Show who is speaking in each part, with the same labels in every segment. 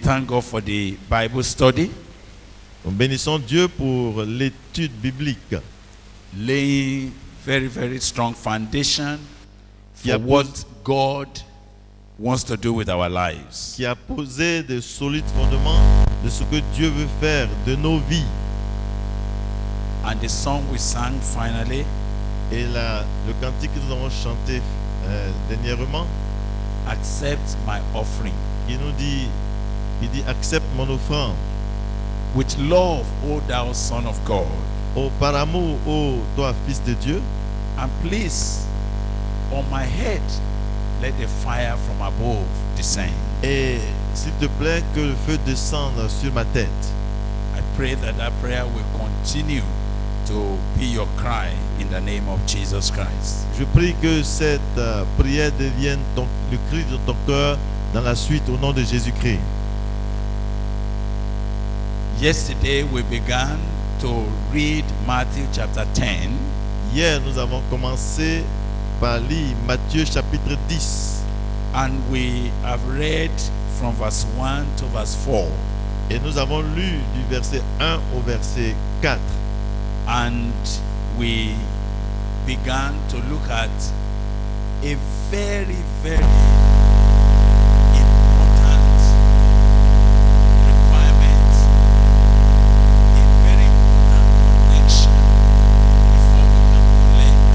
Speaker 1: thank God for the Bible study.
Speaker 2: Nous bénissons Dieu pour l'étude biblique
Speaker 1: Laying very strong foundation
Speaker 2: qui a,
Speaker 1: for what God wants to do with our lives.
Speaker 2: qui a posé de solides fondements de ce que Dieu veut faire de nos vies.
Speaker 1: And the song we sang finally,
Speaker 2: Et le cantique que nous avons chanté dernièrement,
Speaker 1: accept my offering.
Speaker 2: il dit accepte mon offrande.
Speaker 1: With love, O thou Son of God,
Speaker 2: Oh, par amour, oh toi fils de Dieu,
Speaker 1: and please, on my head, let the fire from above descend.
Speaker 2: et s'il te plaît que le feu descende sur ma tête.
Speaker 1: I pray that prayer will continue to be your cry in the name of Jesus Christ.
Speaker 2: Je prie que cette prière devienne le cri de ton cœur dans la suite au nom de Jésus-Christ.
Speaker 1: Yesterday we began to read Matthew chapter 10,
Speaker 2: Hier, nous avons commencé par lire Matthieu chapitre 10
Speaker 1: and we have read from verse 1 to verse 4.
Speaker 2: et nous avons lu du verset 1 au verset 4.
Speaker 1: And we began to look at a very important requirement, a very important connection before we can collect,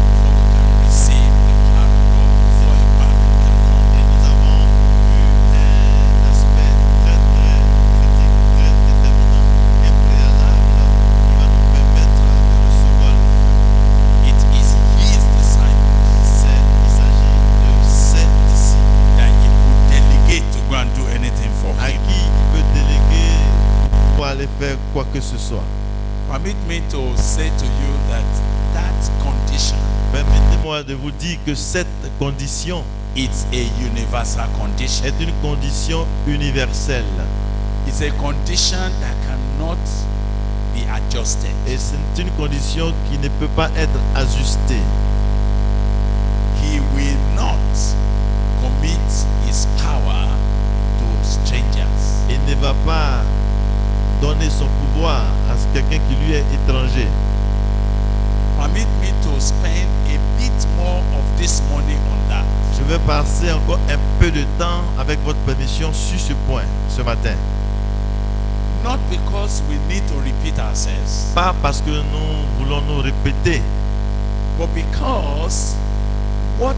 Speaker 1: before we can receive the plan of God, before a Bible can come.
Speaker 2: Et nous avons vu un aspect très critique, très déterminant et préalable qui va nous permettre de recevoir le feu.
Speaker 1: It is his disciples
Speaker 2: Il s'agit de 7 disciples
Speaker 1: that he could delegate to go and do anything for
Speaker 2: à
Speaker 1: him.
Speaker 2: qui il peut déléguer pour aller faire quoi que ce soit.
Speaker 1: Permit me to say to you that condition,
Speaker 2: Permettez-moi de vous dire que cette condition
Speaker 1: it's a universal condition.
Speaker 2: est une condition universelle
Speaker 1: It's a condition that cannot be adjusted.
Speaker 2: et c'est une condition qui ne peut pas être ajustée.
Speaker 1: He will not commit his power to strangers.
Speaker 2: Il ne va pas donner son pouvoir à quelqu'un qui lui est étranger.
Speaker 1: Permit me to spend a bit more of this morning on that.
Speaker 2: Je vais passer encore un peu de temps avec votre permission sur ce point ce matin.
Speaker 1: Not because we need to repeat ourselves,
Speaker 2: Pas parce que nous voulons nous répéter,
Speaker 1: but because what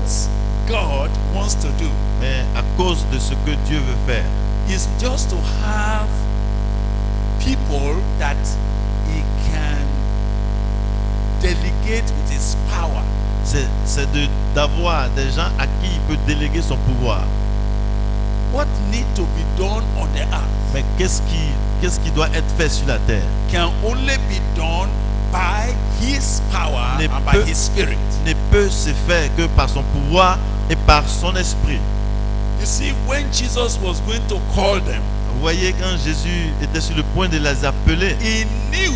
Speaker 1: God wants to do
Speaker 2: mais à cause de ce que Dieu veut faire.
Speaker 1: is just to have people that he can delegate with his power.
Speaker 2: D'avoir des gens à qui il peut déléguer son pouvoir.
Speaker 1: What need to be done on the earth
Speaker 2: Mais qu'est-ce qui doit être fait sur la terre
Speaker 1: can only be done by his power
Speaker 2: Ne
Speaker 1: and by
Speaker 2: peut-
Speaker 1: his spirit.
Speaker 2: ne peut se faire que par son pouvoir et par son esprit.
Speaker 1: You see, when Jesus was going to call them,
Speaker 2: Vous voyez, quand Jésus était sur le point de les appeler,
Speaker 1: he knew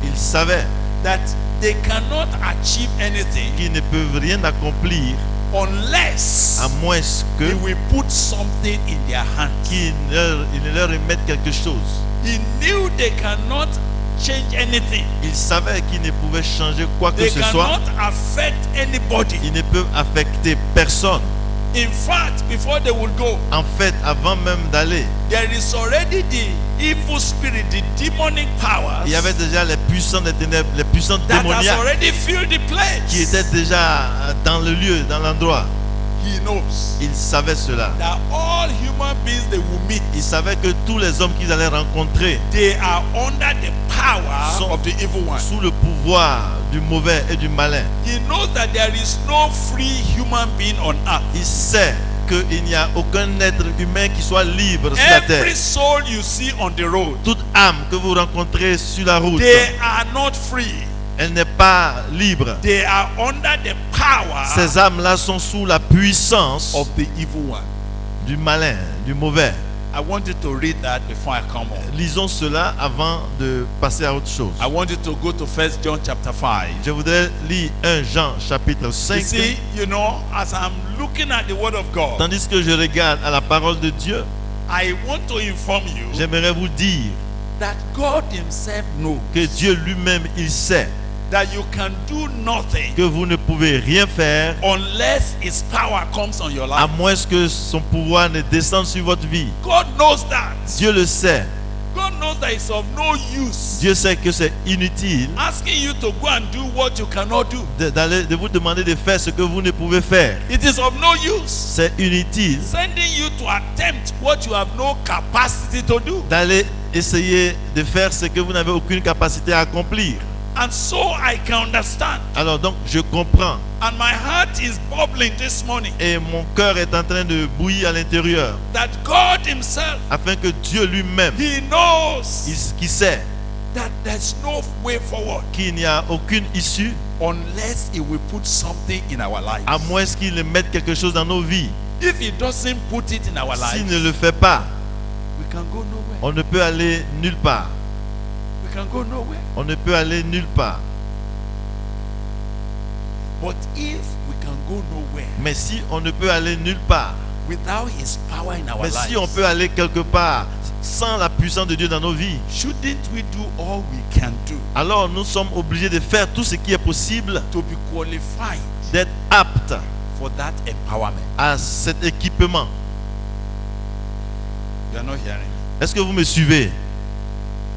Speaker 2: il savait
Speaker 1: that they cannot achieve anything
Speaker 2: qu'ils ne peuvent rien accomplir
Speaker 1: unless
Speaker 2: à moins
Speaker 1: he
Speaker 2: que
Speaker 1: will put something in their hands.
Speaker 2: qu'il ne leur remette quelque chose.
Speaker 1: He knew they cannot change anything.
Speaker 2: Il savait qu'ils ne pouvaient changer quoi que
Speaker 1: They
Speaker 2: ce soit.
Speaker 1: cannot affect anybody.
Speaker 2: Ils ne peuvent affecter personne.
Speaker 1: In fact, before they will go,
Speaker 2: En fait, avant même d'aller,
Speaker 1: there is already the evil spirit, the demonic powers
Speaker 2: il y avait déjà les puissants des ténèbres, les puissants
Speaker 1: that has
Speaker 2: démoniaques
Speaker 1: already filled the place.
Speaker 2: qui étaient déjà dans le lieu, dans l'endroit.
Speaker 1: He knows
Speaker 2: Il savait cela.
Speaker 1: that all human beings they will meet,
Speaker 2: Il savait que tous les hommes qu'ils allaient rencontrer
Speaker 1: they are under the power
Speaker 2: Sont-
Speaker 1: of the evil one.
Speaker 2: sous le pouvoir du mauvais et du malin.
Speaker 1: He knows that there is no free human being on earth.
Speaker 2: Il sait qu'il n'y a aucun être humain qui soit libre sur la terre.
Speaker 1: Every soul you see on the road,
Speaker 2: Toute âme que vous rencontrez sur la route,
Speaker 1: they are not free.
Speaker 2: elle n'est pas libre.
Speaker 1: They are under the power
Speaker 2: Ces âmes-là sont sous la puissance
Speaker 1: of the evil one.
Speaker 2: du malin, du mauvais.
Speaker 1: I want you to read that before I come on.
Speaker 2: Lisons cela avant de passer à autre chose.
Speaker 1: I want you to go to 1 John chapter 5.
Speaker 2: Je voudrais lire 1 Jean chapitre
Speaker 1: You
Speaker 2: 5.
Speaker 1: see, as I'm looking at the word of God,
Speaker 2: Tandis que je regarde à la parole de Dieu,
Speaker 1: I want to inform you
Speaker 2: j'aimerais vous dire
Speaker 1: that God Himself knows
Speaker 2: que Dieu lui-même, il sait
Speaker 1: that you can do nothing
Speaker 2: que vous ne pouvez rien faire
Speaker 1: unless His power comes on your
Speaker 2: à
Speaker 1: life.
Speaker 2: moins que son pouvoir ne descende sur votre vie.
Speaker 1: God knows that.
Speaker 2: Dieu le sait.
Speaker 1: God knows that it's of no use
Speaker 2: Dieu sait que c'est inutile
Speaker 1: asking you to go and do what you cannot do.
Speaker 2: de vous demander de faire ce que vous ne pouvez faire.
Speaker 1: It is of no use
Speaker 2: C'est inutile
Speaker 1: sending you to attempt what you have no capacity to do.
Speaker 2: d'aller essayer de faire ce que vous n'avez aucune capacité à accomplir.
Speaker 1: And so I can understand.
Speaker 2: Alors donc, je comprends.
Speaker 1: And my heart is bubbling this morning
Speaker 2: Et mon cœur est en train de bouillir à l'intérieur.
Speaker 1: that God Himself,
Speaker 2: Afin que Dieu lui-même,
Speaker 1: He knows
Speaker 2: qui sait
Speaker 1: that there's no way forward
Speaker 2: qu'il n'y a aucune issue,
Speaker 1: unless He will put something in our lives.
Speaker 2: à moins qu'il ne mette quelque chose dans nos vies.
Speaker 1: If He doesn't put it in our
Speaker 2: S'il
Speaker 1: lives,
Speaker 2: ne le fait pas,
Speaker 1: we can go nowhere.
Speaker 2: on ne peut aller nulle part.
Speaker 1: We can go nowhere.
Speaker 2: On ne peut aller nulle part.
Speaker 1: But if we can go nowhere
Speaker 2: Mais si on ne peut aller nulle part,
Speaker 1: without His power in our
Speaker 2: mais si on
Speaker 1: lives,
Speaker 2: peut aller quelque part sans la puissance de Dieu dans nos vies,
Speaker 1: shouldn't we do all we can do
Speaker 2: alors nous sommes obligés de faire tout ce qui est possible,
Speaker 1: to be qualified
Speaker 2: d'être aptes
Speaker 1: for that empowerment?
Speaker 2: à cet équipement.
Speaker 1: You are not hearing me.
Speaker 2: Est-ce que vous me suivez?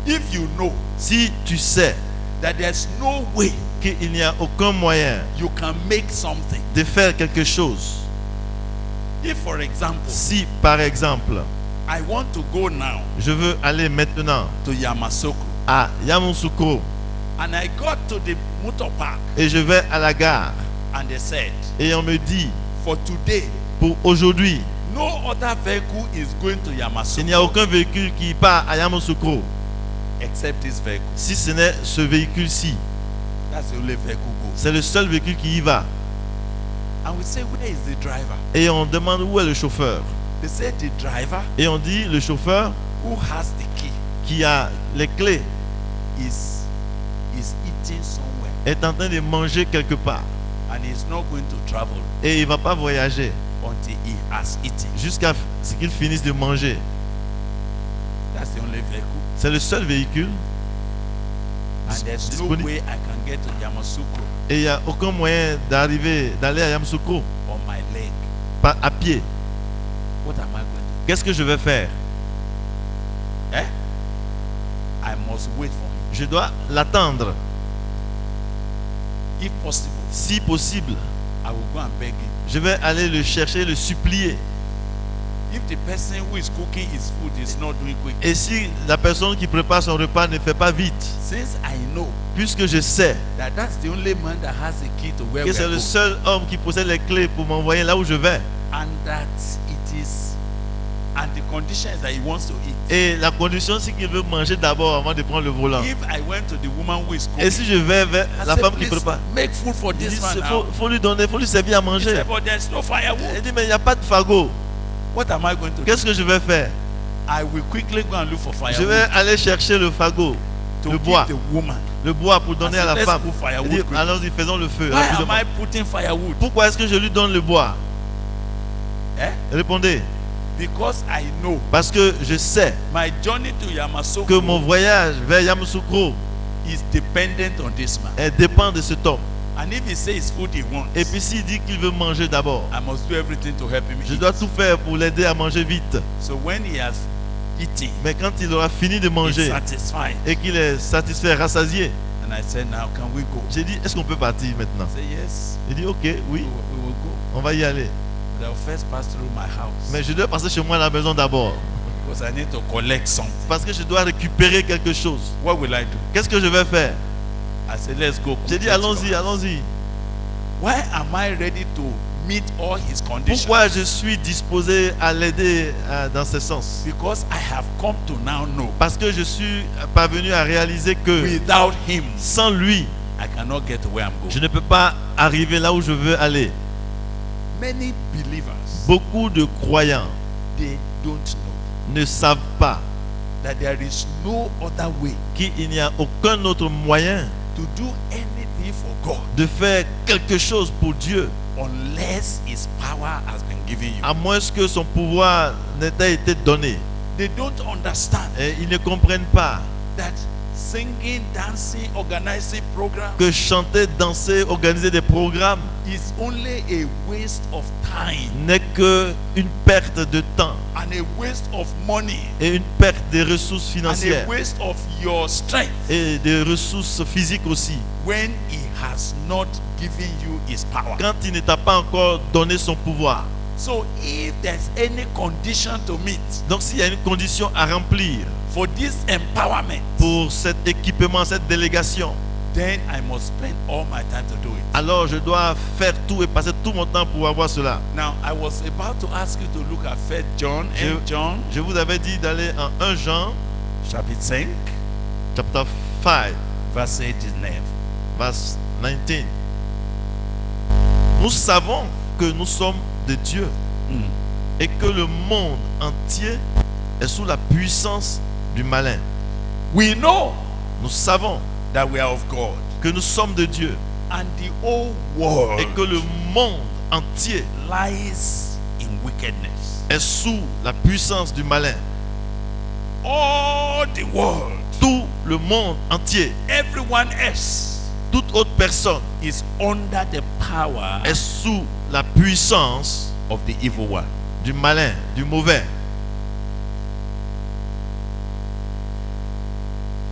Speaker 1: If you know
Speaker 2: Si tu sais
Speaker 1: that there's no way
Speaker 2: qu'il n'y a aucun moyen
Speaker 1: you can make something.
Speaker 2: de faire quelque chose,
Speaker 1: If, for example,
Speaker 2: si par exemple,
Speaker 1: I want to go now
Speaker 2: je veux aller maintenant
Speaker 1: to Yamasoko
Speaker 2: à Yamoussoukro
Speaker 1: and I got to the motor park
Speaker 2: et je vais à la gare
Speaker 1: and they said,
Speaker 2: et on me dit,
Speaker 1: for today,
Speaker 2: pour aujourd'hui,
Speaker 1: no other vehicle is going to
Speaker 2: il n'y a
Speaker 1: Yamasoko
Speaker 2: aucun véhicule qui part à Yamoussoukro,
Speaker 1: except this vehicle.
Speaker 2: si ce n'est ce véhicule-ci.
Speaker 1: That's the only vehicle go.
Speaker 2: C'est le seul véhicule qui y va.
Speaker 1: And we say, where is the driver?
Speaker 2: Et on demande où est le chauffeur.
Speaker 1: They say the driver
Speaker 2: Et on dit, le chauffeur
Speaker 1: who has the key
Speaker 2: qui a les clés
Speaker 1: is eating somewhere
Speaker 2: est en train de manger quelque part.
Speaker 1: and he's not going to travel
Speaker 2: Et il ne va pas voyager
Speaker 1: until he has eaten.
Speaker 2: jusqu'à ce qu'il finisse de manger.
Speaker 1: That's the only vehicle.
Speaker 2: C'est le seul véhicule.
Speaker 1: And there's no
Speaker 2: disponible.
Speaker 1: way I can get to Yamoussoukro
Speaker 2: Et il n'y a aucun moyen d'aller à Yamoussoukro
Speaker 1: on my leg.
Speaker 2: à pied.
Speaker 1: What am I going to
Speaker 2: Qu'est-ce que je vais faire?
Speaker 1: do? Eh? I must wait for him.
Speaker 2: Je dois l'attendre.
Speaker 1: If possible,
Speaker 2: Si possible,
Speaker 1: I will go and beg him.
Speaker 2: je vais aller le chercher, le supplier.
Speaker 1: If the person who is cooking his food is not doing quick,
Speaker 2: Et si la personne qui prépare son repas ne fait pas vite,
Speaker 1: since I know
Speaker 2: puisque je sais
Speaker 1: that that's the only man that has the key to where
Speaker 2: que
Speaker 1: we
Speaker 2: c'est
Speaker 1: are
Speaker 2: le
Speaker 1: going,
Speaker 2: seul homme qui possède les clés pour m'envoyer là où je vais,
Speaker 1: and that it is, and the condition is that he wants to eat.
Speaker 2: et la condition c'est qu'il veut manger d'abord avant de prendre le volant.
Speaker 1: If I went to the woman who is cooking,
Speaker 2: Et si je vais vers
Speaker 1: I
Speaker 2: la
Speaker 1: said,
Speaker 2: femme qui
Speaker 1: please
Speaker 2: prépare,
Speaker 1: make food for
Speaker 2: il
Speaker 1: this
Speaker 2: dit,
Speaker 1: man
Speaker 2: il
Speaker 1: now.
Speaker 2: faut lui donner, il faut lui servir à
Speaker 1: He
Speaker 2: manger.
Speaker 1: said, but there's no firewood.
Speaker 2: Il dit, mais il n'y a pas de fagot.
Speaker 1: What am I going to do?
Speaker 2: Qu'est-ce que je vais faire?
Speaker 1: I will quickly go and look for
Speaker 2: Je vais
Speaker 1: firewood
Speaker 2: aller chercher le fagot,
Speaker 1: to
Speaker 2: le
Speaker 1: give
Speaker 2: bois,
Speaker 1: the woman.
Speaker 2: le bois pour donner
Speaker 1: I
Speaker 2: à
Speaker 1: said,
Speaker 2: la
Speaker 1: let's
Speaker 2: femme.
Speaker 1: put firewood
Speaker 2: Il dit,
Speaker 1: quick.
Speaker 2: allons-y, faisons le feu.
Speaker 1: Why am
Speaker 2: rapidement.
Speaker 1: I putting firewood?
Speaker 2: Pourquoi est-ce que je lui donne le bois?
Speaker 1: Eh?
Speaker 2: Répondez.
Speaker 1: Because I know
Speaker 2: Parce que je sais
Speaker 1: my journey to
Speaker 2: que
Speaker 1: Yamoussoukro
Speaker 2: mon voyage vers Yamoussoukro
Speaker 1: is dependent on this man.
Speaker 2: dépend de cet homme.
Speaker 1: And if he says food he wants,
Speaker 2: Et puis s'il dit qu'il veut manger d'abord,
Speaker 1: I must do everything to help him
Speaker 2: je
Speaker 1: eat.
Speaker 2: dois tout faire pour l'aider à manger vite.
Speaker 1: So when he has eaten,
Speaker 2: Mais quand il aura fini de
Speaker 1: he's
Speaker 2: manger
Speaker 1: satisfied.
Speaker 2: et qu'il est satisfait, rassasié,
Speaker 1: And I said, now can we go?
Speaker 2: j'ai dit, est-ce qu'on peut partir maintenant?
Speaker 1: I said, yes,
Speaker 2: Il dit, ok,
Speaker 1: we
Speaker 2: oui,
Speaker 1: will go.
Speaker 2: on va y aller.
Speaker 1: But I'll first pass through my house
Speaker 2: Mais je dois passer chez moi à la maison d'abord.
Speaker 1: because I need to collect something.
Speaker 2: Parce que je dois récupérer quelque chose.
Speaker 1: What will I do?
Speaker 2: Qu'est-ce que je vais faire?
Speaker 1: I said, let's go.
Speaker 2: J'ai dit,
Speaker 1: quickly to
Speaker 2: allons-y,
Speaker 1: your house.
Speaker 2: allons-y.
Speaker 1: Why am I ready to meet all his conditions?
Speaker 2: Pourquoi je suis disposé à l'aider dans ce sens?
Speaker 1: Because I have come to now know
Speaker 2: Parce que je suis parvenu à réaliser que
Speaker 1: without him,
Speaker 2: sans lui,
Speaker 1: I cannot get to where I'm
Speaker 2: je
Speaker 1: going.
Speaker 2: ne peux pas arriver là où je veux aller.
Speaker 1: Many believers,
Speaker 2: Beaucoup de croyants
Speaker 1: they don't know
Speaker 2: ne savent pas
Speaker 1: that there is no other way
Speaker 2: qu'il n'y a aucun autre moyen
Speaker 1: to do anything for God
Speaker 2: de faire quelque chose pour Dieu,
Speaker 1: unless his power has been given you.
Speaker 2: à moins que son pouvoir n'ait été donné.
Speaker 1: They don't understand
Speaker 2: Et ils ne comprennent pas
Speaker 1: that singing, dancing, organizing programs
Speaker 2: que chanter, danser, organiser des programmes
Speaker 1: is only a waste of time
Speaker 2: n'est que une perte de temps
Speaker 1: and a waste of money
Speaker 2: et une perte des ressources
Speaker 1: and
Speaker 2: financières
Speaker 1: a waste of your strength
Speaker 2: et des ressources physiques aussi.
Speaker 1: when he has not given you his power.
Speaker 2: Quand il ne t'a pas encore donné son pouvoir.
Speaker 1: So if there's any condition to meet
Speaker 2: Donc s'il y a une condition à remplir
Speaker 1: for this empowerment,
Speaker 2: pour cet équipement, cette délégation,
Speaker 1: then I must spend all my time to do it.
Speaker 2: alors je dois faire tout et passer tout mon temps pour avoir cela.
Speaker 1: Now, I was about to ask you to look at 1 John and John
Speaker 2: Je vous avais dit d'aller en 1 Jean,
Speaker 1: chapitre 5,
Speaker 2: chapter 5,
Speaker 1: verse 19.
Speaker 2: verse 19. Nous savons que nous sommes de Dieu et que le monde entier est sous la puissance du malin.
Speaker 1: We know
Speaker 2: Nous savons
Speaker 1: that we are of God,
Speaker 2: que nous sommes de Dieu
Speaker 1: and the whole world
Speaker 2: et que le monde entier
Speaker 1: lies in wickedness.
Speaker 2: est sous la puissance du malin.
Speaker 1: All the world,
Speaker 2: Tout le monde entier,
Speaker 1: everyone else
Speaker 2: toute autre personne
Speaker 1: is under the power
Speaker 2: est sous la puissance
Speaker 1: of the evil one.
Speaker 2: du malin, du mauvais.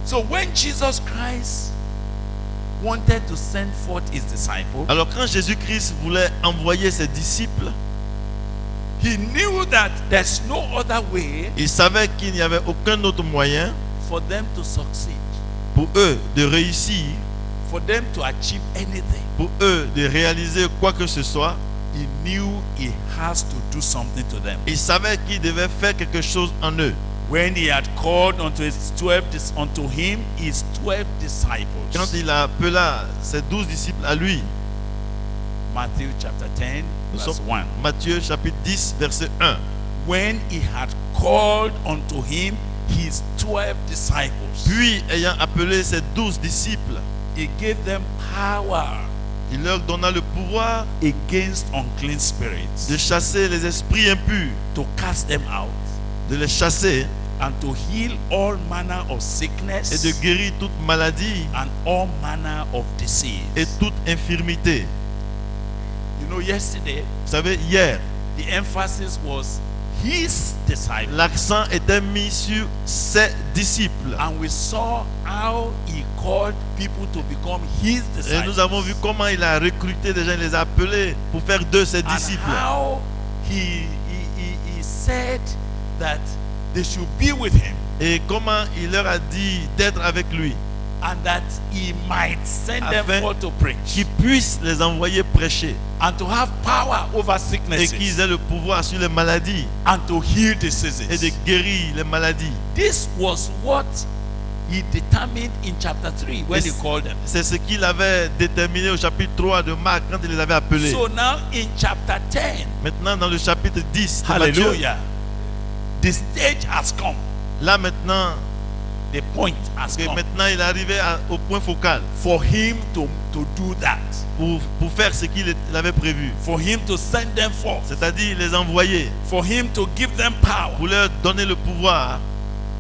Speaker 1: So when Jesus Christ wanted to send forth his disciples,
Speaker 2: Alors quand Jésus-Christ voulait envoyer ses disciples,
Speaker 1: he knew that there's no other way
Speaker 2: il savait qu'il n'y avait aucun autre moyen
Speaker 1: for them to succeed,
Speaker 2: pour eux de réussir,
Speaker 1: for them to achieve anything.
Speaker 2: pour eux de réaliser quoi que ce soit.
Speaker 1: He knew he has to do something to them.
Speaker 2: Il savait qu'il devait faire quelque chose en eux.
Speaker 1: When he had called unto him his 12 disciples.
Speaker 2: Quand il a appelé ses 12 disciples à lui,
Speaker 1: Matthew chapter 10,
Speaker 2: nous
Speaker 1: verse
Speaker 2: sommes
Speaker 1: 1.
Speaker 2: Matthieu chapitre 10, verset 1.
Speaker 1: When he had called unto him his 12 disciples,
Speaker 2: Puis, ayant appelé ses 12 disciples,
Speaker 1: he gave them power
Speaker 2: il leur donna le pouvoir
Speaker 1: against unclean spirits,
Speaker 2: de chasser les esprits impurs,
Speaker 1: to cast them out,
Speaker 2: de les chasser
Speaker 1: and to heal all manner of
Speaker 2: et
Speaker 1: sickness
Speaker 2: de guérir toute maladie
Speaker 1: and all manner of disease.
Speaker 2: et toute infirmité.
Speaker 1: You know, yesterday
Speaker 2: Vous savez, hier,
Speaker 1: the emphasis was his disciples,
Speaker 2: l'accent était mis sur ses disciples.
Speaker 1: and we saw how he called people to become his
Speaker 2: Et
Speaker 1: disciples,
Speaker 2: nous avons vu comment il a recruté des gens, il les a appelés pour faire d'eux ses
Speaker 1: and
Speaker 2: disciples.
Speaker 1: how he said that they should be with him,
Speaker 2: Et comment il leur a dit d'être avec lui,
Speaker 1: and that he might send them
Speaker 2: Afin
Speaker 1: forth to preach
Speaker 2: qu'il puisse les envoyer prêcher
Speaker 1: and to have power over
Speaker 2: et
Speaker 1: sicknesses
Speaker 2: qu'ils aient le pouvoir sur les maladies
Speaker 1: and to heal
Speaker 2: et de
Speaker 1: diseases.
Speaker 2: guérir les maladies.
Speaker 1: This was what he determined in chapter 3 when he
Speaker 2: Yes.
Speaker 1: called them.
Speaker 2: C'est ce qu'il avait déterminé au chapitre 3 de Marc quand il les avait appelés.
Speaker 1: So now in chapter 10,
Speaker 2: Maintenant dans le chapitre 10 de Matthieu,
Speaker 1: hallelujah, the stage has come.
Speaker 2: là maintenant,
Speaker 1: The point has
Speaker 2: que
Speaker 1: come
Speaker 2: maintenant il est arrivé au point focal
Speaker 1: for him to do that,
Speaker 2: pour faire ce qu'il avait prévu.
Speaker 1: for him to send them forth,
Speaker 2: C'est-à-dire les envoyer
Speaker 1: for him to give them power.
Speaker 2: pour leur donner le pouvoir.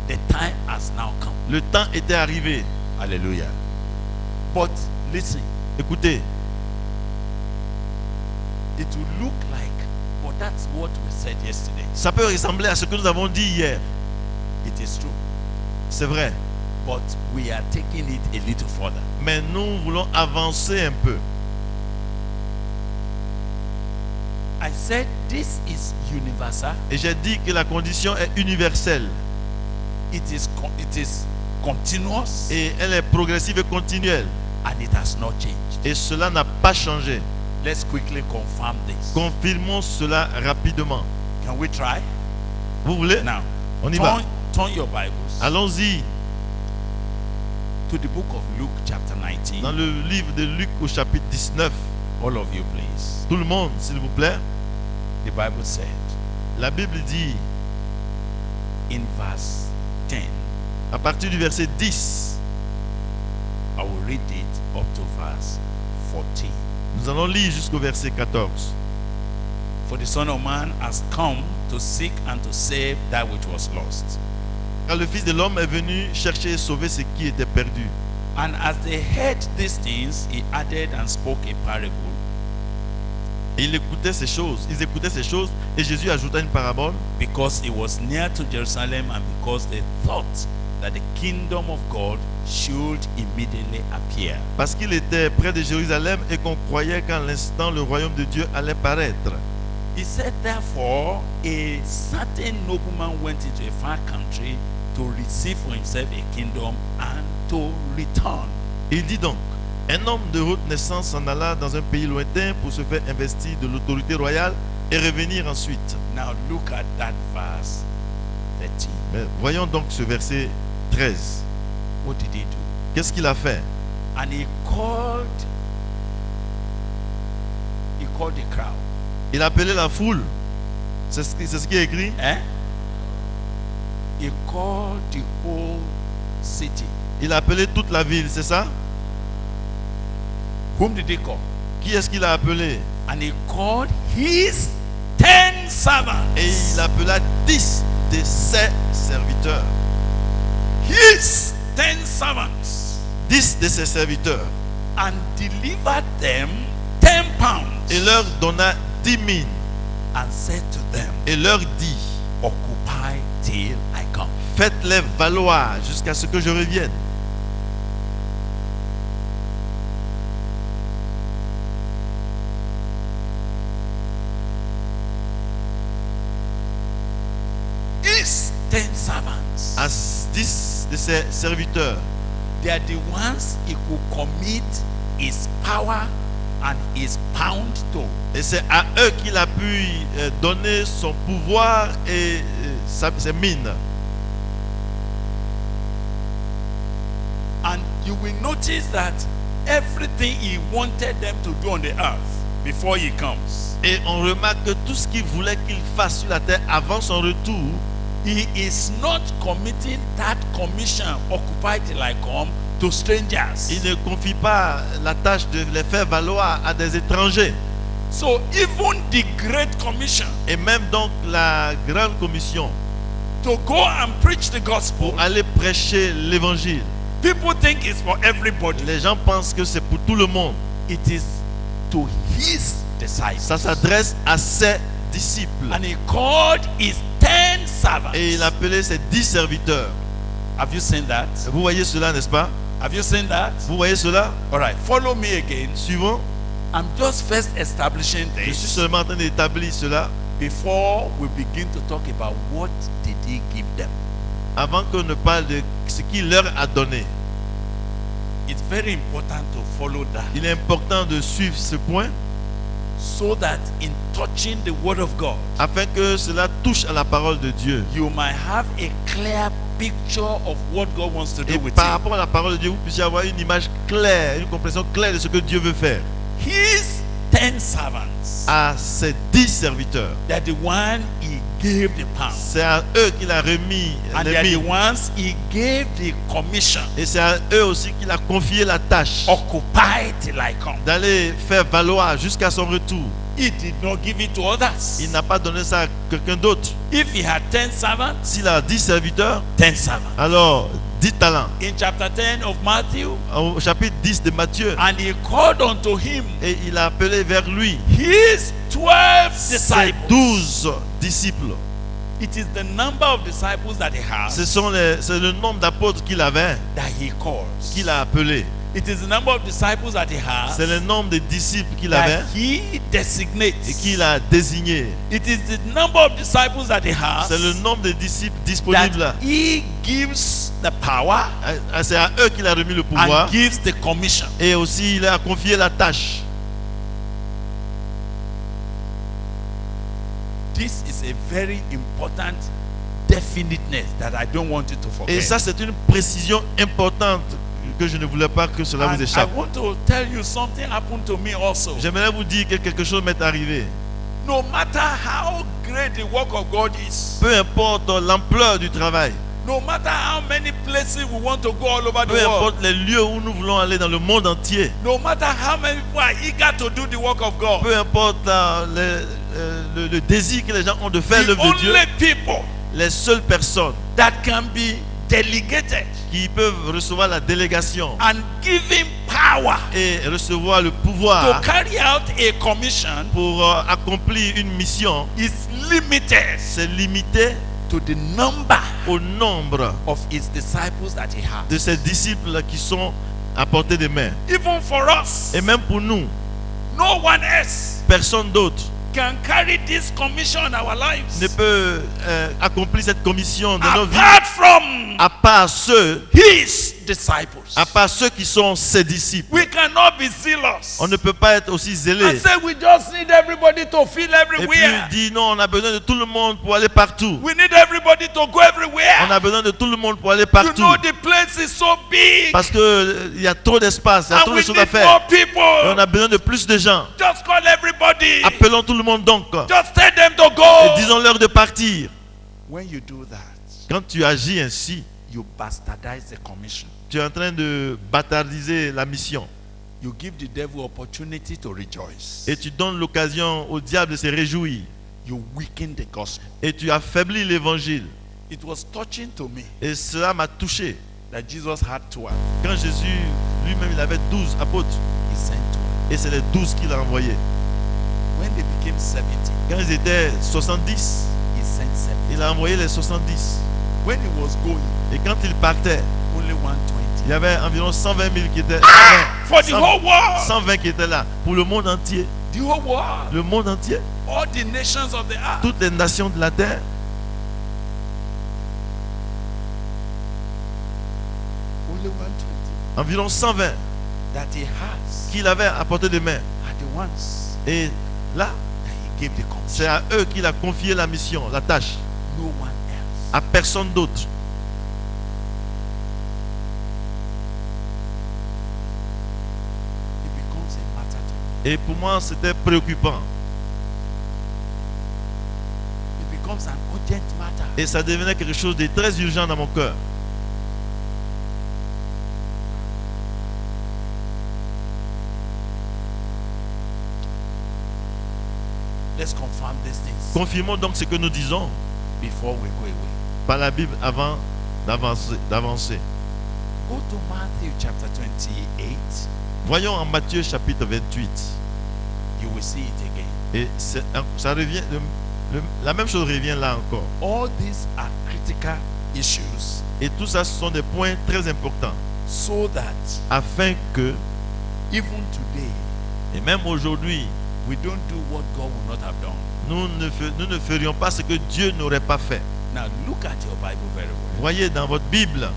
Speaker 1: The time has now come.
Speaker 2: Le temps était arrivé.
Speaker 1: Hallelujah. But listen,
Speaker 2: Écoutez,
Speaker 1: it will look like, but that's what we said yesterday.
Speaker 2: ça peut ressembler à ce que nous avons dit hier.
Speaker 1: It is true.
Speaker 2: C'est vrai.
Speaker 1: But we are taking it a little further.
Speaker 2: Mais nous voulons avancer un peu.
Speaker 1: I said this is universal.
Speaker 2: Et j'ai dit que la condition est universelle.
Speaker 1: It is continuous,
Speaker 2: Et elle est progressive et continuelle.
Speaker 1: and it has not changed.
Speaker 2: Et cela n'a pas changé.
Speaker 1: Let's quickly confirm this.
Speaker 2: Confirmons cela rapidement.
Speaker 1: Can we try?
Speaker 2: Vous voulez?
Speaker 1: Now,
Speaker 2: On y va.
Speaker 1: turn your Bibles
Speaker 2: Allons-y
Speaker 1: to the book of Luke chapter 19.
Speaker 2: dans le livre de Luc au chapitre 19.
Speaker 1: All of you, please.
Speaker 2: Tout le monde, s'il vous plaît.
Speaker 1: The Bible said
Speaker 2: La Bible dit,
Speaker 1: in verse 10,
Speaker 2: à partir du verset 10,
Speaker 1: I will read it up to verse 14.
Speaker 2: nous allons lire jusqu'au verset 14.
Speaker 1: For the Son of Man has come to seek and to save that which was lost.
Speaker 2: Car le Fils de l'homme est venu chercher et sauver ce qui était perdu.
Speaker 1: And as they heard these things, he added and spoke a parable.
Speaker 2: Et ils écoutaient ces choses, et Jésus ajouta une parabole,
Speaker 1: Because it was near to Jerusalem and because they thought that the kingdom of God should immediately appear.
Speaker 2: parce qu'il était près de Jérusalem et qu'on croyait qu'en l'instant le royaume de Dieu allait paraître.
Speaker 1: He said, therefore, a certain nobleman went into a far country to receive for himself a kingdom and to return.
Speaker 2: Il dit donc, un homme de haute naissance s'en alla dans un pays lointain pour se faire investir de l'autorité royale et revenir ensuite.
Speaker 1: Now look at that verse 13.
Speaker 2: Mais voyons donc ce verset 13.
Speaker 1: What did he do?
Speaker 2: Qu'est-ce qu'il a fait?
Speaker 1: And he called the crowd.
Speaker 2: Il a appelé la foule. C'est ce qui est écrit.
Speaker 1: Eh? He called the whole city.
Speaker 2: Il a appelé toute la ville, c'est ça?
Speaker 1: Whom did he call?
Speaker 2: Qui est-ce qu'il a appelé?
Speaker 1: And he called his 10 servants.
Speaker 2: Et il appela 10 de ses serviteurs.
Speaker 1: His 10 servants.
Speaker 2: 10 de ses serviteurs.
Speaker 1: And delivered them 10 pounds.
Speaker 2: Et leur donna 10 000.
Speaker 1: And said to them,
Speaker 2: Et leur dit,
Speaker 1: occupy till I come.
Speaker 2: faites-les valoir jusqu'à ce que je revienne.
Speaker 1: His 10 servants.
Speaker 2: À 10 de ses serviteurs.
Speaker 1: They are the ones he could commit his power and his pound to.
Speaker 2: Et c'est à eux qu'il a pu donner son pouvoir et ses mines.
Speaker 1: And you will notice that everything he wanted them to do on the earth before he comes,
Speaker 2: Et on remarque que tout ce qu'il voulait qu'il fasse sur la terre avant son retour,
Speaker 1: he is not committing that commission, occupy till I come, to strangers.
Speaker 2: il ne confie pas la tâche de les faire valoir à des étrangers.
Speaker 1: So even the Great Commission
Speaker 2: Et même donc la grande commission
Speaker 1: to go and preach the gospel,
Speaker 2: pour aller prêcher l'évangile.
Speaker 1: people think it's for everybody.
Speaker 2: Les gens pensent que c'est pour tout le monde.
Speaker 1: It is to his disciples.
Speaker 2: Ça s'adresse à ses disciples.
Speaker 1: And he called his 10 servants.
Speaker 2: Et il appelait ses 10 serviteurs.
Speaker 1: Have you seen that?
Speaker 2: Vous voyez cela, n'est-ce pas?
Speaker 1: Have you seen that?
Speaker 2: Vous voyez cela?
Speaker 1: All right, follow me again.
Speaker 2: Suivant.
Speaker 1: I'm just first establishing
Speaker 2: Je suis
Speaker 1: this
Speaker 2: seulement en train d'établir cela
Speaker 1: before we begin to talk about what did he give them.
Speaker 2: avant qu'on ne parle de ce qu'il leur a donné.
Speaker 1: It's very important to follow that
Speaker 2: Il est important de suivre ce point
Speaker 1: so that in touching the word of God,
Speaker 2: afin que cela touche à la parole de Dieu.
Speaker 1: you might have a clear picture of what God wants to do
Speaker 2: Et
Speaker 1: with
Speaker 2: par
Speaker 1: you.
Speaker 2: rapport à la parole de Dieu, vous puissiez avoir une image claire, une compréhension claire de ce que Dieu veut faire.
Speaker 1: His 10 servants,
Speaker 2: À ses 10 serviteurs,
Speaker 1: they're the one he gave the pound.
Speaker 2: c'est à eux qu'il a remis
Speaker 1: And
Speaker 2: les
Speaker 1: they're the
Speaker 2: mines.
Speaker 1: ones he gave the commission.
Speaker 2: Et c'est à eux aussi qu'il a confié la tâche
Speaker 1: Occupy till I come.
Speaker 2: d'aller faire valoir jusqu'à son retour.
Speaker 1: He did not give it to others.
Speaker 2: Il n'a pas donné ça à quelqu'un d'autre.
Speaker 1: If he had 10 servants,
Speaker 2: S'il a 10 serviteurs,
Speaker 1: 10 servants.
Speaker 2: alors 10 talents.
Speaker 1: In chapter 10 of Matthew,
Speaker 2: Au chapitre 10 de Matthieu,
Speaker 1: and he called unto him
Speaker 2: et il a appelé vers lui
Speaker 1: his 12
Speaker 2: ses
Speaker 1: disciples.
Speaker 2: 12 disciples.
Speaker 1: It is the number of disciples that he has
Speaker 2: C'est le nombre d'apôtres qu'il avait,
Speaker 1: that he calls.
Speaker 2: qu'il a appelé.
Speaker 1: It is the number of disciples that he has
Speaker 2: C'est le nombre de disciples qu'il avait
Speaker 1: that he
Speaker 2: et
Speaker 1: designates.
Speaker 2: qu'il a désigné.
Speaker 1: It is the number of disciples that he has
Speaker 2: C'est le nombre de disciples disponibles.
Speaker 1: that he gives the power
Speaker 2: C'est à eux qu'il a remis le pouvoir
Speaker 1: and gives the commission.
Speaker 2: et aussi il a confié la tâche.
Speaker 1: This is a very important definiteness that I don't want you to forget.
Speaker 2: Et ça, c'est une précision importante que je ne voulais pas que cela vous
Speaker 1: And I
Speaker 2: échappe.
Speaker 1: want to tell you something happened to me also.
Speaker 2: J'aimerais vous dire que quelque chose m'est arrivé.
Speaker 1: No matter how great the work of God is,
Speaker 2: Peu importe l'ampleur du travail,
Speaker 1: No matter how many places we want to go all over the
Speaker 2: Peu
Speaker 1: world.
Speaker 2: importe les lieux où nous voulons aller dans le monde entier.
Speaker 1: No matter how many people are eager to do the work of God.
Speaker 2: Peu importe le désir que les gens ont de faire
Speaker 1: The
Speaker 2: l'œuvre de Dieu.
Speaker 1: only people
Speaker 2: Les seules personnes
Speaker 1: that can be delegated
Speaker 2: qui peuvent recevoir la délégation
Speaker 1: and given power
Speaker 2: et recevoir le
Speaker 1: to
Speaker 2: pouvoir
Speaker 1: carry out a commission
Speaker 2: pour accomplir une mission,
Speaker 1: is limited
Speaker 2: c'est limité
Speaker 1: to the number
Speaker 2: au nombre
Speaker 1: of his disciples that he has.
Speaker 2: de ses disciples qui sont à portée de main.
Speaker 1: Even for us,
Speaker 2: Et même pour nous,
Speaker 1: no one else
Speaker 2: personne d'autre
Speaker 1: can carry this commission in our
Speaker 2: ne
Speaker 1: lives
Speaker 2: peut accomplir cette commission dans nos vies,
Speaker 1: apart from
Speaker 2: à part ceux qui sont ses disciples.
Speaker 1: We cannot be zealous
Speaker 2: On ne peut pas être aussi
Speaker 1: and
Speaker 2: zélé
Speaker 1: say we just need everybody to feel
Speaker 2: et puis
Speaker 1: everywhere.
Speaker 2: dire non, on a besoin de tout le monde pour aller partout.
Speaker 1: We need everybody to go everywhere.
Speaker 2: On a besoin de tout le monde pour aller
Speaker 1: You
Speaker 2: partout.
Speaker 1: know the place is so big
Speaker 2: Parce que il y a trop d'espace, il y a
Speaker 1: and
Speaker 2: trop de
Speaker 1: we
Speaker 2: choses à
Speaker 1: need
Speaker 2: faire.
Speaker 1: more
Speaker 2: Et on
Speaker 1: people.
Speaker 2: a besoin de plus de gens.
Speaker 1: Just call everybody.
Speaker 2: Appelons tout le monde donc.
Speaker 1: Just tell them to
Speaker 2: Et
Speaker 1: go.
Speaker 2: disons-leur de partir.
Speaker 1: When you do that,
Speaker 2: Quand tu agis ainsi,
Speaker 1: you bastardize the commission.
Speaker 2: tu es en train de bâtardiser la mission.
Speaker 1: You give the devil opportunity to rejoice.
Speaker 2: Et tu donnes l'occasion au diable de se réjouir.
Speaker 1: You weaken the gospel.
Speaker 2: Et tu affaiblis l'évangile.
Speaker 1: It was touching to me
Speaker 2: Et cela m'a touché.
Speaker 1: that Jesus had 12.
Speaker 2: Quand Jésus lui-même, il avait 12 apôtres.
Speaker 1: He sent 12.
Speaker 2: Et c'est les 12 qu'il a envoyés.
Speaker 1: When they became 70,
Speaker 2: Quand ils étaient 70,
Speaker 1: he sent 70.
Speaker 2: il a envoyé les 70.
Speaker 1: When he was going,
Speaker 2: Et quand il partait,
Speaker 1: only 120.
Speaker 2: il y avait environ 120 000 qui étaient,
Speaker 1: For the
Speaker 2: 100
Speaker 1: whole world.
Speaker 2: 120 qui étaient là. Pour le monde entier.
Speaker 1: The whole world.
Speaker 2: Le monde entier.
Speaker 1: All the nations of the earth.
Speaker 2: Toutes les nations de la terre.
Speaker 1: Only 120.
Speaker 2: Environ 120
Speaker 1: That he has
Speaker 2: qu'il avait à portée de main.
Speaker 1: are the ones
Speaker 2: Et là,
Speaker 1: that he gave the commission.
Speaker 2: c'est à eux qu'il a confié la mission, la tâche.
Speaker 1: No one else.
Speaker 2: À personne d'autre.
Speaker 1: It becomes a matter to me.
Speaker 2: Et pour moi, c'était préoccupant.
Speaker 1: It becomes an urgent matter.
Speaker 2: Et ça devenait quelque chose de très urgent dans mon cœur.
Speaker 1: Let's confirm these things
Speaker 2: Confirmons donc ce que nous disons
Speaker 1: before we go away.
Speaker 2: par la Bible avant d'avancer.
Speaker 1: Go to Matthew chapter 28.
Speaker 2: Voyons en Matthieu chapitre 28.
Speaker 1: You will see it again.
Speaker 2: Et ça revient, la même chose revient là encore.
Speaker 1: All these are critical issues
Speaker 2: Et tout ça, ce sont des points très importants.
Speaker 1: so that
Speaker 2: Afin que,
Speaker 1: even today
Speaker 2: et même aujourd'hui,
Speaker 1: we don't do what God would not have done.
Speaker 2: nous ne ferions pas ce que Dieu n'aurait pas fait.
Speaker 1: Now look at your Bible very well.
Speaker 2: Voyez dans votre Bible,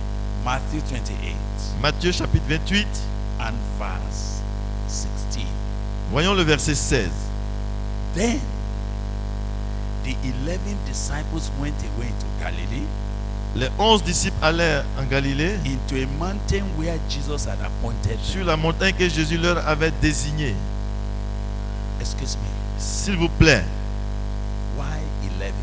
Speaker 1: Matthew 28
Speaker 2: Matthieu chapitre 28,
Speaker 1: and verse 16.
Speaker 2: voyons le verset 16.
Speaker 1: Then the 11 disciples went away into Galilee,
Speaker 2: Les 11 disciples allèrent en Galilée,
Speaker 1: into a mountain where Jesus had appointed
Speaker 2: sur
Speaker 1: them.
Speaker 2: la montagne que Jésus leur avait désignée.
Speaker 1: Excuse me,
Speaker 2: S'il vous plaît,
Speaker 1: why 11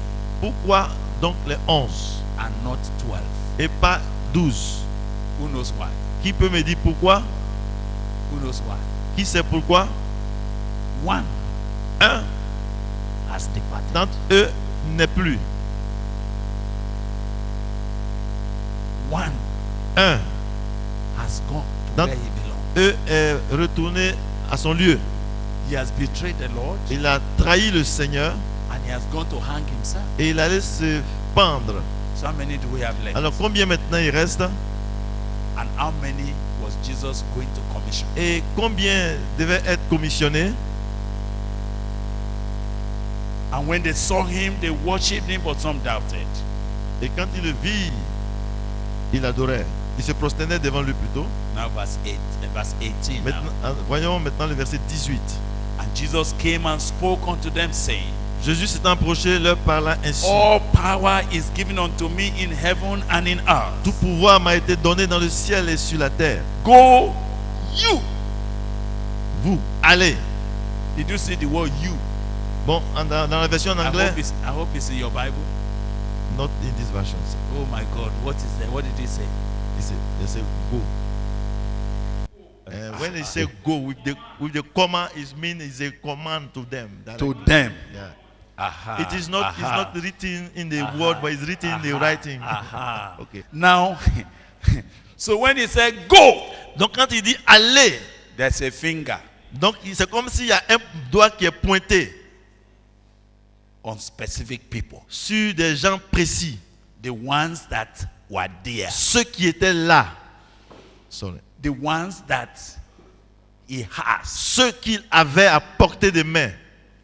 Speaker 2: pourquoi donc les 11
Speaker 1: and not 12?
Speaker 2: et pas 12?
Speaker 1: Who knows why?
Speaker 2: Qui peut me dire pourquoi?
Speaker 1: Who knows why?
Speaker 2: Qui sait pourquoi?
Speaker 1: One
Speaker 2: Un
Speaker 1: has departed.
Speaker 2: d'entre eux n'est plus.
Speaker 1: One
Speaker 2: Un
Speaker 1: has gone to
Speaker 2: That-
Speaker 1: where he belongs.
Speaker 2: eux est retourné à son lieu.
Speaker 1: He has betrayed the Lord
Speaker 2: Il a trahi le Seigneur
Speaker 1: and he has gone to hang himself.
Speaker 2: et il allait se pendre.
Speaker 1: So how many do we have left?
Speaker 2: Alors combien maintenant il reste?
Speaker 1: And how many was Jesus going to commission?
Speaker 2: Et combien devaient être commissionnés?
Speaker 1: And when they saw him, they worshipped him, but some doubted.
Speaker 2: Et quand il le vit, il adorait. Il se prosternait devant lui plutôt.
Speaker 1: Now verse 18 now.
Speaker 2: Maintenant, voyons maintenant le verset 18.
Speaker 1: And Jesus came and spoke unto them, saying,
Speaker 2: Jésus s'étant approché, leur parla ainsi.
Speaker 1: all power is given unto me in heaven and in earth.
Speaker 2: Tout pouvoir m'a été donné dans le ciel et sur la terre.
Speaker 1: Go you.
Speaker 2: Vous, allez.
Speaker 1: Did you see the word you?
Speaker 2: Bon, dans la version en
Speaker 1: I
Speaker 2: anglais,
Speaker 1: hope it's in your Bible.
Speaker 2: not in this version.
Speaker 1: Oh my God, what is that? What did he say?
Speaker 2: They say go. When they say go with the comma, it means it's a command to them.
Speaker 1: To them.
Speaker 2: Yeah.
Speaker 1: Aha.
Speaker 2: It is not. It's not written in the word, but it's written in the writing. Okay.
Speaker 1: Now, so when he said go,
Speaker 2: Donc quand il dit allez,
Speaker 1: there's a finger
Speaker 2: donc c'est comme s'il y a un doigt qui est pointé
Speaker 1: on specific people,
Speaker 2: sur des gens précis,
Speaker 1: the ones that were there,
Speaker 2: ceux qui étaient là. Sorry.
Speaker 1: the ones that he has.
Speaker 2: Ceux qu'il avait à portée de main.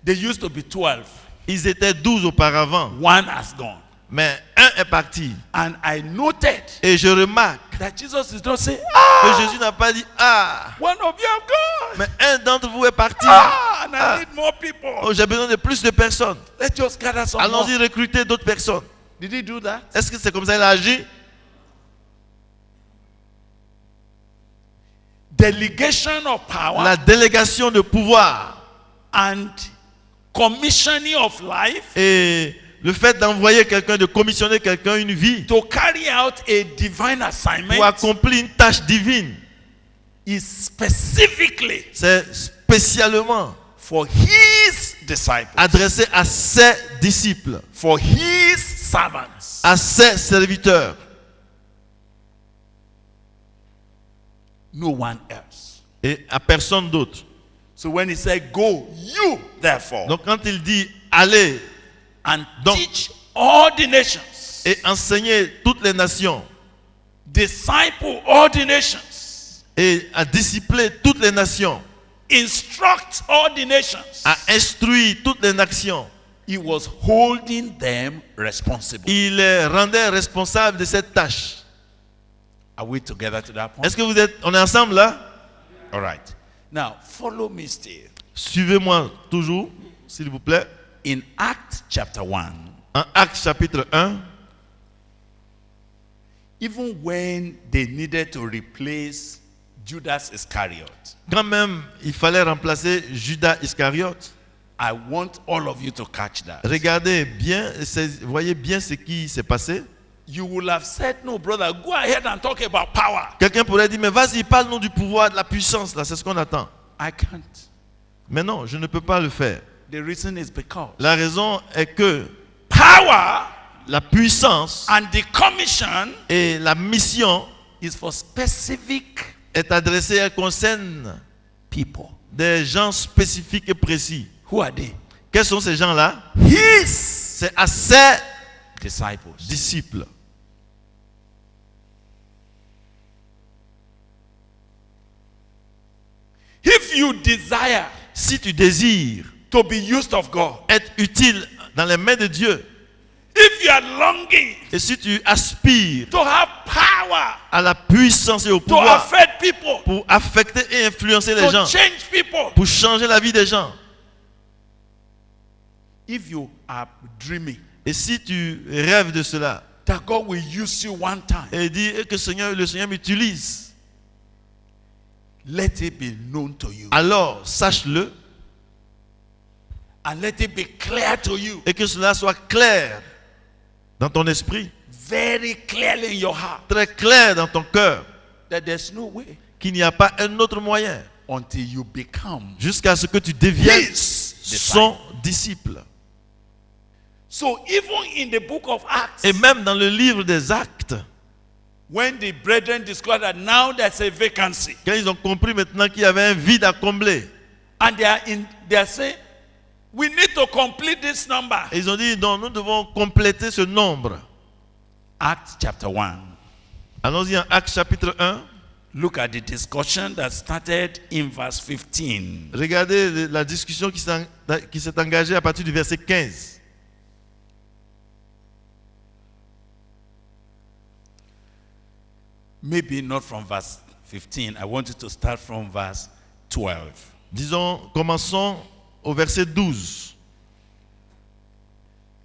Speaker 1: They used to be 12.
Speaker 2: Ils étaient 12 auparavant,
Speaker 1: One has gone.
Speaker 2: mais un est parti.
Speaker 1: And I noted
Speaker 2: Et je remarque
Speaker 1: that Jesus did not say,
Speaker 2: que Jésus n'a pas dit ah,
Speaker 1: one of you have gone.
Speaker 2: mais un d'entre vous est parti.
Speaker 1: And I need more people.
Speaker 2: Oh, j'ai besoin de plus de personnes.
Speaker 1: Let's just gather some
Speaker 2: Allons-y
Speaker 1: more.
Speaker 2: recruter d'autres personnes.
Speaker 1: Did he do that?
Speaker 2: Est-ce que c'est comme ça qu'il a agi?
Speaker 1: Delegation of power
Speaker 2: La délégation de pouvoir
Speaker 1: and commissioning of life
Speaker 2: et le fait d'envoyer quelqu'un, de commissionner quelqu'un une vie
Speaker 1: to carry out a divine assignment
Speaker 2: pour accomplir une tâche divine,
Speaker 1: is specifically
Speaker 2: c'est spécialement
Speaker 1: for his disciples,
Speaker 2: adressé à ses disciples,
Speaker 1: for his servants.
Speaker 2: à ses serviteurs,
Speaker 1: No one else.
Speaker 2: et à personne d'autre.
Speaker 1: So when he said, go, you therefore,
Speaker 2: Donc quand il dit allez
Speaker 1: and
Speaker 2: donc-
Speaker 1: teach all the nations,
Speaker 2: et enseignez toutes les nations
Speaker 1: disciple all the nations,
Speaker 2: et à discipler toutes les nations,
Speaker 1: instruct all the nations,
Speaker 2: à instruire toutes les nations,
Speaker 1: he was holding them responsible.
Speaker 2: il les rendait responsables de cette tâche.
Speaker 1: Are we together to that point?
Speaker 2: Est-ce que on est ensemble là?
Speaker 1: All right. Now, follow me still.
Speaker 2: Suivez-moi toujours, s'il vous plaît.
Speaker 1: In Acts chapter 1,
Speaker 2: En Actes chapitre 1,
Speaker 1: even when they needed to replace Judas Iscariot,
Speaker 2: quand même, il fallait remplacer Judas Iscariote.
Speaker 1: I want all of you to catch that.
Speaker 2: Regardez bien, voyez bien ce qui s'est passé.
Speaker 1: You will have said, no, brother, go ahead and talk about power.
Speaker 2: Quelqu'un pourrait dire, mais vas-y, parle-nous du pouvoir, de la puissance, là, c'est ce qu'on attend.
Speaker 1: I can't.
Speaker 2: Mais non, je ne peux pas le faire.
Speaker 1: The reason is because
Speaker 2: La raison est que
Speaker 1: power
Speaker 2: la puissance
Speaker 1: and the commission
Speaker 2: et la mission
Speaker 1: is for specific
Speaker 2: est adressée, elle concerne
Speaker 1: people.
Speaker 2: des gens spécifiques et précis.
Speaker 1: Who are they?
Speaker 2: Quels sont ces gens-là?
Speaker 1: His
Speaker 2: C'est à ses
Speaker 1: disciples.
Speaker 2: disciples.
Speaker 1: If you desire
Speaker 2: Si tu désires
Speaker 1: to be used of God,
Speaker 2: être utile dans les mains de Dieu,
Speaker 1: if you are longing
Speaker 2: et si tu aspires
Speaker 1: to have power
Speaker 2: à la puissance et au
Speaker 1: to
Speaker 2: pouvoir
Speaker 1: affect people,
Speaker 2: pour affecter et influencer les
Speaker 1: to
Speaker 2: gens,
Speaker 1: change people,
Speaker 2: pour changer la vie des gens,
Speaker 1: if you are dreaming
Speaker 2: et si tu rêves de cela
Speaker 1: that God will use you one time,
Speaker 2: et dis que le Seigneur m'utilise,
Speaker 1: let it be known to you
Speaker 2: alors sache-le
Speaker 1: and let it be clear to you,
Speaker 2: et que cela soit clair dans ton esprit,
Speaker 1: very clearly in your heart,
Speaker 2: très clair dans ton cœur,
Speaker 1: that there's no way
Speaker 2: qu'il n'y a pas un autre moyen
Speaker 1: until you become.
Speaker 2: jusqu'à ce que tu deviennes
Speaker 1: His
Speaker 2: son disciple.
Speaker 1: So even in the book of Acts,
Speaker 2: Et même dans le livre des Actes,
Speaker 1: when the brethren discovered that now there's a vacancy,
Speaker 2: quand ils ont compris maintenant qu'il y avait un vide à combler,
Speaker 1: and they are saying, we need to complete this number.
Speaker 2: et ils ont dit non, nous devons compléter ce nombre.
Speaker 1: Acts chapter 1.
Speaker 2: Allons-y en Actes chapitre 1.
Speaker 1: Look at the discussion that started in verse 15.
Speaker 2: Regardez la discussion qui s'est engagée à partir du verset 15.
Speaker 1: Maybe not from verse 15. I want you to start from verse 12.
Speaker 2: Disons, commençons au verset 12.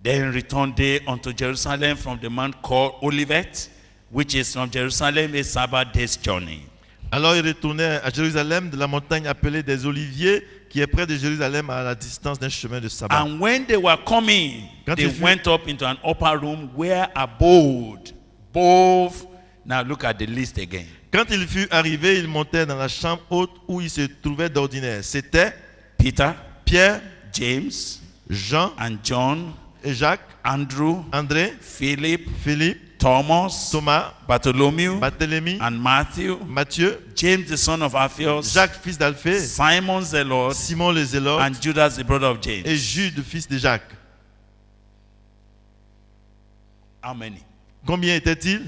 Speaker 1: Then returned they unto Jerusalem from the mount called Olivet, which is from Jerusalem a Sabbath day's journey.
Speaker 2: Alors ils retournèrent à Jérusalem de la montagne appelée des Oliviers, qui est près de Jérusalem à la distance d'un chemin de sabbat.
Speaker 3: And when they were coming,
Speaker 2: Quand
Speaker 3: they
Speaker 2: ils furent-
Speaker 3: went up into an upper room where abode both. Now look at the list again.
Speaker 2: Quand il fut arrivé, il montait dans la chambre haute où il se trouvait d'ordinaire. C'était
Speaker 3: Peter,
Speaker 2: Pierre,
Speaker 3: James,
Speaker 2: Jean
Speaker 3: and John,
Speaker 2: et Jacques,
Speaker 3: Andrew,
Speaker 2: André,
Speaker 3: Philip,
Speaker 2: Philippe,
Speaker 3: Thomas,
Speaker 2: Thomas,
Speaker 3: Bartholomew,
Speaker 2: Barthélemy,
Speaker 3: and Matthew,
Speaker 2: Matthieu,
Speaker 3: James the son of Alphaeus,
Speaker 2: Jacques, fils d'Alphée,
Speaker 3: Simon Zealot,
Speaker 2: Simon le Zélote
Speaker 3: and Judas the brother of James.
Speaker 2: et Jude, fils de Jacques.
Speaker 3: How many?
Speaker 2: Combien étaient-ils?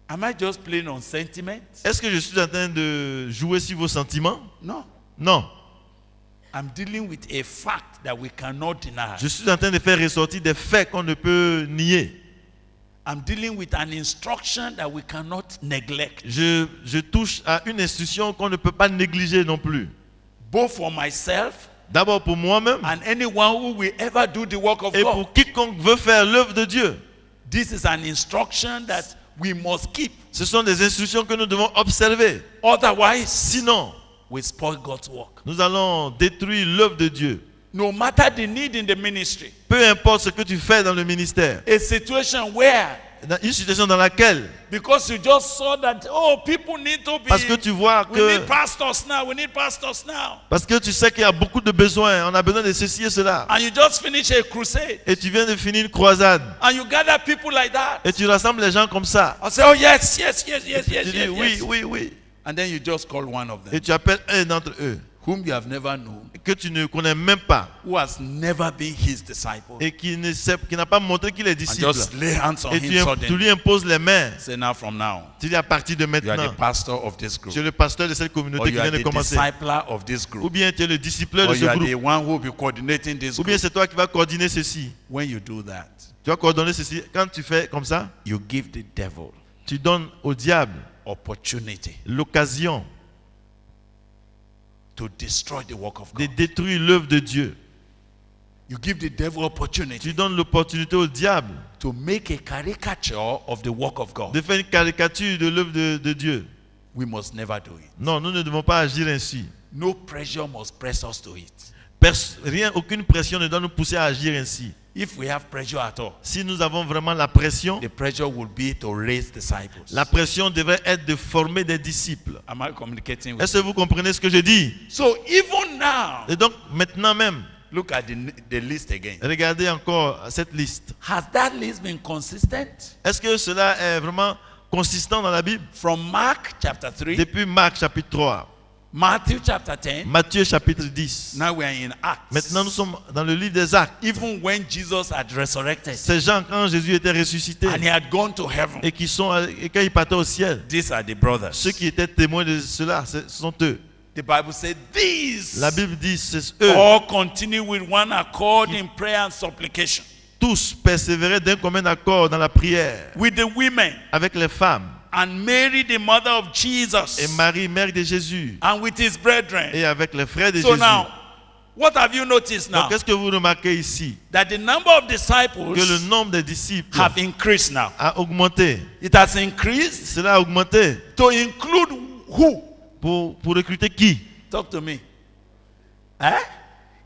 Speaker 3: Am I just playing on sentiment?
Speaker 2: Est-ce que je suis en train de jouer sur vos sentiments?
Speaker 3: No.
Speaker 2: Non.
Speaker 3: I'm dealing with a fact that we cannot deny.
Speaker 2: Je suis en train de faire ressortir des faits qu'on ne peut nier.
Speaker 3: I'm dealing with an instruction that we cannot neglect.
Speaker 2: Je touche à une instruction qu'on ne peut pas négliger non plus.
Speaker 3: Both for myself
Speaker 2: D'abord pour moi-même
Speaker 3: and anyone who will ever do the work of
Speaker 2: et
Speaker 3: God.
Speaker 2: pour quiconque veut faire l'œuvre de Dieu.
Speaker 3: This is an instruction that we must keep.
Speaker 2: Ce sont des instructions que nous devons observer.
Speaker 3: Otherwise,
Speaker 2: Sinon,
Speaker 3: we spoil God's work.
Speaker 2: nous allons détruire l'œuvre de Dieu.
Speaker 3: No matter the need in the ministry,
Speaker 2: Peu importe ce que tu fais dans le ministère.
Speaker 3: a situation where,
Speaker 2: Dans une situation dans laquelle,
Speaker 3: because you just saw that, oh, people need to be,
Speaker 2: parce que tu vois
Speaker 3: we
Speaker 2: que,
Speaker 3: need pastors now, we need pastors now.
Speaker 2: parce que tu sais qu'il y a beaucoup de besoins, on a besoin de ceci et cela.
Speaker 3: And you just finish a crusade.
Speaker 2: Et tu viens de finir une croisade.
Speaker 3: And you gather people like that.
Speaker 2: Et tu rassembles les gens comme ça.
Speaker 3: I say, oh, yes, yes, yes, yes, yes,
Speaker 2: Tu dis
Speaker 3: yes,
Speaker 2: oui,
Speaker 3: yes.
Speaker 2: oui, oui.
Speaker 3: And then you just call one of them,
Speaker 2: Et tu appelles un d'entre eux
Speaker 3: whom you have never known,
Speaker 2: que tu ne connais même pas
Speaker 3: who has never been his disciple.
Speaker 2: et qui n'a pas montré qu'il est
Speaker 3: And
Speaker 2: disciple.
Speaker 3: just lay hands on
Speaker 2: Et
Speaker 3: him
Speaker 2: tu
Speaker 3: suddenly.
Speaker 2: lui imposes les mains.
Speaker 3: Say, now from now,
Speaker 2: Tu dis à partir de
Speaker 3: you are
Speaker 2: maintenant,
Speaker 3: the pastor of this group.
Speaker 2: tu es le pasteur de cette
Speaker 3: Or
Speaker 2: communauté qui
Speaker 3: you
Speaker 2: vient
Speaker 3: are
Speaker 2: de
Speaker 3: the
Speaker 2: commencer.
Speaker 3: discipler of this
Speaker 2: Ou
Speaker 3: group.
Speaker 2: bien tu es le discipleur
Speaker 3: Or
Speaker 2: de
Speaker 3: you
Speaker 2: ce
Speaker 3: are the
Speaker 2: groupe.
Speaker 3: one who will be coordinating this
Speaker 2: Ou bien
Speaker 3: group.
Speaker 2: c'est toi qui vas coordonner ceci.
Speaker 3: When you do that,
Speaker 2: Tu vas coordonner ceci. Quand tu fais comme ça,
Speaker 3: you give the devil
Speaker 2: tu donnes au diable
Speaker 3: opportunity
Speaker 2: l'occasion
Speaker 3: to destroy the work of
Speaker 2: de
Speaker 3: God.
Speaker 2: détruire l'œuvre de Dieu.
Speaker 3: You give the devil opportunity
Speaker 2: Tu donnes l'opportunité au diable
Speaker 3: to make a caricature of the work of God.
Speaker 2: de faire une caricature de l'œuvre de Dieu.
Speaker 3: We must never do it.
Speaker 2: Non, nous ne devons pas agir ainsi.
Speaker 3: No pressure must press us to it.
Speaker 2: Aucune pression ne doit nous pousser à agir ainsi.
Speaker 3: If we have pressure at all,
Speaker 2: Si nous avons vraiment la pression,
Speaker 3: the pressure will be to raise disciples.
Speaker 2: la pression devrait être de former des disciples.
Speaker 3: Am I communicating with
Speaker 2: Est-ce que vous comprenez ce que je dis?
Speaker 3: So even now,
Speaker 2: Et donc, maintenant même,
Speaker 3: look at the list again.
Speaker 2: regardez encore cette liste.
Speaker 3: Has that list been consistent?
Speaker 2: Est-ce que cela est vraiment consistant dans la Bible?
Speaker 3: From Mark chapter 3,
Speaker 2: Depuis Marc chapitre 3,
Speaker 3: Matthew chapter 10,
Speaker 2: Matthieu chapitre 10.
Speaker 3: now we are in Acts.
Speaker 2: Maintenant, nous sommes dans le livre des Actes.
Speaker 3: Even when Jesus had resurrected
Speaker 2: Ces gens, quand Jésus était ressuscité
Speaker 3: and he had gone to heaven,
Speaker 2: et quand ils partaient au ciel,
Speaker 3: these are the brothers.
Speaker 2: ceux qui étaient témoins de cela, ce sont eux.
Speaker 3: The Bible said, these
Speaker 2: La Bible dit, c'est eux.
Speaker 3: all continue with one accord in prayer and supplication.
Speaker 2: Tous persévéraient d'un commun accord dans la prière
Speaker 3: With the women
Speaker 2: avec les femmes
Speaker 3: and Mary, the mother of Jesus,
Speaker 2: et Marie, mère de Jésus,
Speaker 3: and with his brethren.
Speaker 2: et avec les frères de
Speaker 3: So
Speaker 2: Jésus.
Speaker 3: now, what have you noticed now?
Speaker 2: Donc, qu'est-ce que vous remarquez ici?
Speaker 3: That the number of
Speaker 2: Que le
Speaker 3: disciples
Speaker 2: nombre de disciples
Speaker 3: have increased now.
Speaker 2: a augmenté.
Speaker 3: It has increased
Speaker 2: Cela a augmenté
Speaker 3: to include who?
Speaker 2: pour recruter qui?
Speaker 3: Talk to me. Eh?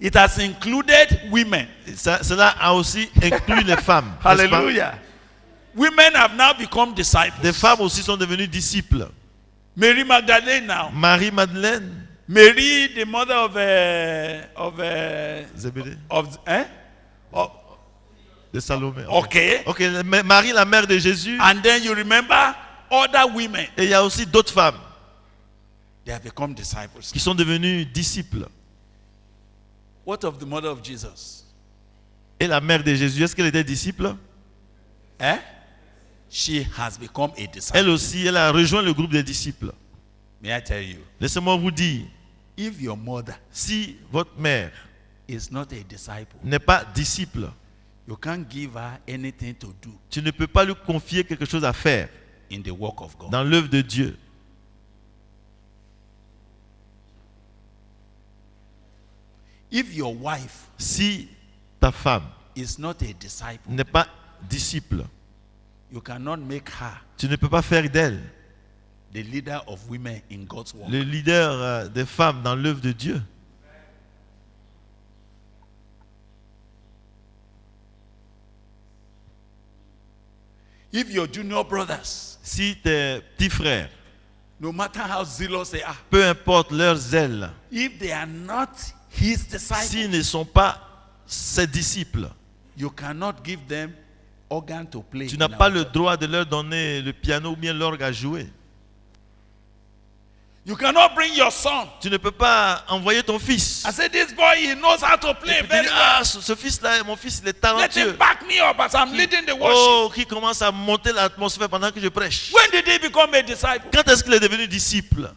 Speaker 3: It has included women.
Speaker 2: Cela a aussi inclus les femmes. n'est-ce pas?
Speaker 3: Hallelujah. Women have now become disciples.
Speaker 2: Des femmes aussi sont devenues disciples.
Speaker 3: Mary Magdalene now.
Speaker 2: Marie-Madeleine,
Speaker 3: Mary, the mother
Speaker 2: Zébédée, de Salomé.
Speaker 3: okay.
Speaker 2: Ok, Marie, la mère de Jésus.
Speaker 3: And then you remember other women.
Speaker 2: Et il y a aussi d'autres femmes
Speaker 3: They have become disciples.
Speaker 2: qui sont devenues disciples.
Speaker 3: What of the mother of Jesus?
Speaker 2: Et la mère de Jésus, est-ce qu'elle était disciple?
Speaker 3: Eh? She has become a disciple.
Speaker 2: Elle aussi, elle a rejoint le groupe des disciples.
Speaker 3: May I tell you,
Speaker 2: Laissez-moi vous dire,
Speaker 3: if your mother
Speaker 2: si votre mère
Speaker 3: is not a disciple,
Speaker 2: n'est pas disciple,
Speaker 3: you can't give her anything to do
Speaker 2: tu ne peux pas lui confier quelque chose à faire
Speaker 3: in the work of God.
Speaker 2: dans l'œuvre de Dieu.
Speaker 3: If your wife
Speaker 2: Si ta femme
Speaker 3: is not a disciple,
Speaker 2: n'est pas disciple,
Speaker 3: you cannot make her
Speaker 2: tu ne peux pas faire d'elle
Speaker 3: the leader of women in God's work.
Speaker 2: le leader des femmes dans l'œuvre de Dieu.
Speaker 3: If your junior brothers,
Speaker 2: Si tes petits frères,
Speaker 3: no matter how zealous they are,
Speaker 2: peu importe leur zèle,
Speaker 3: if they are not his disciples,
Speaker 2: s'ils ne sont pas ses disciples,
Speaker 3: you cannot give them organ to play.
Speaker 2: tu n'as
Speaker 3: in
Speaker 2: pas
Speaker 3: our
Speaker 2: le
Speaker 3: church.
Speaker 2: droit de leur donner le piano ou bien l'orgue à jouer.
Speaker 3: You cannot bring your son.
Speaker 2: Tu ne peux pas envoyer ton fils.
Speaker 3: I said, this boy, he knows how to
Speaker 2: Et
Speaker 3: play
Speaker 2: puis tu
Speaker 3: very
Speaker 2: dis,
Speaker 3: well.
Speaker 2: ah, ce fils-là, mon fils, il est
Speaker 3: Let
Speaker 2: talentueux.
Speaker 3: him back me up as I'm leading the worship.
Speaker 2: Oh, qui commence à monter l'atmosphère pendant que je prêche.
Speaker 3: When did he become a disciple?
Speaker 2: Quand est-ce qu'il est devenu disciple?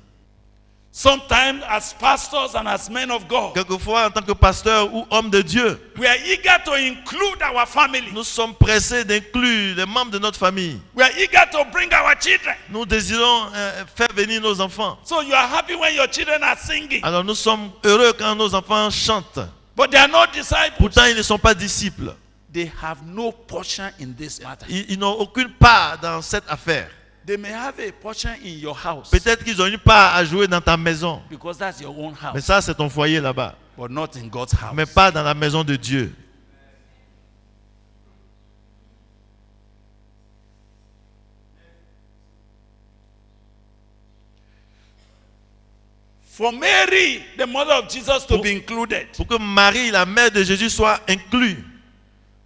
Speaker 3: Sometimes as pastors and as men of God,
Speaker 2: Quelquefois, en tant que pasteur ou homme de Dieu,
Speaker 3: we are eager to include our family.
Speaker 2: nous sommes pressés d'inclure les membres de notre famille.
Speaker 3: We are eager to bring our children.
Speaker 2: Nous désirons faire venir nos enfants.
Speaker 3: So you are happy when your children are singing,
Speaker 2: Alors nous sommes heureux quand nos enfants chantent.
Speaker 3: but they are not disciples.
Speaker 2: Pourtant, ils ne sont pas disciples.
Speaker 3: They have no portion in this matter.
Speaker 2: Ils n'ont aucune part dans cette affaire.
Speaker 3: They may have a portion in your house
Speaker 2: Peut-être qu'ils ont une part à jouer dans ta maison.
Speaker 3: because that's your own
Speaker 2: Mais
Speaker 3: house,
Speaker 2: ça, c'est ton foyer là-bas.
Speaker 3: but not in God's house.
Speaker 2: Mais pas dans la maison de Dieu.
Speaker 3: For Mary, the mother of Jesus, to be included.
Speaker 2: Pour que Marie, la mère de Jésus, soit inclue.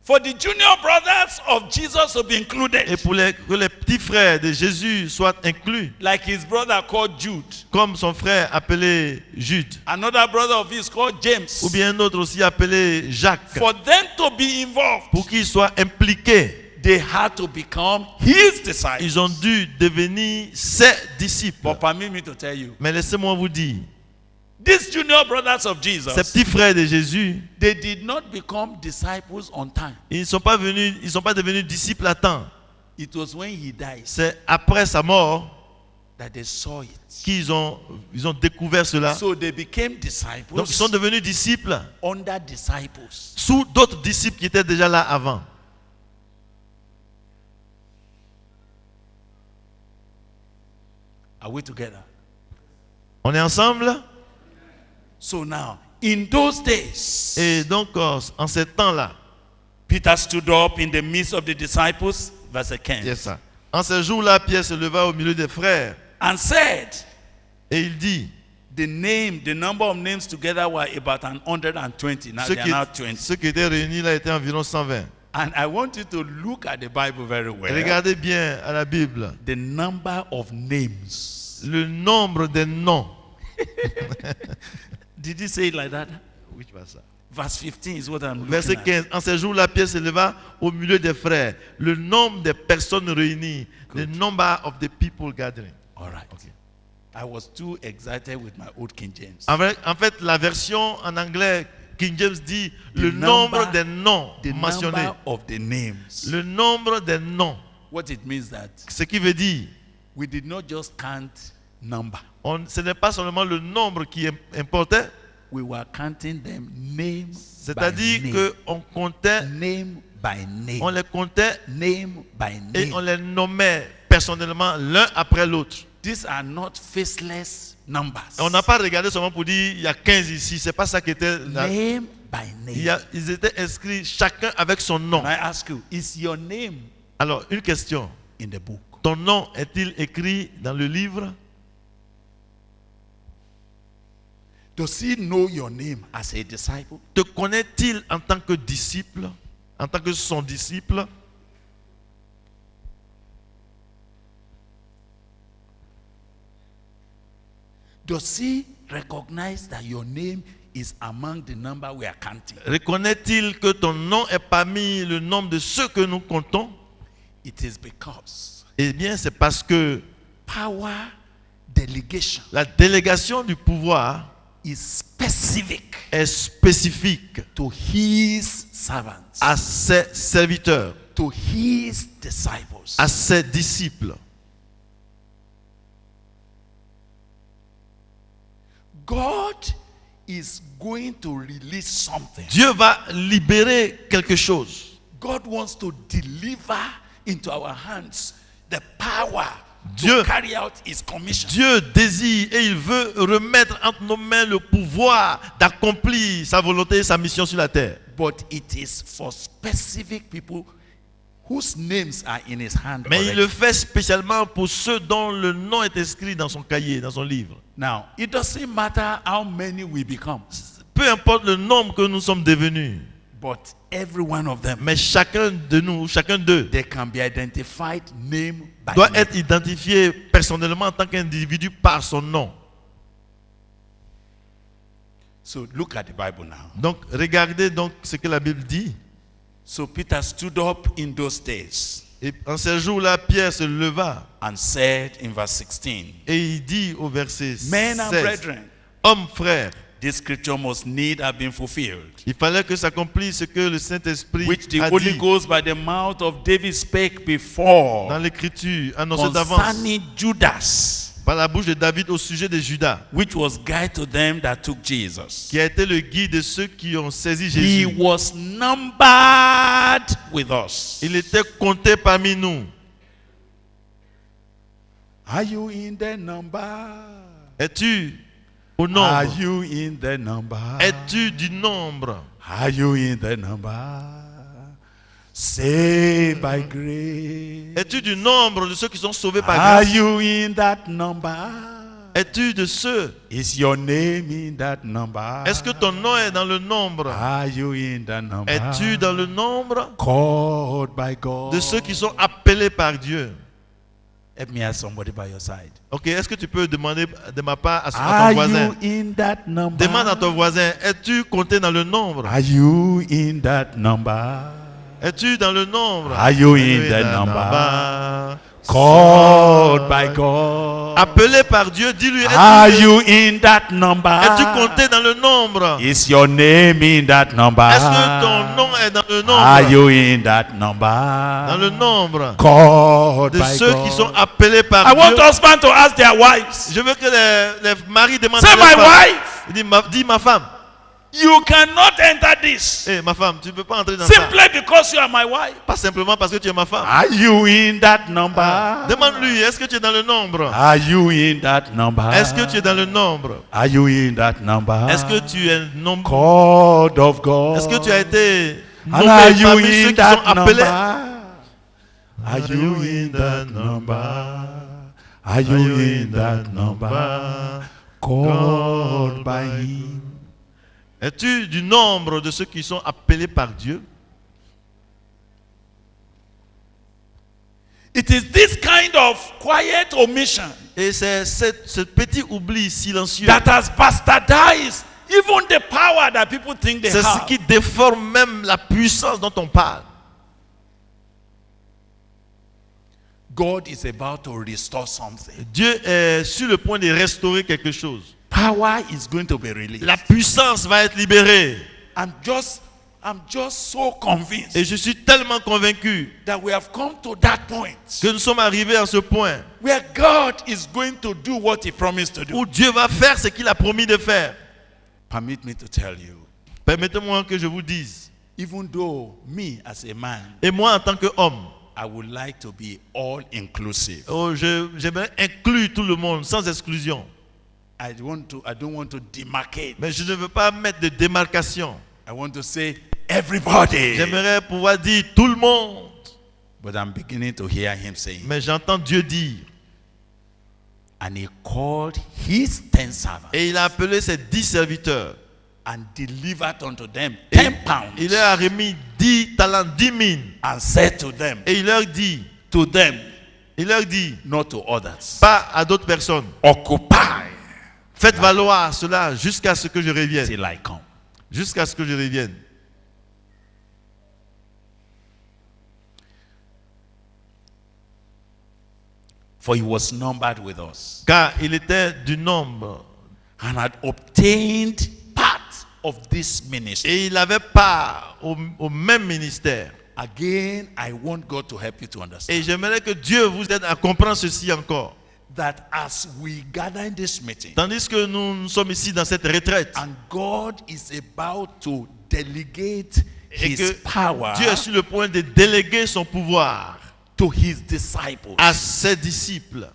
Speaker 3: For the junior brothers of Jesus to be
Speaker 2: Et
Speaker 3: included.
Speaker 2: pour que les petits frères de Jésus soient inclus.
Speaker 3: Like his brother called Jude.
Speaker 2: Comme son frère appelé Jude.
Speaker 3: Another brother of his called James.
Speaker 2: Ou bien un autre aussi appelé Jacques.
Speaker 3: For them to be involved,
Speaker 2: Pour qu'ils soient impliqués.
Speaker 3: they had to become his disciples.
Speaker 2: Ils ont dû devenir ses disciples.
Speaker 3: But permit me to tell you,
Speaker 2: Mais laissez-moi vous dire.
Speaker 3: these junior brothers of
Speaker 2: Ces
Speaker 3: Jesus,
Speaker 2: petits frères de Jésus,
Speaker 3: they did not become disciples on time.
Speaker 2: ils ne sont pas devenus disciples à temps.
Speaker 3: It was when he died
Speaker 2: C'est après sa mort
Speaker 3: that they saw it.
Speaker 2: qu'ils ont découvert cela.
Speaker 3: So they became disciples
Speaker 2: Donc ils sont devenus disciples
Speaker 3: under disciples.
Speaker 2: sous d'autres disciples qui étaient déjà là avant.
Speaker 3: Are we together?
Speaker 2: On est ensemble?
Speaker 3: So now, in those days,
Speaker 2: Et donc en ces temps-là,
Speaker 3: Peter stood up in the midst of the disciples, verse 15,
Speaker 2: c'est ça. En ces jours-là, Pierre se leva au milieu des frères
Speaker 3: and said,
Speaker 2: et il dit,
Speaker 3: the number of names together were about 120. Now
Speaker 2: ceux
Speaker 3: they are now
Speaker 2: qui,
Speaker 3: 20.
Speaker 2: ceux qui étaient réunis là étaient environ 120.
Speaker 3: And I want you to look at the Bible very well.
Speaker 2: Regardez bien à la Bible.
Speaker 3: The number of names.
Speaker 2: Le nombre des noms.
Speaker 3: Did he say it like that?
Speaker 2: Which verse?
Speaker 3: Verse 15 is what I'm looking
Speaker 2: Verset
Speaker 3: at.
Speaker 2: 15. En ces jours-là, Pierre se leva au milieu des frères. Le nombre des personnes réunies. The number of the people gathering.
Speaker 3: All right. I was too excited with my old King James.
Speaker 2: En fait, la version en anglais, King James dit le
Speaker 3: The
Speaker 2: nombre
Speaker 3: number-
Speaker 2: des noms
Speaker 3: The
Speaker 2: mentionnés.
Speaker 3: number of the names.
Speaker 2: Le nombre des noms.
Speaker 3: What it means that
Speaker 2: Ce qui veut dire,
Speaker 3: we did not just count number.
Speaker 2: ce n'est pas seulement le nombre qui importait,
Speaker 3: We were counting them name by
Speaker 2: c'est-à-dire
Speaker 3: name.
Speaker 2: qu'on comptait,
Speaker 3: Name by name.
Speaker 2: on les comptait
Speaker 3: Name by
Speaker 2: et
Speaker 3: name.
Speaker 2: on les nommait personnellement l'un après l'autre.
Speaker 3: These are not faceless numbers.
Speaker 2: On n'a pas regardé seulement pour dire il y a 15 ici, c'est pas ça qui était là.
Speaker 3: Name by name.
Speaker 2: Ils étaient inscrits chacun avec son nom.
Speaker 3: Can I ask you, is your name
Speaker 2: Alors, une question.
Speaker 3: in the book?
Speaker 2: Ton nom est-il écrit dans le livre?
Speaker 3: Does he know your name as a disciple?
Speaker 2: Te connaît-il en tant que disciple? En tant que son disciple?
Speaker 3: Does he recognize that your name is among the number we are counting?
Speaker 2: Reconnaît-il que ton nom est parmi le nombre de ceux que nous comptons?
Speaker 3: It is because
Speaker 2: Eh bien, c'est parce que
Speaker 3: power delegation
Speaker 2: la délégation du pouvoir
Speaker 3: is specific
Speaker 2: est spécifique
Speaker 3: to his servants,
Speaker 2: à ses serviteurs,
Speaker 3: to his disciples.
Speaker 2: à ses disciples.
Speaker 3: God is going to release something.
Speaker 2: Dieu va libérer quelque chose.
Speaker 3: God wants to deliver into our hands the power
Speaker 2: Dieu-
Speaker 3: to carry out his commission.
Speaker 2: Dieu désire et il veut remettre entre nos mains le pouvoir d'accomplir sa volonté et sa mission sur la terre.
Speaker 3: But it is for specific people whose names are in his hand.
Speaker 2: Mais il
Speaker 3: already.
Speaker 2: le fait spécialement pour ceux dont le nom est inscrit dans son cahier, dans son livre.
Speaker 3: Now, it doesn't matter how many we become,
Speaker 2: Peu importe le nombre que nous sommes devenus,
Speaker 3: but every one of them,
Speaker 2: mais chacun de nous, chacun d'eux,
Speaker 3: they can be identified name by
Speaker 2: doit
Speaker 3: name.
Speaker 2: être identifié personnellement en tant qu'individu par son nom.
Speaker 3: So look at the Bible now.
Speaker 2: Donc, regardez donc ce que la Bible dit.
Speaker 3: So Peter stood up in those days
Speaker 2: Et en ces jours-là, Pierre se leva
Speaker 3: and said in verse 16,
Speaker 2: et il dit au verset
Speaker 3: Men and
Speaker 2: 16,
Speaker 3: brethren,
Speaker 2: Hommes, frères,
Speaker 3: this scripture must need have been fulfilled,
Speaker 2: il fallait que s'accomplisse ce que le Saint-Esprit
Speaker 3: which the
Speaker 2: a
Speaker 3: Holy
Speaker 2: dit
Speaker 3: Ghost by the mouth of David spake before
Speaker 2: dans l'Écriture, annoncé d'avance
Speaker 3: concerning Judas,
Speaker 2: par la bouche de David au sujet de Judas,
Speaker 3: which was guide to them that took Jesus.
Speaker 2: qui a été le guide de ceux qui ont saisi
Speaker 3: He
Speaker 2: Jésus.
Speaker 3: was numbered with us.
Speaker 2: Il était compté parmi nous.
Speaker 3: Are you in the number?
Speaker 2: Es-tu au
Speaker 3: Are
Speaker 2: nombre?
Speaker 3: you in the number?
Speaker 2: Es-tu du nombre?
Speaker 3: Are you in the number? Saved by grace.
Speaker 2: Es-tu du nombre de ceux qui sont sauvés par
Speaker 3: Are
Speaker 2: grâce?
Speaker 3: you in that number?
Speaker 2: Es-tu de ceux?
Speaker 3: Is your name in that number?
Speaker 2: Est-ce que ton nom est dans le nombre?
Speaker 3: Are you in that number?
Speaker 2: Es-tu dans le nombre
Speaker 3: Called by God.
Speaker 2: de ceux qui sont appelés par Dieu?
Speaker 3: Let me ask somebody by your side.
Speaker 2: Ok, est-ce que tu peux demander de ma part à
Speaker 3: Are
Speaker 2: ton voisin?
Speaker 3: you in that number?
Speaker 2: Demande à ton voisin, es-tu compté dans le nombre?
Speaker 3: Are you in that number?
Speaker 2: Es-tu dans le nombre?
Speaker 3: Are you in
Speaker 2: Es-tu
Speaker 3: the
Speaker 2: dans le
Speaker 3: number? Called by God.
Speaker 2: Appelé par Dieu, dis-lui,
Speaker 3: Are
Speaker 2: es-tu
Speaker 3: you in that number?
Speaker 2: compté dans le nombre?
Speaker 3: Is your name in that number?
Speaker 2: Est-ce que ton nom est dans le
Speaker 3: Are
Speaker 2: nombre?
Speaker 3: you in that
Speaker 2: Dans le
Speaker 3: number?
Speaker 2: nombre
Speaker 3: Called
Speaker 2: de
Speaker 3: by
Speaker 2: ceux qui sont
Speaker 3: God.
Speaker 2: appelés par
Speaker 3: I want
Speaker 2: Dieu.
Speaker 3: husbands to ask their wives.
Speaker 2: Je veux que les maris demandent
Speaker 3: Say,
Speaker 2: à
Speaker 3: my
Speaker 2: leurs femmes.
Speaker 3: wife,
Speaker 2: Il dit, dis ma femme.
Speaker 3: you cannot enter this
Speaker 2: Eh, ma femme, tu ne peux pas entrer dans ça.
Speaker 3: simply because you are my wife.
Speaker 2: Pas simplement parce que tu es ma femme.
Speaker 3: Are you in that number?
Speaker 2: Demande-lui, est-ce que tu es dans le nombre?
Speaker 3: Are you in that number?
Speaker 2: Est-ce que tu es dans le nombre?
Speaker 3: Are you in that number?
Speaker 2: Est-ce que tu es nombre?
Speaker 3: Called of God?
Speaker 2: Est-ce que tu as été
Speaker 3: And
Speaker 2: nommé
Speaker 3: are you
Speaker 2: parmi ceux
Speaker 3: in
Speaker 2: qui
Speaker 3: that
Speaker 2: sont appelés?
Speaker 3: number? Are you in that number? Are you in that number? Called by Him.
Speaker 2: Es-tu du nombre de ceux qui sont appelés par Dieu?
Speaker 3: It is this kind of quiet omission
Speaker 2: Et c'est ce petit oubli silencieux.
Speaker 3: that has bastardized even the power that people think they
Speaker 2: C'est ce
Speaker 3: have.
Speaker 2: qui déforme même la puissance dont on parle.
Speaker 3: God is about to restore something.
Speaker 2: Dieu est sur le point de restaurer quelque chose.
Speaker 3: Power is going to be released.
Speaker 2: La puissance va être libérée.
Speaker 3: I'm just so convinced
Speaker 2: Et je suis tellement convaincu
Speaker 3: that we have come to that point
Speaker 2: que nous sommes arrivés à ce point
Speaker 3: where God is going to do what He promised to do.
Speaker 2: où Dieu va faire ce qu'il a promis de faire.
Speaker 3: Permit me to tell you,
Speaker 2: Permettez-moi que je vous dise,
Speaker 3: even though me as a man,
Speaker 2: et moi en tant qu'homme,
Speaker 3: I would like to be all inclusive.
Speaker 2: j'aimerais inclure tout le monde sans exclusion.
Speaker 3: I don't want to demarcate.
Speaker 2: Mais je ne veux pas mettre de démarcation.
Speaker 3: I want to say everybody.
Speaker 2: J'aimerais pouvoir dire tout le monde.
Speaker 3: But I'm beginning to hear him saying,
Speaker 2: Mais j'entends Dieu dire.
Speaker 3: and he called his 10 servants
Speaker 2: Et il a appelé ses 10 serviteurs.
Speaker 3: and delivered unto them
Speaker 2: Et
Speaker 3: 10 pounds
Speaker 2: il leur a remis 10 talents, 10 000.
Speaker 3: and said to them,
Speaker 2: Et il leur dit,
Speaker 3: not to others,
Speaker 2: pas à d'autres personnes,
Speaker 3: occupy
Speaker 2: faites valoir cela jusqu'à ce que je revienne.
Speaker 3: till I come.
Speaker 2: Jusqu'à ce que je revienne.
Speaker 3: For he was numbered with us
Speaker 2: Car il était du nombre.
Speaker 3: and had obtained part of this ministry.
Speaker 2: Et il avait part au même ministère.
Speaker 3: Again, I want God to help you to understand
Speaker 2: Et j'aimerais que Dieu vous aide à comprendre ceci encore.
Speaker 3: that as we gather in this meeting,
Speaker 2: Tandis que nous sommes ici dans cette retraite.
Speaker 3: and God is about to delegate
Speaker 2: Et
Speaker 3: his
Speaker 2: que
Speaker 3: power
Speaker 2: Dieu est sur le point de déléguer son pouvoir
Speaker 3: to his disciples.
Speaker 2: à ses disciples.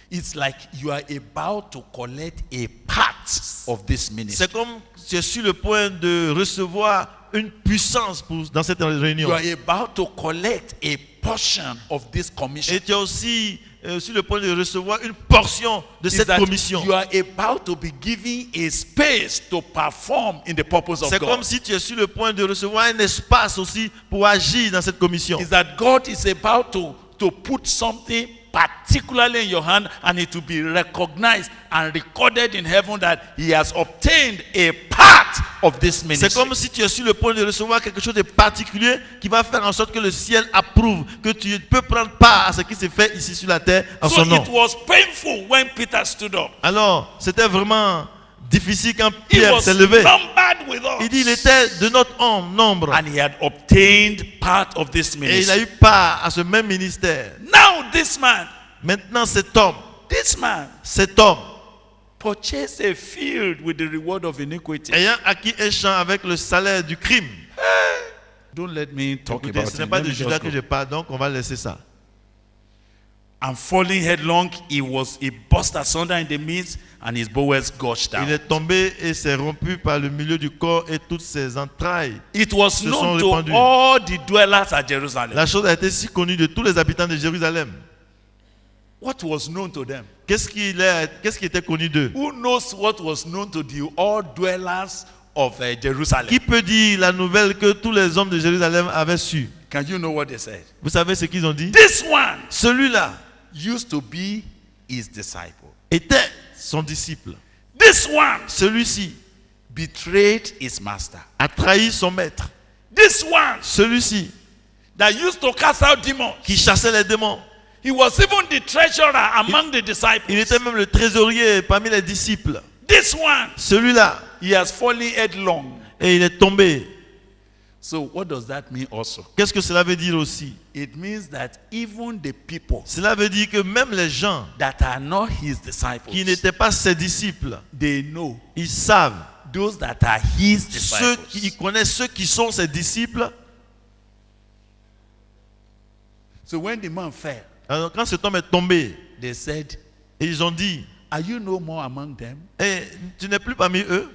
Speaker 3: It's like you are about to collect a part of this ministry.
Speaker 2: C'est comme tu es sur le point de recevoir une puissance dans cette réunion.
Speaker 3: You are about to collect a portion of this commission.
Speaker 2: Et tu es aussi sur le point de recevoir une portion de
Speaker 3: Is
Speaker 2: cette
Speaker 3: that
Speaker 2: commission.
Speaker 3: you are about to be given a space to perform in the purpose of
Speaker 2: C'est
Speaker 3: God.
Speaker 2: comme si tu es sur le point de recevoir un espace aussi pour agir dans cette commission.
Speaker 3: Is that God is about to put something particularly in your hand, and it will be recognized and recorded in heaven that he has obtained a part of this
Speaker 2: C'est
Speaker 3: ministry.
Speaker 2: comme si tu es sur le point de recevoir quelque chose de particulier qui va faire en sorte que le ciel approuve que tu peux prendre part à ce qui se fait ici sur la terre en
Speaker 3: So
Speaker 2: son nom.
Speaker 3: it was painful when Peter stood up.
Speaker 2: Alors, c'était vraiment difficile quand
Speaker 3: He
Speaker 2: Pierre
Speaker 3: was
Speaker 2: s'est levé.
Speaker 3: numbered with us.
Speaker 2: Il dit il était de notre nombre
Speaker 3: And he had obtained part of this
Speaker 2: et il a
Speaker 3: ministry.
Speaker 2: eu part à ce même ministère.
Speaker 3: Now this man
Speaker 2: Maintenant, cet homme,
Speaker 3: purchased a field with the reward of iniquity.
Speaker 2: ayant acquis un champ avec le salaire du crime.
Speaker 3: Don't let me talk
Speaker 2: Écoutez,
Speaker 3: about
Speaker 2: ce n'est
Speaker 3: it.
Speaker 2: pas
Speaker 3: Let
Speaker 2: de
Speaker 3: me
Speaker 2: Judas
Speaker 3: just
Speaker 2: que
Speaker 3: go.
Speaker 2: je parle, donc on va laisser ça.
Speaker 3: And falling headlong, he burst asunder in the midst, and his bowels gushed
Speaker 2: Il
Speaker 3: out.
Speaker 2: est tombé et s'est rompu par le milieu du corps et toutes ses entrailles.
Speaker 3: It was
Speaker 2: se
Speaker 3: known
Speaker 2: sont
Speaker 3: to
Speaker 2: répandus.
Speaker 3: all the dwellers at Jerusalem.
Speaker 2: La chose a été si connue de tous les habitants de Jérusalem.
Speaker 3: What was known to them?
Speaker 2: Qu'est-ce qui était connu d'eux?
Speaker 3: Who knows what was known to the all dwellers of Jerusalem?
Speaker 2: Qui peut dire la nouvelle que tous les hommes de Jérusalem avaient su?
Speaker 3: Can you know what they said?
Speaker 2: Vous savez ce qu'ils ont dit?
Speaker 3: This one
Speaker 2: Celui-là
Speaker 3: used to be his disciple.
Speaker 2: était son disciple.
Speaker 3: This one
Speaker 2: Celui-ci
Speaker 3: betrayed his master.
Speaker 2: a trahi son maître.
Speaker 3: This one
Speaker 2: Celui-ci
Speaker 3: that used to cast out demons.
Speaker 2: qui chassait les démons.
Speaker 3: He was even the treasurer among the
Speaker 2: Il
Speaker 3: disciples.
Speaker 2: était même le trésorier parmi les disciples.
Speaker 3: This one,
Speaker 2: Celui-là,
Speaker 3: he has fallen headlong.
Speaker 2: et il est tombé.
Speaker 3: So what does that mean also?
Speaker 2: Qu'est-ce que cela veut dire aussi?
Speaker 3: It means that even the people
Speaker 2: Cela veut dire que même les gens
Speaker 3: that are not his
Speaker 2: qui
Speaker 3: disciples,
Speaker 2: n'étaient pas ses disciples,
Speaker 3: they know
Speaker 2: ils savent.
Speaker 3: those that are his
Speaker 2: Ceux
Speaker 3: disciples.
Speaker 2: qui connaissent ceux qui sont ses disciples.
Speaker 3: So when the man fell,
Speaker 2: Alors quand cet homme est tombé,
Speaker 3: they said,
Speaker 2: et ils ont dit,
Speaker 3: are you no more among them?
Speaker 2: eh, tu n'es plus parmi eux?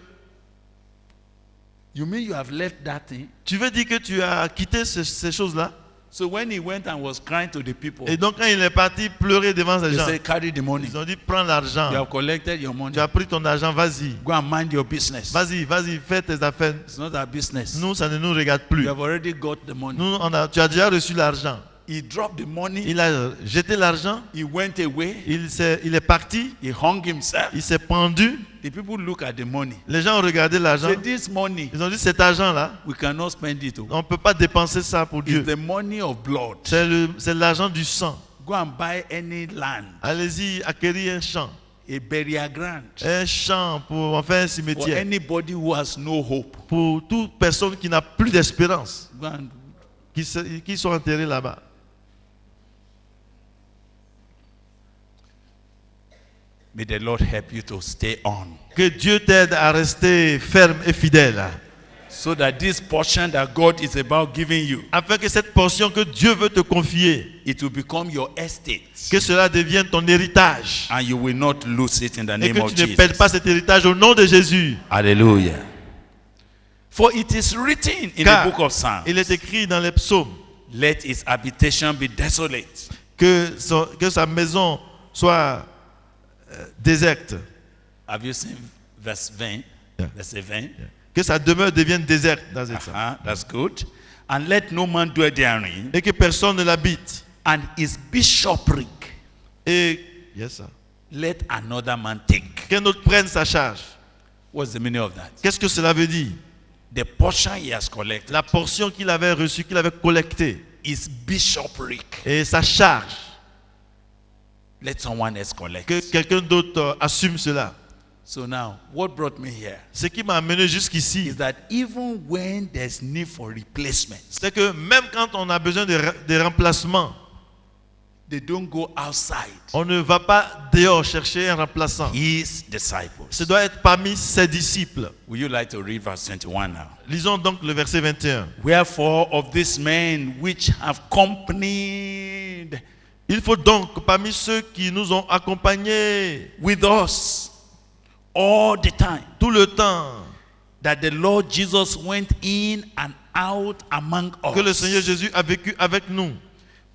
Speaker 3: You mean you have left that thing?
Speaker 2: Tu veux dire que tu as quitté ces choses-là?
Speaker 3: So when he went and was crying to the people,
Speaker 2: Et donc quand il est parti pleurer devant ces
Speaker 3: they
Speaker 2: gens,
Speaker 3: said, carry the money.
Speaker 2: ils ont dit, prends
Speaker 3: You
Speaker 2: l'argent.
Speaker 3: have collected your money.
Speaker 2: Tu as pris ton argent, vas-y.
Speaker 3: Go and mind your business.
Speaker 2: Vas-y, fais tes affaires.
Speaker 3: It's not our business.
Speaker 2: Nous, ça ne nous regarde plus.
Speaker 3: You have already got the money.
Speaker 2: Nous, tu as déjà reçu l'argent.
Speaker 3: He dropped the money.
Speaker 2: Il a jeté l'argent,
Speaker 3: He went away.
Speaker 2: il est parti,
Speaker 3: He hung himself.
Speaker 2: il s'est pendu.
Speaker 3: The people look at the money.
Speaker 2: Les gens ont regardé l'argent.
Speaker 3: Say, this money,
Speaker 2: Ils ont dit, cet argent-là,
Speaker 3: we cannot spend it.
Speaker 2: on ne peut pas dépenser ça pour
Speaker 3: It's
Speaker 2: Dieu.
Speaker 3: the money of blood.
Speaker 2: C'est l'argent du sang.
Speaker 3: Go and buy any land,
Speaker 2: Allez-y, acquérir un champ.
Speaker 3: a burial ground,
Speaker 2: Un champ pour en faire un
Speaker 3: for
Speaker 2: cimetière.
Speaker 3: anybody who has no hope.
Speaker 2: Pour toute personne qui n'a plus d'espérance,
Speaker 3: Go and
Speaker 2: qui sont enterrés là-bas.
Speaker 3: may the Lord help you to stay on,
Speaker 2: Que Dieu t'aide à rester ferme et fidèle.
Speaker 3: so that this portion that God is about giving you,
Speaker 2: Afin que cette portion que Dieu veut te confier,
Speaker 3: it will become your estate,
Speaker 2: que cela devienne ton héritage.
Speaker 3: and you will not lose it in the
Speaker 2: Et
Speaker 3: name
Speaker 2: que
Speaker 3: of
Speaker 2: tu ne perdes pas
Speaker 3: Jesus.
Speaker 2: cet héritage au nom de Jésus.
Speaker 3: Hallelujah. For it is written in the
Speaker 2: Car
Speaker 3: book of Psalms,
Speaker 2: il est écrit dans les psaumes
Speaker 3: let his habitation be desolate,
Speaker 2: que sa maison soit déserte.
Speaker 3: Have you seen verse 20?
Speaker 2: Yeah.
Speaker 3: Verse 20.
Speaker 2: Que sa demeure devienne déserte dans cette
Speaker 3: That's good. And let no man dwell therein,
Speaker 2: et que personne ne l'habite.
Speaker 3: and his bishopric
Speaker 2: Et yes, sir.
Speaker 3: let another man take.
Speaker 2: Qu'un autre prenne sa charge.
Speaker 3: What's the meaning of that?
Speaker 2: Qu'est-ce que cela veut dire?
Speaker 3: The portion he has collected,
Speaker 2: La portion qu'il avait reçue, qu'il avait collectée,
Speaker 3: his bishopric,
Speaker 2: et sa charge,
Speaker 3: let someone else collect.
Speaker 2: que quelqu'un d'autre assume cela.
Speaker 3: So now, what brought me here
Speaker 2: Ce qui m'a amené jusqu'ici,
Speaker 3: is that even when there's need for replacement,
Speaker 2: c'est que même quand on a besoin de remplacement,
Speaker 3: they don't go outside
Speaker 2: on ne va pas dehors chercher un remplaçant.
Speaker 3: his disciples.
Speaker 2: Ce doit être parmi ses disciples.
Speaker 3: Would you like to read verse 21 now?
Speaker 2: Lisons donc le verset 21.
Speaker 3: Wherefore of these men which have companied
Speaker 2: Il faut donc, parmi ceux qui nous ont accompagnés
Speaker 3: with us all the time
Speaker 2: tout le temps
Speaker 3: that the Lord Jesus went in and out among
Speaker 2: que le
Speaker 3: us,
Speaker 2: Seigneur Jésus a vécu avec nous,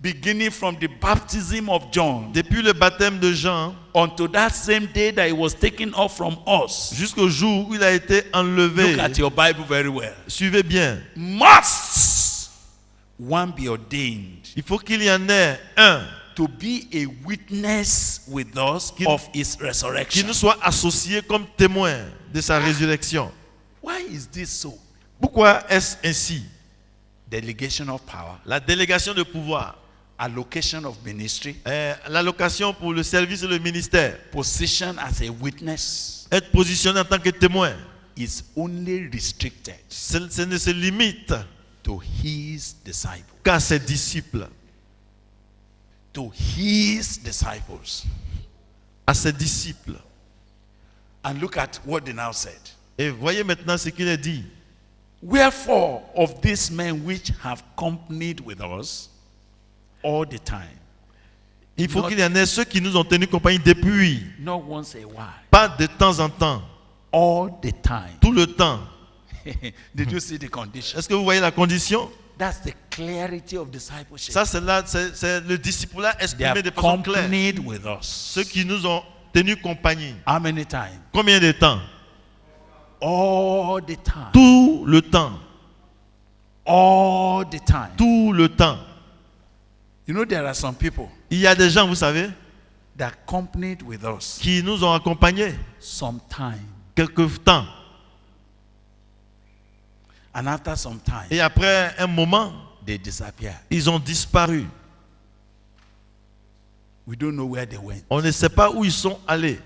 Speaker 3: beginning from the baptism of John
Speaker 2: depuis le baptême de Jean
Speaker 3: unto that same day that he was taken off from us.
Speaker 2: jusqu'au jour où il a été enlevé.
Speaker 3: Look at your Bible very well.
Speaker 2: Suivez bien.
Speaker 3: Must one be ordained
Speaker 2: Il faut qu'il y en ait un
Speaker 3: to be a witness with us of his
Speaker 2: qui
Speaker 3: resurrection.
Speaker 2: nous soit associé comme témoin de sa résurrection.
Speaker 3: Why is this so?
Speaker 2: Pourquoi est-ce ainsi?
Speaker 3: Delegation of power,
Speaker 2: La délégation de pouvoir,
Speaker 3: allocation of ministry,
Speaker 2: l'allocation pour le service et le ministère,
Speaker 3: position as a witness
Speaker 2: être positionné en tant que témoin,
Speaker 3: is only restricted
Speaker 2: ce ne se limite
Speaker 3: to his disciples.
Speaker 2: qu'à ses disciples.
Speaker 3: To his disciples.
Speaker 2: À ses disciples.
Speaker 3: And look at what they now said.
Speaker 2: Et voyez maintenant ce qu'il est dit.
Speaker 3: Wherefore of these men which have companied with us all the time,
Speaker 2: Il faut qu'il y en ait ceux qui nous ont tenu compagnie depuis,
Speaker 3: not once a while,
Speaker 2: pas de temps en temps,
Speaker 3: all the time.
Speaker 2: tout le temps.
Speaker 3: Did you see the condition?
Speaker 2: Est-ce que vous voyez la condition?
Speaker 3: That's the clarity of discipleship.
Speaker 2: Ça, c'est le disciple-là
Speaker 3: They
Speaker 2: exprimé
Speaker 3: have
Speaker 2: de façon claire.
Speaker 3: companied with us.
Speaker 2: Ceux qui nous ont tenu compagnie.
Speaker 3: How many times?
Speaker 2: Combien de temps?
Speaker 3: All the time.
Speaker 2: Tout le temps.
Speaker 3: All the time.
Speaker 2: Tout le temps.
Speaker 3: You know, there are some people
Speaker 2: Il y a des gens, vous savez,
Speaker 3: that companied with us
Speaker 2: qui nous ont accompagnés
Speaker 3: sometime.
Speaker 2: quelque temps.
Speaker 3: And after some time,
Speaker 2: Et après un moment,
Speaker 3: they disappear.
Speaker 2: ils ont disparu.
Speaker 3: We don't know where they went.
Speaker 2: On ne sait pas où ils sont allés.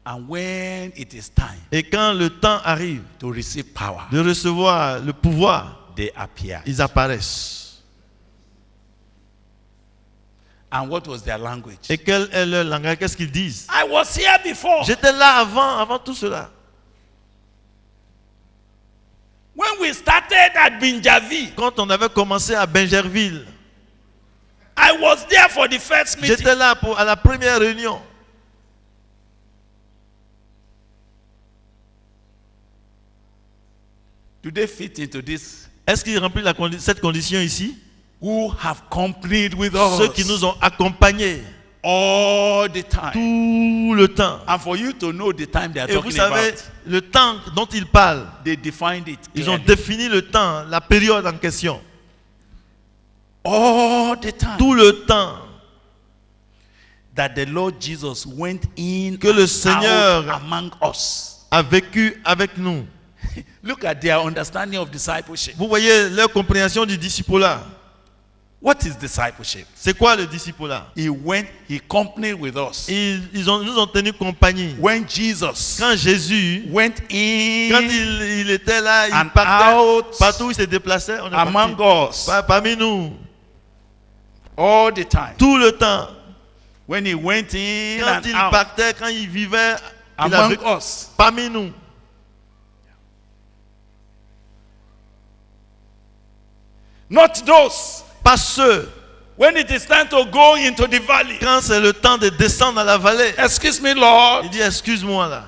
Speaker 3: And when it is time
Speaker 2: Et quand le temps arrive
Speaker 3: to receive power,
Speaker 2: de recevoir le pouvoir,
Speaker 3: they appear.
Speaker 2: ils apparaissent.
Speaker 3: And what was their language?
Speaker 2: Et quel est leur langage? Qu'est-ce qu'ils disent?
Speaker 3: I was here before.
Speaker 2: J'étais là avant tout cela.
Speaker 3: When we started at Binjavi,
Speaker 2: Quand on avait commencé à Benjerville,
Speaker 3: I was there for the first meeting.
Speaker 2: j'étais là à la première réunion.
Speaker 3: Do they fit into this?
Speaker 2: Est-ce qu'il remplit cette condition ici?
Speaker 3: Who have companied with us
Speaker 2: Ceux qui nous ont accompagnés
Speaker 3: all the time.
Speaker 2: tout le temps.
Speaker 3: And for you to know the time they are
Speaker 2: Et vous
Speaker 3: talking
Speaker 2: savez,
Speaker 3: about,
Speaker 2: le temps dont ils parlent,
Speaker 3: they defined it.
Speaker 2: ils ont
Speaker 3: clearly.
Speaker 2: défini le temps, la période en question.
Speaker 3: All the time
Speaker 2: Tout le temps
Speaker 3: that the Lord Jesus went in
Speaker 2: que le
Speaker 3: and
Speaker 2: Seigneur
Speaker 3: out among us.
Speaker 2: a vécu avec nous.
Speaker 3: Look at their understanding of discipleship.
Speaker 2: Vous voyez leur compréhension du disciple-là.
Speaker 3: What is discipleship?
Speaker 2: C'est quoi le disciple-là?
Speaker 3: He companied with us.
Speaker 2: Nous ont tenu compagnie.
Speaker 3: When Jesus
Speaker 2: Quand Jésus,
Speaker 3: went in
Speaker 2: quand il était là, il
Speaker 3: and
Speaker 2: partait
Speaker 3: out
Speaker 2: partout où il se déplaçait, on est
Speaker 3: among
Speaker 2: parti.
Speaker 3: us
Speaker 2: Parmi nous,
Speaker 3: all the time.
Speaker 2: tout le temps.
Speaker 3: When he went in
Speaker 2: Quand
Speaker 3: and
Speaker 2: il
Speaker 3: out
Speaker 2: partait, quand il vivait, il
Speaker 3: among
Speaker 2: avait
Speaker 3: us.
Speaker 2: parmi nous.
Speaker 3: Not those.
Speaker 2: Pas ceux,
Speaker 3: When it is time to go into the valley.
Speaker 2: quand c'est le temps de descendre dans la vallée,
Speaker 3: Excuse me, Lord.
Speaker 2: il dit excuse-moi là,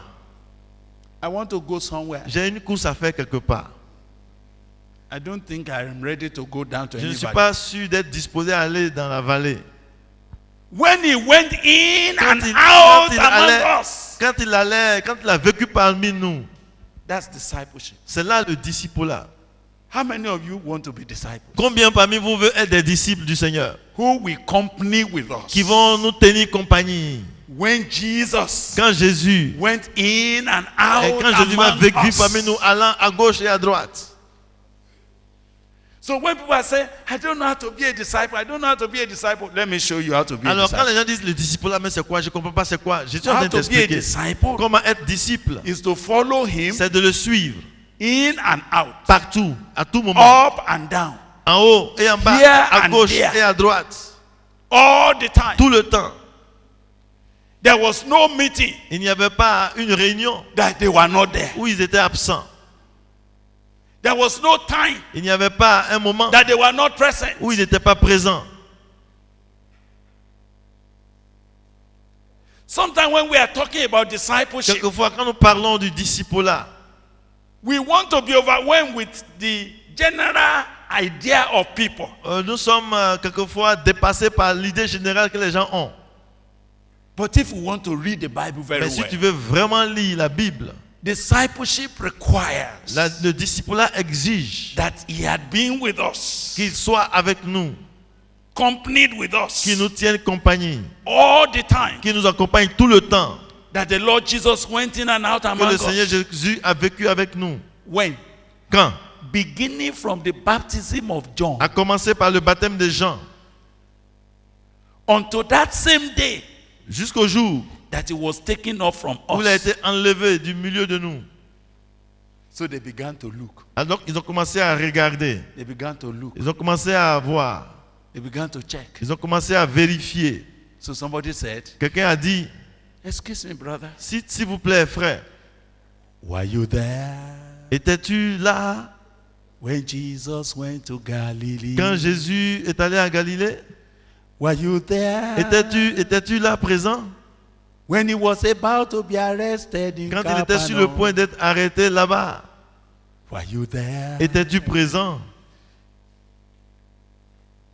Speaker 3: I want to go somewhere.
Speaker 2: j'ai une course à faire quelque part.
Speaker 3: I don't think I am ready to go down to
Speaker 2: Je ne
Speaker 3: any
Speaker 2: suis
Speaker 3: valley.
Speaker 2: pas sûr d'être disposé à aller dans la vallée.
Speaker 3: When he went in
Speaker 2: Quand
Speaker 3: and
Speaker 2: il,
Speaker 3: out
Speaker 2: quand il
Speaker 3: among
Speaker 2: allait,
Speaker 3: us.
Speaker 2: quand il a vécu parmi nous,
Speaker 3: That's discipleship.
Speaker 2: c'est là le disciple là.
Speaker 3: How many of you want to be disciples?
Speaker 2: Combien parmi vous veulent être des disciples du Seigneur
Speaker 3: Who will company with us?
Speaker 2: qui vont nous tenir compagnie?
Speaker 3: When Jesus
Speaker 2: Quand Jésus,
Speaker 3: went in and out
Speaker 2: et quand Jésus va
Speaker 3: among
Speaker 2: vécu
Speaker 3: us.
Speaker 2: parmi nous, allant à gauche et à droite.
Speaker 3: So when people are saying, I don't know how to be a disciple, I don't know how to be a disciple, let me show you how to be
Speaker 2: Alors
Speaker 3: a
Speaker 2: quand
Speaker 3: disciple.
Speaker 2: les gens disent le disciple là, mais c'est quoi? Je ne comprends pas c'est quoi. Je suis en
Speaker 3: How
Speaker 2: train
Speaker 3: to be a
Speaker 2: d'expliquer.
Speaker 3: disciple
Speaker 2: Comment être disciple,
Speaker 3: is to follow him
Speaker 2: c'est de le suivre
Speaker 3: in and out,
Speaker 2: partout, à tout moment,
Speaker 3: up and down,
Speaker 2: en haut et en bas,
Speaker 3: Here
Speaker 2: à
Speaker 3: and
Speaker 2: gauche
Speaker 3: there.
Speaker 2: et à droite,
Speaker 3: all the time.
Speaker 2: tout le temps.
Speaker 3: There was no meeting
Speaker 2: Il n'y avait pas une réunion
Speaker 3: that they were not there.
Speaker 2: où ils étaient absents.
Speaker 3: There was no time
Speaker 2: Il n'y avait pas un moment
Speaker 3: that they were not present.
Speaker 2: où ils n'étaient pas présents.
Speaker 3: Sometimes when we are talking about discipleship,
Speaker 2: Quelquefois, quand nous parlons du discipulat,
Speaker 3: we want to be overwhelmed with the general idea of people.
Speaker 2: nous sommes quelquefois dépassés par l'idée générale que les gens ont.
Speaker 3: But if we want to read the Bible very
Speaker 2: Mais si
Speaker 3: well,
Speaker 2: tu veux vraiment lire la Bible,
Speaker 3: discipleship requires
Speaker 2: le discipulat exige
Speaker 3: that he had been with us,
Speaker 2: qu'il soit avec nous,
Speaker 3: accompanied with us
Speaker 2: qu'il nous tienne compagnie,
Speaker 3: all the time.
Speaker 2: qu'il nous accompagne tout le temps.
Speaker 3: That the Lord Jesus went in and out
Speaker 2: Que
Speaker 3: among
Speaker 2: le Seigneur
Speaker 3: us.
Speaker 2: Jésus a vécu avec nous.
Speaker 3: When?
Speaker 2: Quand?
Speaker 3: Beginning from the baptism of John
Speaker 2: A commencé par le baptême de Jean,
Speaker 3: unto that same day
Speaker 2: jusqu'au jour
Speaker 3: that he was taken up from
Speaker 2: où il a
Speaker 3: us.
Speaker 2: été enlevé du milieu de nous.
Speaker 3: So they began to look.
Speaker 2: Alors ils ont commencé à regarder,
Speaker 3: They began to look.
Speaker 2: ils ont commencé à voir,
Speaker 3: They began to check.
Speaker 2: ils ont commencé à vérifier.
Speaker 3: So somebody said,
Speaker 2: Quelqu'un a dit,
Speaker 3: excuse me, brother.
Speaker 2: s'il vous plaît frère,
Speaker 3: Were you there
Speaker 2: étais-tu là
Speaker 3: when Jesus went to Galilee?
Speaker 2: quand Jésus est allé à Galilée?
Speaker 3: Were you there
Speaker 2: Étais-tu là présent
Speaker 3: when he was about to be arrested in
Speaker 2: quand il était sur le point d'être arrêté là-bas?
Speaker 3: Were you there?
Speaker 2: Étais-tu présent?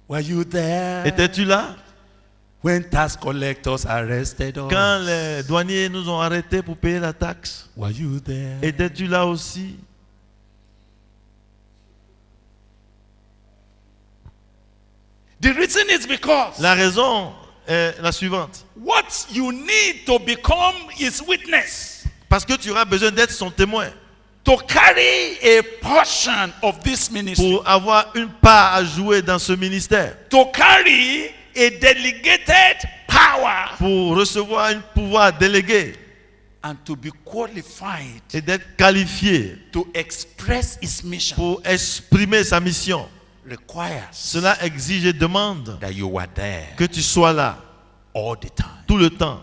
Speaker 3: Were you there
Speaker 2: Étais-tu là
Speaker 3: when tax collectors arrested us?
Speaker 2: quand les douaniers nous ont arrêtés pour payer la taxe?
Speaker 3: Were you there?
Speaker 2: Étais-tu là aussi?
Speaker 3: The reason is because
Speaker 2: La raison est la suivante.
Speaker 3: what you need to become his witness,
Speaker 2: Parce que tu auras besoin d'être son témoin
Speaker 3: to carry a portion of this ministry,
Speaker 2: pour avoir une part à jouer dans ce ministère,
Speaker 3: to carry a delegated power,
Speaker 2: pour recevoir un pouvoir délégué
Speaker 3: and to be qualified
Speaker 2: et d'être qualifié
Speaker 3: to express his mission
Speaker 2: pour exprimer sa mission.
Speaker 3: requires
Speaker 2: Cela exige et demande
Speaker 3: that you were there
Speaker 2: que tu sois là
Speaker 3: all the time.
Speaker 2: tout le temps.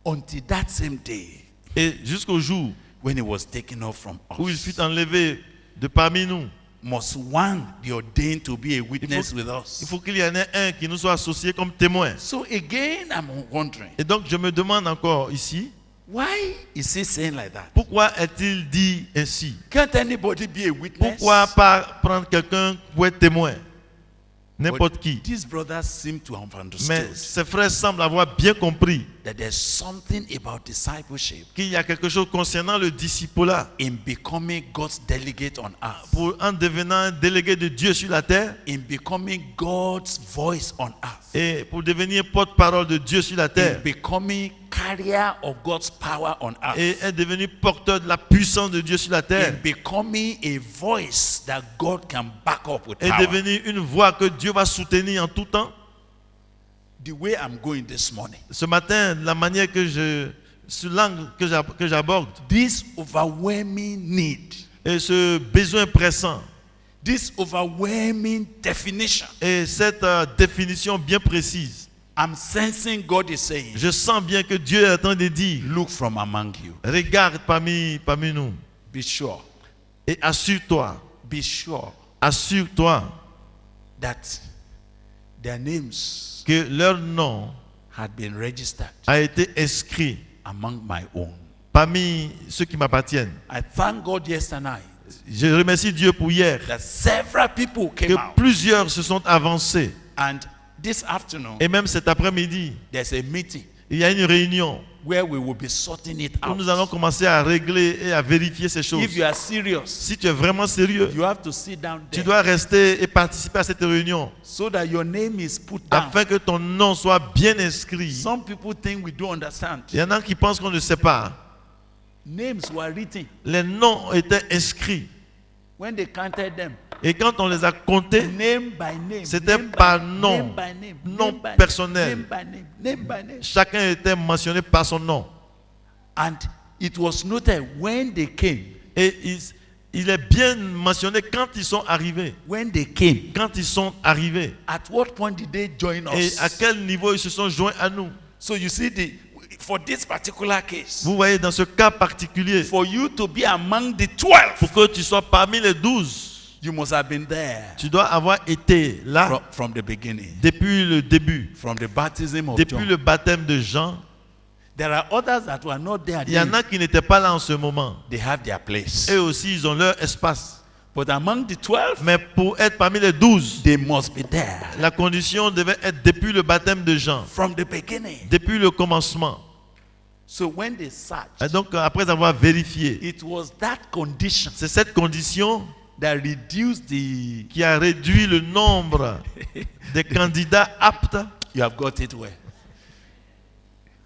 Speaker 3: Until that same day
Speaker 2: Et jusqu'au jour
Speaker 3: when he was taken off from
Speaker 2: où il
Speaker 3: us,
Speaker 2: fut enlevé de parmi nous,
Speaker 3: must one be ordained to be a witness with
Speaker 2: il
Speaker 3: us.
Speaker 2: faut qu'il y en ait un qui nous soit associé comme témoin.
Speaker 3: So again, I'm wondering,
Speaker 2: Et donc je me demande encore ici,
Speaker 3: why is he saying like that?
Speaker 2: pourquoi est-il dit ainsi?
Speaker 3: Can't anybody be a witness?
Speaker 2: Pourquoi pas prendre quelqu'un pour être témoin? N'importe qui.
Speaker 3: These brothers seem to have
Speaker 2: Mais
Speaker 3: understood
Speaker 2: ses frères semblent avoir bien compris
Speaker 3: that there's something about discipleship
Speaker 2: qu'il y a quelque chose concernant le discipulat.
Speaker 3: in becoming God's delegate on earth,
Speaker 2: En devenant un délégué de Dieu sur la terre
Speaker 3: in becoming God's voice on earth,
Speaker 2: et pour devenir porte-parole de Dieu sur la
Speaker 3: in
Speaker 2: terre
Speaker 3: becoming carrier of God's power on earth,
Speaker 2: et est devenu porteur de la puissance de Dieu sur la
Speaker 3: in
Speaker 2: terre
Speaker 3: becoming a voice that God can back up with
Speaker 2: est
Speaker 3: power.
Speaker 2: devenu une voix que Dieu va soutenir en tout temps.
Speaker 3: The way I'm going this morning,
Speaker 2: Ce matin, la manière sur l'angle que j'aborde
Speaker 3: this overwhelming need,
Speaker 2: et ce besoin pressant
Speaker 3: this overwhelming definition,
Speaker 2: et cette définition bien précise,
Speaker 3: I'm sensing God is saying,
Speaker 2: je sens bien que Dieu est en train de dire,
Speaker 3: look from among you.
Speaker 2: regarde parmi nous
Speaker 3: Be sure,
Speaker 2: et assure-toi
Speaker 3: that their names
Speaker 2: que leur nom
Speaker 3: had been registered
Speaker 2: a été inscrit
Speaker 3: among my own.
Speaker 2: parmi ceux qui m'appartiennent.
Speaker 3: I thank God yesterday
Speaker 2: Je remercie Dieu pour hier
Speaker 3: that several people
Speaker 2: que
Speaker 3: came out.
Speaker 2: plusieurs se sont avancés.
Speaker 3: And this afternoon,
Speaker 2: Et même cet après-midi,
Speaker 3: there's a meeting
Speaker 2: il y a une réunion
Speaker 3: where we will be sorting it
Speaker 2: où
Speaker 3: out.
Speaker 2: nous allons commencer à régler et à vérifier ces choses.
Speaker 3: If you are serious,
Speaker 2: Si tu es vraiment sérieux,
Speaker 3: you have to sit down
Speaker 2: tu
Speaker 3: there
Speaker 2: dois rester et participer à cette réunion
Speaker 3: so that your name is put down.
Speaker 2: afin que ton nom soit bien inscrit.
Speaker 3: Some people think we don't understand.
Speaker 2: Il y en a qui pensent qu'on ne sait pas.
Speaker 3: Names were written.
Speaker 2: Les noms étaient inscrits.
Speaker 3: When they counted them,
Speaker 2: Et quand on les a comptés,
Speaker 3: name by name,
Speaker 2: c'était
Speaker 3: name
Speaker 2: par
Speaker 3: by
Speaker 2: nom,
Speaker 3: name by name,
Speaker 2: nom
Speaker 3: name by
Speaker 2: personnel.
Speaker 3: name by name, name by name.
Speaker 2: Chacun était mentionné par son nom.
Speaker 3: And it was noted when they came.
Speaker 2: Et il est bien mentionné quand ils sont arrivés.
Speaker 3: When they came,
Speaker 2: Quand ils sont arrivés.
Speaker 3: at what point did they join
Speaker 2: Et
Speaker 3: us?
Speaker 2: à quel niveau ils se sont joints à nous.
Speaker 3: So you see, for this particular case,
Speaker 2: Vous voyez, dans ce cas particulier,
Speaker 3: for you to be among the 12,
Speaker 2: pour que tu sois parmi les 12,
Speaker 3: You must have been there
Speaker 2: Tu dois avoir été là
Speaker 3: from the beginning,
Speaker 2: depuis le début,
Speaker 3: from the baptism of
Speaker 2: depuis
Speaker 3: John.
Speaker 2: le baptême de Jean.
Speaker 3: There are others that were not there.
Speaker 2: Il y en a qui n'étaient pas là en ce moment.
Speaker 3: They have their place.
Speaker 2: Eux aussi, ils ont leur espace.
Speaker 3: But among the 12,
Speaker 2: Mais pour être parmi les 12,
Speaker 3: they must be there
Speaker 2: la condition devait être depuis le baptême de Jean,
Speaker 3: from the beginning.
Speaker 2: depuis le commencement.
Speaker 3: So when they searched,
Speaker 2: Et donc, après avoir vérifié,
Speaker 3: it was that condition
Speaker 2: c'est cette condition
Speaker 3: that reduced the.
Speaker 2: qui a réduit le nombre des candidats aptes.
Speaker 3: You have got it well.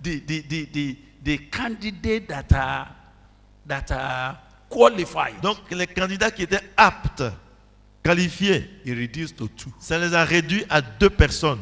Speaker 3: The candidate that are qualified,
Speaker 2: Donc, les candidats qui étaient aptes, qualifiés,
Speaker 3: it reduced to 2.
Speaker 2: ça les a réduits à 2 personnes.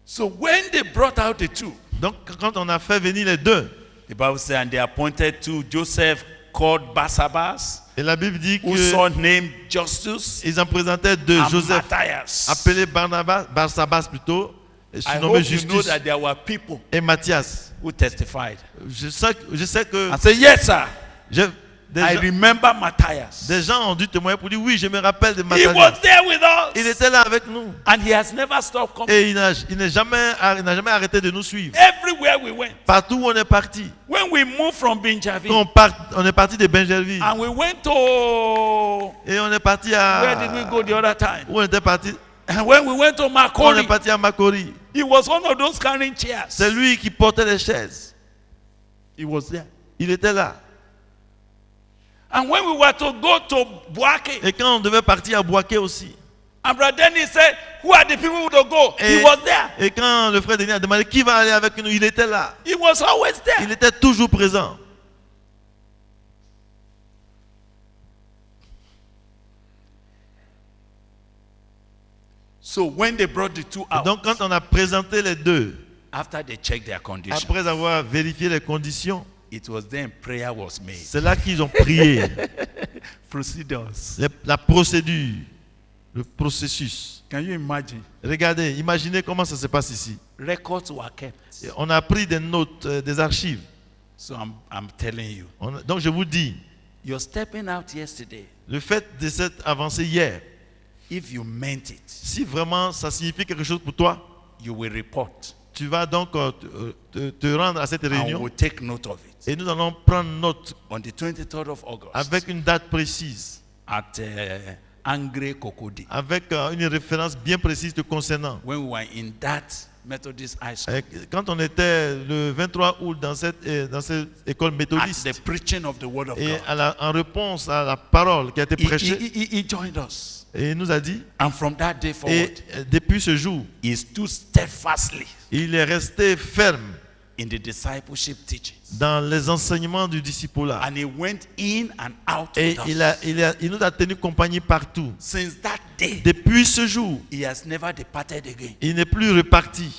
Speaker 3: So when they brought out the 2,
Speaker 2: Donc, quand on a fait venir les 2,
Speaker 3: the Bible says, and they appointed 2 Joseph called Barsabbas,
Speaker 2: et la Bible dit
Speaker 3: who son
Speaker 2: qu'ils
Speaker 3: named Justus,
Speaker 2: en présentaient 2,
Speaker 3: and
Speaker 2: Joseph,
Speaker 3: Matthias.
Speaker 2: appelé Barsabas plutôt, et
Speaker 3: I
Speaker 2: surnommé
Speaker 3: hope you know
Speaker 2: Justus,
Speaker 3: that there were people
Speaker 2: et Matthias.
Speaker 3: who testified
Speaker 2: Je sais que
Speaker 3: and said, yes, sir.
Speaker 2: des
Speaker 3: I
Speaker 2: gens,
Speaker 3: remember Matthias.
Speaker 2: des gens ont dû témoigner pour dire oui, je me rappelle de
Speaker 3: He
Speaker 2: Matthias.
Speaker 3: was there with
Speaker 2: Il
Speaker 3: us.
Speaker 2: était là avec nous.
Speaker 3: And he has never stopped coming.
Speaker 2: Et il n'a jamais arrêté de nous suivre.
Speaker 3: Everywhere we went.
Speaker 2: Partout où on est parti.
Speaker 3: When we moved from Benjamin
Speaker 2: Quand on est parti de Benjerville.
Speaker 3: and we went to,
Speaker 2: Et on est parti
Speaker 3: where did we
Speaker 2: à...
Speaker 3: go the other time?
Speaker 2: Où on était parti?
Speaker 3: And when we went to
Speaker 2: On est
Speaker 3: Makori,
Speaker 2: parti à Makori.
Speaker 3: he was one of those carrying chairs.
Speaker 2: C'est lui qui portait les chaises.
Speaker 3: He was there.
Speaker 2: Il était là.
Speaker 3: And when we were to go to Buake,
Speaker 2: Et quand on devait partir à Boaké aussi.
Speaker 3: and Brother Dennis said, who are the people who to go?
Speaker 2: Et,
Speaker 3: He was there.
Speaker 2: et quand le frère Denis a demandé qui va aller avec nous, il était là.
Speaker 3: He was always there.
Speaker 2: Il était toujours présent.
Speaker 3: So when they brought the 2
Speaker 2: Et
Speaker 3: out,
Speaker 2: donc quand on a présenté les 2,
Speaker 3: after they checked their condition,
Speaker 2: après avoir vérifié les conditions,
Speaker 3: it was then prayer was made.
Speaker 2: c'est là qu'ils ont prié.
Speaker 3: Procedures.
Speaker 2: La procédure, le processus.
Speaker 3: Can you imagine?
Speaker 2: Regardez, imaginez comment ça se passe ici.
Speaker 3: Records were kept.
Speaker 2: Et on a pris des notes, des archives.
Speaker 3: So I'm telling you,
Speaker 2: Donc je vous dis,
Speaker 3: you're stepping out yesterday.
Speaker 2: le fait de s'être avancé hier,
Speaker 3: If you meant it,
Speaker 2: si vraiment ça signifie quelque chose pour toi,
Speaker 3: you will report
Speaker 2: tu vas donc te rendre à cette
Speaker 3: and
Speaker 2: réunion
Speaker 3: we'll take note of it.
Speaker 2: et nous allons prendre note
Speaker 3: On the 23rd of August
Speaker 2: avec une date précise,
Speaker 3: at Angre Kokodi,
Speaker 2: avec une référence bien précise te concernant.
Speaker 3: when we were in that Methodist high school,
Speaker 2: Et quand on était le 23 août dans cette école
Speaker 3: at
Speaker 2: méthodiste
Speaker 3: the preaching of the word of
Speaker 2: et
Speaker 3: God,
Speaker 2: en réponse à la parole qui a été prêchée,
Speaker 3: he joined us.
Speaker 2: et il nous a dit,
Speaker 3: And from that day forward,
Speaker 2: et depuis ce jour,
Speaker 3: he stood steadfastly
Speaker 2: il est resté ferme
Speaker 3: in the discipleship teachings.
Speaker 2: dans les enseignements du discipulat.
Speaker 3: And he went in and out
Speaker 2: Et
Speaker 3: with us.
Speaker 2: il nous a tenu compagnie partout.
Speaker 3: Since that day,
Speaker 2: Depuis ce jour,
Speaker 3: he has never departed again.
Speaker 2: il n'est plus reparti.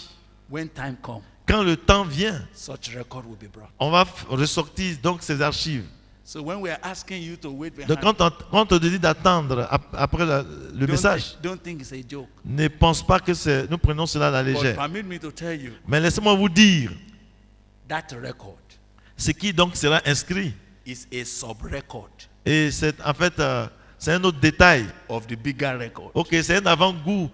Speaker 3: When time comes,
Speaker 2: Quand le temps vient,
Speaker 3: such record will be brought.
Speaker 2: on va ressortir donc ces archives.
Speaker 3: So when we are asking you to wait behind,
Speaker 2: Donc quand on te dit d'attendre après le message,
Speaker 3: don't think it's a joke.
Speaker 2: ne pense pas que nous prenons cela à la
Speaker 3: But
Speaker 2: légère.
Speaker 3: permit me to tell you,
Speaker 2: Mais laissez-moi vous dire,
Speaker 3: that record
Speaker 2: ce qui donc sera inscrit.
Speaker 3: is a sub-record
Speaker 2: Et c'est en fait, c'est un autre détail.
Speaker 3: of the bigger record.
Speaker 2: Ok, c'est un avant-goût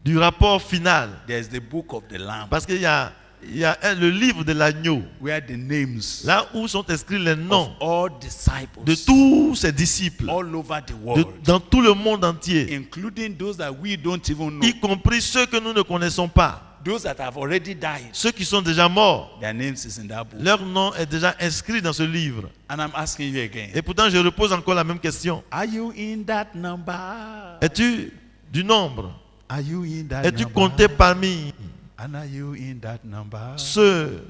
Speaker 2: du rapport final.
Speaker 3: There's the book of the Lamb,
Speaker 2: Parce qu'il y a le livre de l'agneau,
Speaker 3: where the names
Speaker 2: là où sont inscrits les noms
Speaker 3: of all disciples
Speaker 2: de tous ses disciples,
Speaker 3: all over the world,
Speaker 2: dans tout le monde entier,
Speaker 3: including those that we don't even know,
Speaker 2: y compris ceux que nous ne connaissons pas,
Speaker 3: those that have already died.
Speaker 2: ceux qui sont déjà morts.
Speaker 3: Their names is in that book.
Speaker 2: Leur nom est déjà inscrit dans ce livre.
Speaker 3: And I'm asking you again,
Speaker 2: Et pourtant, je repose encore la même question.
Speaker 3: are you in that number?
Speaker 2: Es-tu du nombre?
Speaker 3: Are you in that
Speaker 2: Es-tu
Speaker 3: number?
Speaker 2: compté parmi
Speaker 3: And are you in that number?
Speaker 2: ceux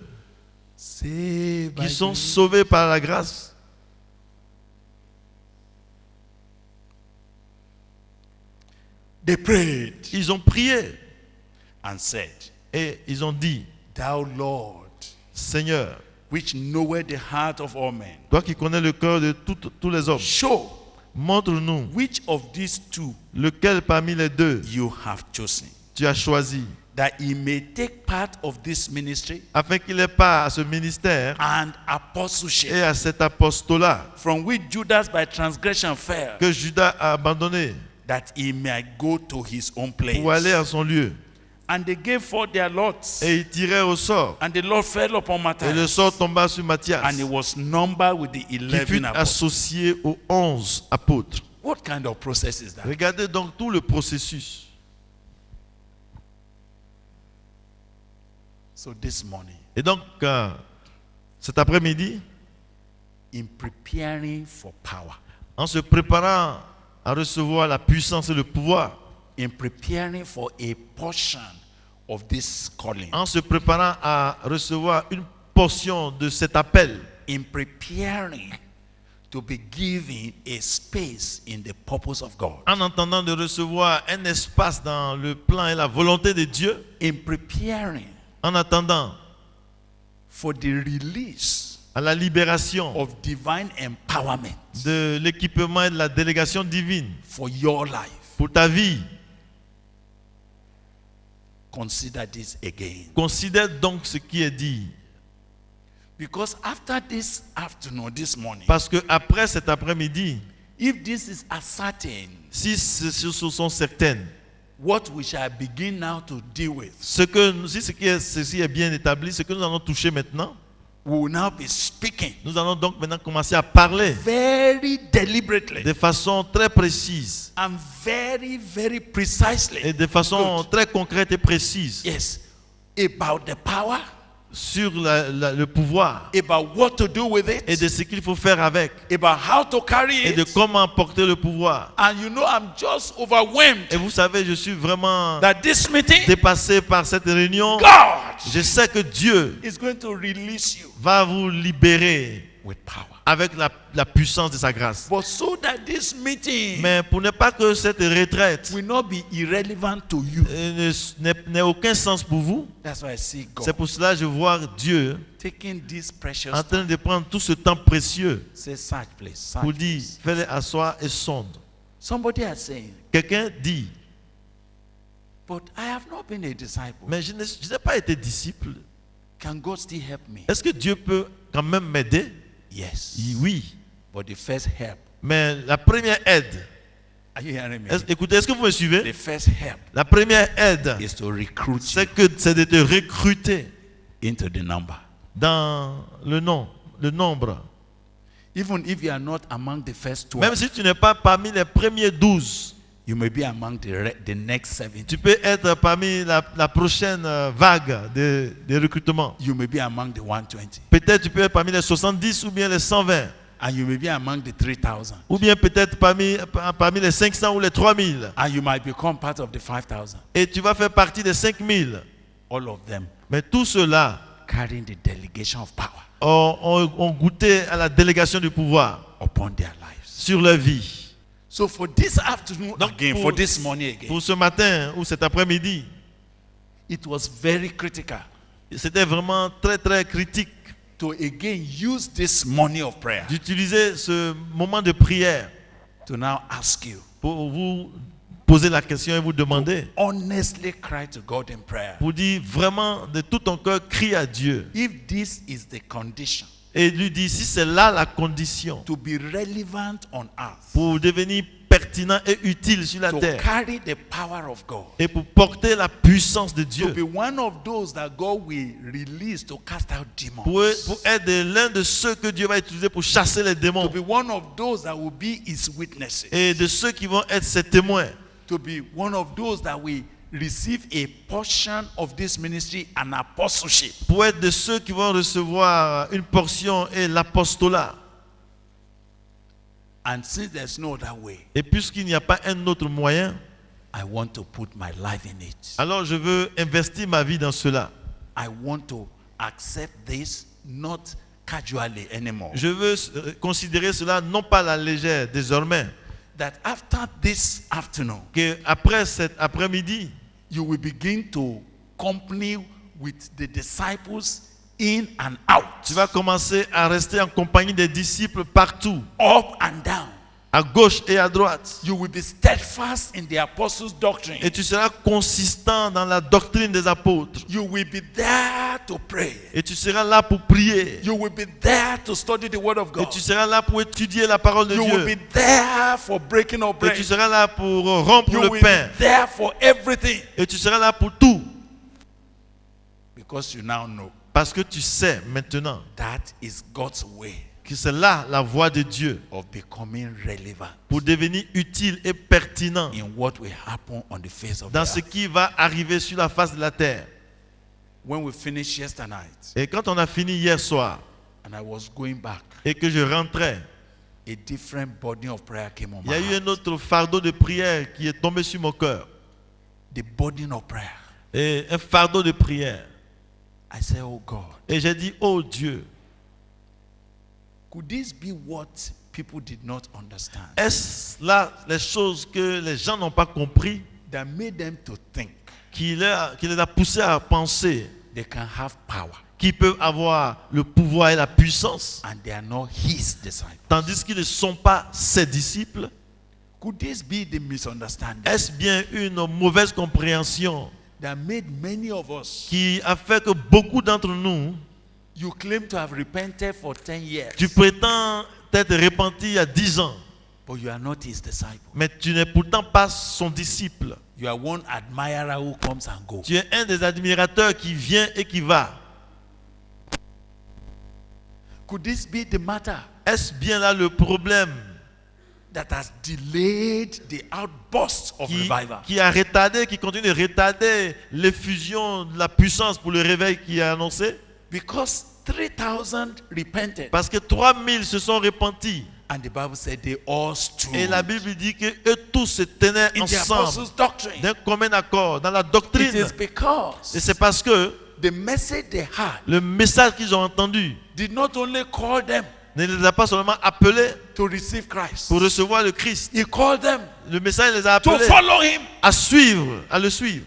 Speaker 3: Saved by
Speaker 2: qui sont
Speaker 3: grace.
Speaker 2: sauvés par la grâce?
Speaker 3: They prayed
Speaker 2: Ils ont prié
Speaker 3: and said,
Speaker 2: et ils ont dit,
Speaker 3: Thou Lord,
Speaker 2: Seigneur,
Speaker 3: which knoweth the heart of all men,
Speaker 2: toi qui connais le cœur de tous les hommes,
Speaker 3: show
Speaker 2: montre-nous
Speaker 3: which of these 2
Speaker 2: lequel parmi les 2
Speaker 3: you have chosen,
Speaker 2: tu as choisi,
Speaker 3: that he may take part of this ministry
Speaker 2: afin qu'il ait part à ce ministère
Speaker 3: and apostleship,
Speaker 2: et à cet apostolat
Speaker 3: from which Judas by transgression fell,
Speaker 2: que Judas a abandonné
Speaker 3: that he may go to his own place.
Speaker 2: pour aller à son lieu.
Speaker 3: And they gave forth their lots,
Speaker 2: Et ils tirèrent au sort.
Speaker 3: and the Lord fell upon
Speaker 2: Et le
Speaker 3: Matthias,
Speaker 2: sort tomba sur Matthias,
Speaker 3: and he was numbered with the
Speaker 2: qui
Speaker 3: 11
Speaker 2: fut
Speaker 3: apostles.
Speaker 2: associé aux 11 apôtres.
Speaker 3: What kind of process is that?
Speaker 2: Regardez donc tout le processus.
Speaker 3: So this morning,
Speaker 2: Et donc, cet après-midi,
Speaker 3: in preparing for power,
Speaker 2: en se préparant à recevoir la puissance et le pouvoir,
Speaker 3: in preparing for a portion of this calling,
Speaker 2: en se préparant à recevoir une portion de cet appel,
Speaker 3: in preparing to be given a space in the purpose of God,
Speaker 2: en entendant de recevoir un espace dans le plan et la volonté de Dieu,
Speaker 3: in preparing
Speaker 2: en attendant
Speaker 3: for the release
Speaker 2: à la libération
Speaker 3: of divine empowerment
Speaker 2: de l'équipement et de la délégation divine
Speaker 3: for your life.
Speaker 2: pour ta vie.
Speaker 3: Consider this again.
Speaker 2: Considère donc ce qui est dit.
Speaker 3: Because after this afternoon, this morning,
Speaker 2: Parce que après cet après-midi,
Speaker 3: if this is ascertained,
Speaker 2: si ces choses sont certaines,
Speaker 3: what we shall begin now to deal with,
Speaker 2: si ceci est bien établi, ce que nous allons toucher maintenant,
Speaker 3: we will now be speaking
Speaker 2: nous allons donc maintenant commencer à parler
Speaker 3: very deliberately
Speaker 2: de façon très précise
Speaker 3: and very, very precisely.
Speaker 2: et de façon
Speaker 3: Good.
Speaker 2: très concrète et précise
Speaker 3: Yes, about the power,
Speaker 2: sur le pouvoir
Speaker 3: about what to do with
Speaker 2: et
Speaker 3: it,
Speaker 2: de ce qu'il faut faire avec
Speaker 3: about how to carry
Speaker 2: et de
Speaker 3: it.
Speaker 2: comment porter le pouvoir.
Speaker 3: And you know, I'm just overwhelmed
Speaker 2: Et vous savez, je suis vraiment
Speaker 3: that this meeting,
Speaker 2: dépassé par cette réunion.
Speaker 3: God
Speaker 2: Je sais que Dieu
Speaker 3: is going to release you
Speaker 2: va vous libérer
Speaker 3: with power.
Speaker 2: avec la puissance de sa grâce.
Speaker 3: But so that this meeting
Speaker 2: Mais pour ne pas que cette retraite
Speaker 3: will not be irrelevant to you.
Speaker 2: n'ait aucun sens pour vous,
Speaker 3: That's why I see
Speaker 2: c'est
Speaker 3: God
Speaker 2: pour cela que je vois Dieu
Speaker 3: taking this precious
Speaker 2: en train
Speaker 3: time.
Speaker 2: de prendre tout ce temps précieux
Speaker 3: Say, search, please. Search,
Speaker 2: pour dire,
Speaker 3: please.
Speaker 2: fais-les asseoir et sonde.
Speaker 3: Somebody is saying,
Speaker 2: Quelqu'un dit,
Speaker 3: but I have not been a disciple.
Speaker 2: mais je n'ai pas été disciple.
Speaker 3: Can God still help me?
Speaker 2: Est-ce que Dieu peut quand même m'aider?
Speaker 3: Yes.
Speaker 2: Oui.
Speaker 3: But the first help,
Speaker 2: Mais la première aide,
Speaker 3: are you hearing me?
Speaker 2: écoutez, est-ce que vous me suivez?
Speaker 3: The first help
Speaker 2: La première aide,
Speaker 3: is to recruit you
Speaker 2: c'est de te recruter
Speaker 3: into the number.
Speaker 2: dans le nombre.
Speaker 3: Even if you are not among the first 12,
Speaker 2: Même si tu n'es pas parmi les premiers 12,
Speaker 3: you may be among the next 70.
Speaker 2: tu peux être parmi la prochaine vague de recrutement.
Speaker 3: You may be among the 120.
Speaker 2: Peut-être tu peux être parmi les 70 ou bien les 120.
Speaker 3: And you may be among the 3,000.
Speaker 2: Ou bien peut-être parmi les 500 ou les 3000.
Speaker 3: And you might become part of the 5,000.
Speaker 2: Et tu vas faire partie des 5000.
Speaker 3: All of them
Speaker 2: Mais tout cela
Speaker 3: carrying the delegation of power
Speaker 2: ont goûté à la délégation du pouvoir
Speaker 3: upon their lives.
Speaker 2: sur leur vie.
Speaker 3: So for this afternoon
Speaker 2: Donc,
Speaker 3: again, for this morning again,
Speaker 2: pour ce matin ou cet après-midi,
Speaker 3: it was very critical
Speaker 2: c'était vraiment très très critique
Speaker 3: to again use this morning of prayer
Speaker 2: d'utiliser ce moment de prière
Speaker 3: to now ask you
Speaker 2: pour vous poser la question et vous demander,
Speaker 3: honestly cry to God in prayer.
Speaker 2: pour dire vraiment de tout ton cœur, crie à Dieu
Speaker 3: If this is the condition
Speaker 2: et lui dire si c'est là la condition
Speaker 3: to be relevant on earth,
Speaker 2: pour devenir pertinent et utile sur la
Speaker 3: to
Speaker 2: terre
Speaker 3: carry the power of God,
Speaker 2: et pour porter la puissance de
Speaker 3: to
Speaker 2: Dieu,
Speaker 3: be one of those that God will release to cast out demons,
Speaker 2: pour être l'un de ceux que Dieu va utiliser pour chasser les
Speaker 3: to
Speaker 2: démons
Speaker 3: be one of those that will be his witnesses,
Speaker 2: et de ceux qui vont être ses témoins,
Speaker 3: to be one of those that will receive a portion of this ministry and apostleship.
Speaker 2: pour être de ceux qui vont recevoir une portion et l'apostolat.
Speaker 3: And since there's no other way,
Speaker 2: Et puisqu'il n'y a pas un autre moyen,
Speaker 3: I want to put my life in it.
Speaker 2: alors je veux investir ma vie dans cela.
Speaker 3: I want to accept this not casually anymore.
Speaker 2: Je veux considérer cela non pas à la légère désormais,
Speaker 3: That after this afternoon,
Speaker 2: que après cet après-midi,
Speaker 3: you will begin to company with the disciples in and out,
Speaker 2: tu vas commencer à rester en compagnie des disciples partout,
Speaker 3: up and down,
Speaker 2: à gauche et à droite.
Speaker 3: You will be steadfast in the apostles' doctrine.
Speaker 2: Et tu seras consistant dans la doctrine des apôtres.
Speaker 3: You will be there to pray.
Speaker 2: Et tu seras là pour prier.
Speaker 3: You will be there to study the word of
Speaker 2: Et
Speaker 3: God.
Speaker 2: tu seras là pour étudier la parole de
Speaker 3: You will
Speaker 2: Dieu.
Speaker 3: be there for breaking of
Speaker 2: Et
Speaker 3: bread.
Speaker 2: tu seras là pour rompre
Speaker 3: You
Speaker 2: le
Speaker 3: will
Speaker 2: pain.
Speaker 3: be there for everything.
Speaker 2: Et tu seras là pour tout.
Speaker 3: Because you now know
Speaker 2: Parce que tu sais maintenant
Speaker 3: that is God's way
Speaker 2: que c'est là la voie de Dieu
Speaker 3: of becoming relevant
Speaker 2: pour devenir utile et pertinent
Speaker 3: in what will happen on the face of the
Speaker 2: dans ce
Speaker 3: earth.
Speaker 2: qui va arriver sur la face de la terre.
Speaker 3: When we finished yesterday night
Speaker 2: Et quand on a fini hier soir
Speaker 3: and I was going back,
Speaker 2: et que je rentrais,
Speaker 3: a different body of prayer came on
Speaker 2: il y
Speaker 3: my
Speaker 2: a eu
Speaker 3: heart.
Speaker 2: un autre fardeau de prière qui est tombé sur mon cœur.
Speaker 3: The burden of prayer.
Speaker 2: Et un fardeau de prière.
Speaker 3: I said, oh God,
Speaker 2: Et j'ai dit, oh Dieu,
Speaker 3: could this be what people did not understand
Speaker 2: est-ce là les choses que les gens n'ont pas compris
Speaker 3: that made them to think
Speaker 2: qui les a poussés à penser
Speaker 3: they can have power
Speaker 2: qu'ils peuvent avoir le pouvoir et la puissance,
Speaker 3: and they are not his disciples?
Speaker 2: tandis qu'ils ne sont pas ses disciples?
Speaker 3: Could this be the misunderstanding
Speaker 2: Est-ce bien une mauvaise compréhension
Speaker 3: that made many of us,
Speaker 2: qui a fait que beaucoup d'entre nous,
Speaker 3: you claim to have repented for 10 years,
Speaker 2: tu prétends t'être repenti il y a 10 ans,
Speaker 3: but you are not his disciple.
Speaker 2: mais tu n'es pourtant pas son disciple.
Speaker 3: You are one admirer who comes and goes.
Speaker 2: Tu es un des admirateurs qui vient et qui va.
Speaker 3: Could this be the matter
Speaker 2: Est-ce bien là le problème
Speaker 3: that has delayed the outburst of revival?
Speaker 2: qui a retardé, qui continue de retarder l'effusion de la puissance pour le réveil qui est annoncé?
Speaker 3: Because 3,000 repented
Speaker 2: Parce que 3000 se sont repentis.
Speaker 3: and the Bible said they all stood
Speaker 2: Et la Bible dit que eux tous se tenaient
Speaker 3: in the
Speaker 2: ensemble
Speaker 3: apostles' doctrine.
Speaker 2: d'un commun accord dans la
Speaker 3: It
Speaker 2: doctrine.
Speaker 3: is because
Speaker 2: Et c'est parce que
Speaker 3: the message they had
Speaker 2: le message qu'ils ont entendu
Speaker 3: did not only call them
Speaker 2: ne les a pas seulement appelés
Speaker 3: to receive Christ,
Speaker 2: pour recevoir le Christ.
Speaker 3: he called them
Speaker 2: Le message les a
Speaker 3: to
Speaker 2: appelés
Speaker 3: follow him,
Speaker 2: à suivre, à le suivre.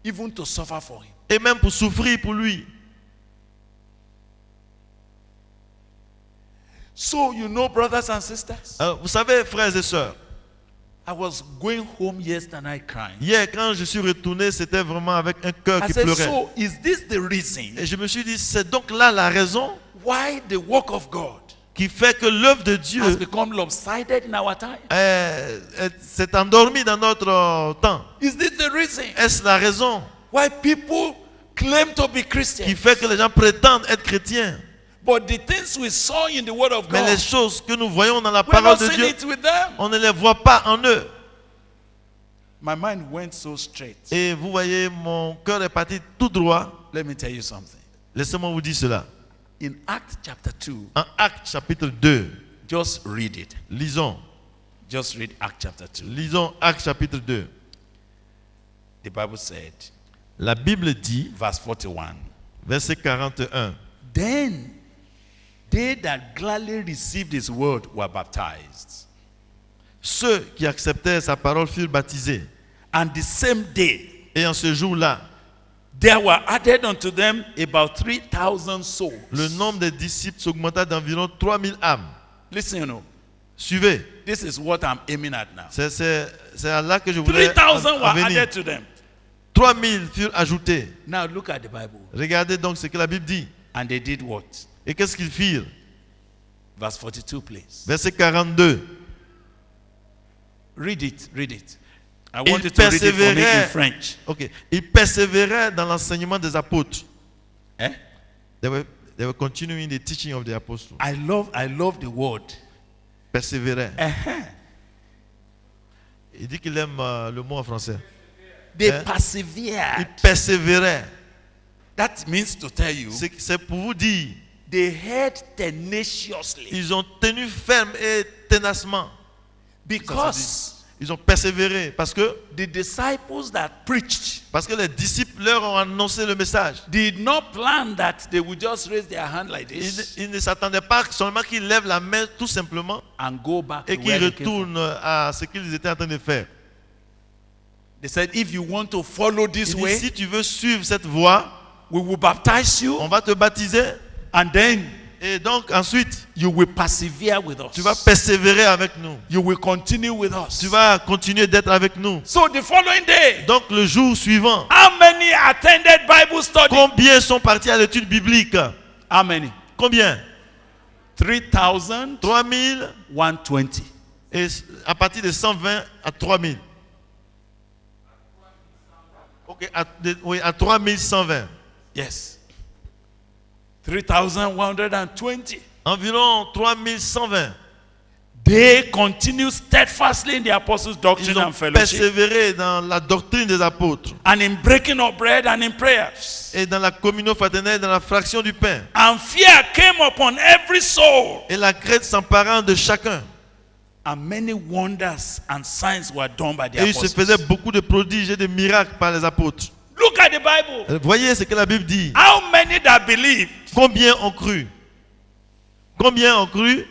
Speaker 3: even to suffer for him.
Speaker 2: Et même pour souffrir pour lui.
Speaker 3: So, you know, brothers and sisters,
Speaker 2: Alors, vous savez, frères et sœurs,
Speaker 3: I was going home yesterday night crying.
Speaker 2: hier quand je suis retourné, c'était vraiment avec un cœur
Speaker 3: I
Speaker 2: qui
Speaker 3: said,
Speaker 2: pleurait.
Speaker 3: so is this the reason
Speaker 2: Et je me suis dit, c'est donc là la raison
Speaker 3: why the work of God
Speaker 2: qui fait que l'œuvre de Dieu
Speaker 3: has become lopsided in our time?
Speaker 2: s'est endormie dans notre temps.
Speaker 3: Is this the reason
Speaker 2: Est-ce la raison
Speaker 3: why people claim to be
Speaker 2: qui
Speaker 3: Christians,
Speaker 2: fait que les gens prétendent être chrétiens,
Speaker 3: but the things we saw in the Word of
Speaker 2: mais
Speaker 3: God,
Speaker 2: les choses que nous voyons dans la
Speaker 3: we're
Speaker 2: parole
Speaker 3: not
Speaker 2: de
Speaker 3: seeing
Speaker 2: Dieu,
Speaker 3: it with them?
Speaker 2: on ne les voit pas en eux?
Speaker 3: My mind went so straight.
Speaker 2: Et vous voyez, mon cœur est parti tout droit.
Speaker 3: Let me tell you something.
Speaker 2: Laissez-moi vous dire cela.
Speaker 3: In Acts chapter 2,
Speaker 2: En Actes chapitre 2,
Speaker 3: just read it.
Speaker 2: lisons.
Speaker 3: Just read Acts chapter 2.
Speaker 2: Lisons Actes chapitre 2.
Speaker 3: The Bible said,
Speaker 2: La Bible dit,
Speaker 3: verse 41,
Speaker 2: verset 41,
Speaker 3: then they that gladly received his word were baptized.
Speaker 2: ceux qui acceptaient sa parole furent baptisés.
Speaker 3: And the same day,
Speaker 2: Et en ce jour-là,
Speaker 3: there were added unto them about 3,000 souls.
Speaker 2: le nombre des disciples s'augmenta d'environ 3000 âmes.
Speaker 3: Listen, you know,
Speaker 2: Suivez.
Speaker 3: this is what I'm aiming at now.
Speaker 2: C'est à là que je voulais
Speaker 3: 3,000
Speaker 2: en
Speaker 3: were
Speaker 2: venir.
Speaker 3: added to them.
Speaker 2: 3000 furent ajoutés.
Speaker 3: Now look at the Bible.
Speaker 2: Regardez donc ce que la Bible dit.
Speaker 3: And they did what?
Speaker 2: Et qu'est-ce qu'ils firent?
Speaker 3: Verse 42, please.
Speaker 2: Verset 42.
Speaker 3: Read it, read it. I
Speaker 2: Ils
Speaker 3: want you to read it for me in
Speaker 2: persévéraient.
Speaker 3: French.
Speaker 2: Ok. Ils persévéraient dans l'enseignement des apôtres.
Speaker 3: Eh?
Speaker 2: They were continuing the teaching of the apostles.
Speaker 3: I love the word.
Speaker 2: Persévéraient.
Speaker 3: Uh-huh.
Speaker 2: Il dit qu'il aime le mot en français.
Speaker 3: They
Speaker 2: Eh? Ils
Speaker 3: persevered.
Speaker 2: persévéraient.
Speaker 3: That means to tell you,
Speaker 2: C'est pour vous dire,
Speaker 3: they held tenaciously.
Speaker 2: ils ont tenu ferme et ténacement.
Speaker 3: Because
Speaker 2: Ils ont persévéré parce que
Speaker 3: the disciples that preached
Speaker 2: les disciples leur ont annoncé le message.
Speaker 3: did not plan that they would just raise their hand like this
Speaker 2: Ils ne s'attendaient pas seulement qu'ils lèvent la main tout simplement
Speaker 3: and go back
Speaker 2: et
Speaker 3: to
Speaker 2: qu'ils
Speaker 3: where they came from.
Speaker 2: retournent à ce qu'ils étaient en train de faire.
Speaker 3: They said, if you want to follow this
Speaker 2: Il dit,
Speaker 3: way,
Speaker 2: si tu veux suivre cette voie,
Speaker 3: we will baptize you,
Speaker 2: on va te baptiser
Speaker 3: and then
Speaker 2: et donc ensuite
Speaker 3: you will persevere with us.
Speaker 2: Tu vas persévérer avec nous.
Speaker 3: You will continue with us.
Speaker 2: Tu vas continuer d'être avec nous.
Speaker 3: So the following day,
Speaker 2: Donc le jour suivant,
Speaker 3: how many attended Bible study?
Speaker 2: combien sont partis à l'étude biblique?
Speaker 3: How many?
Speaker 2: Combien?
Speaker 3: 3,000.
Speaker 2: 3000
Speaker 3: 120.
Speaker 2: et à partir de 120 à 3000. Ok, oui, à 3120.
Speaker 3: Yes. 3,120.
Speaker 2: Environ 3120.
Speaker 3: They continue steadfastly in the apostles' doctrine
Speaker 2: Ils ont
Speaker 3: and fellowship,
Speaker 2: persévéré dans la doctrine des apôtres
Speaker 3: and in breaking of bread and in prayers.
Speaker 2: et dans la communion fraternelle, dans la fraction du pain.
Speaker 3: And fear came upon every soul.
Speaker 2: Et la crainte s'emparant de chacun.
Speaker 3: And many wonders and signs were done by the
Speaker 2: Et il se
Speaker 3: apostles.
Speaker 2: faisait beaucoup de prodiges et de miracles par les apôtres.
Speaker 3: Look at the Bible.
Speaker 2: Voyez ce que la Bible dit.
Speaker 3: How many that believed?
Speaker 2: Combien ont cru? Combien ont cru?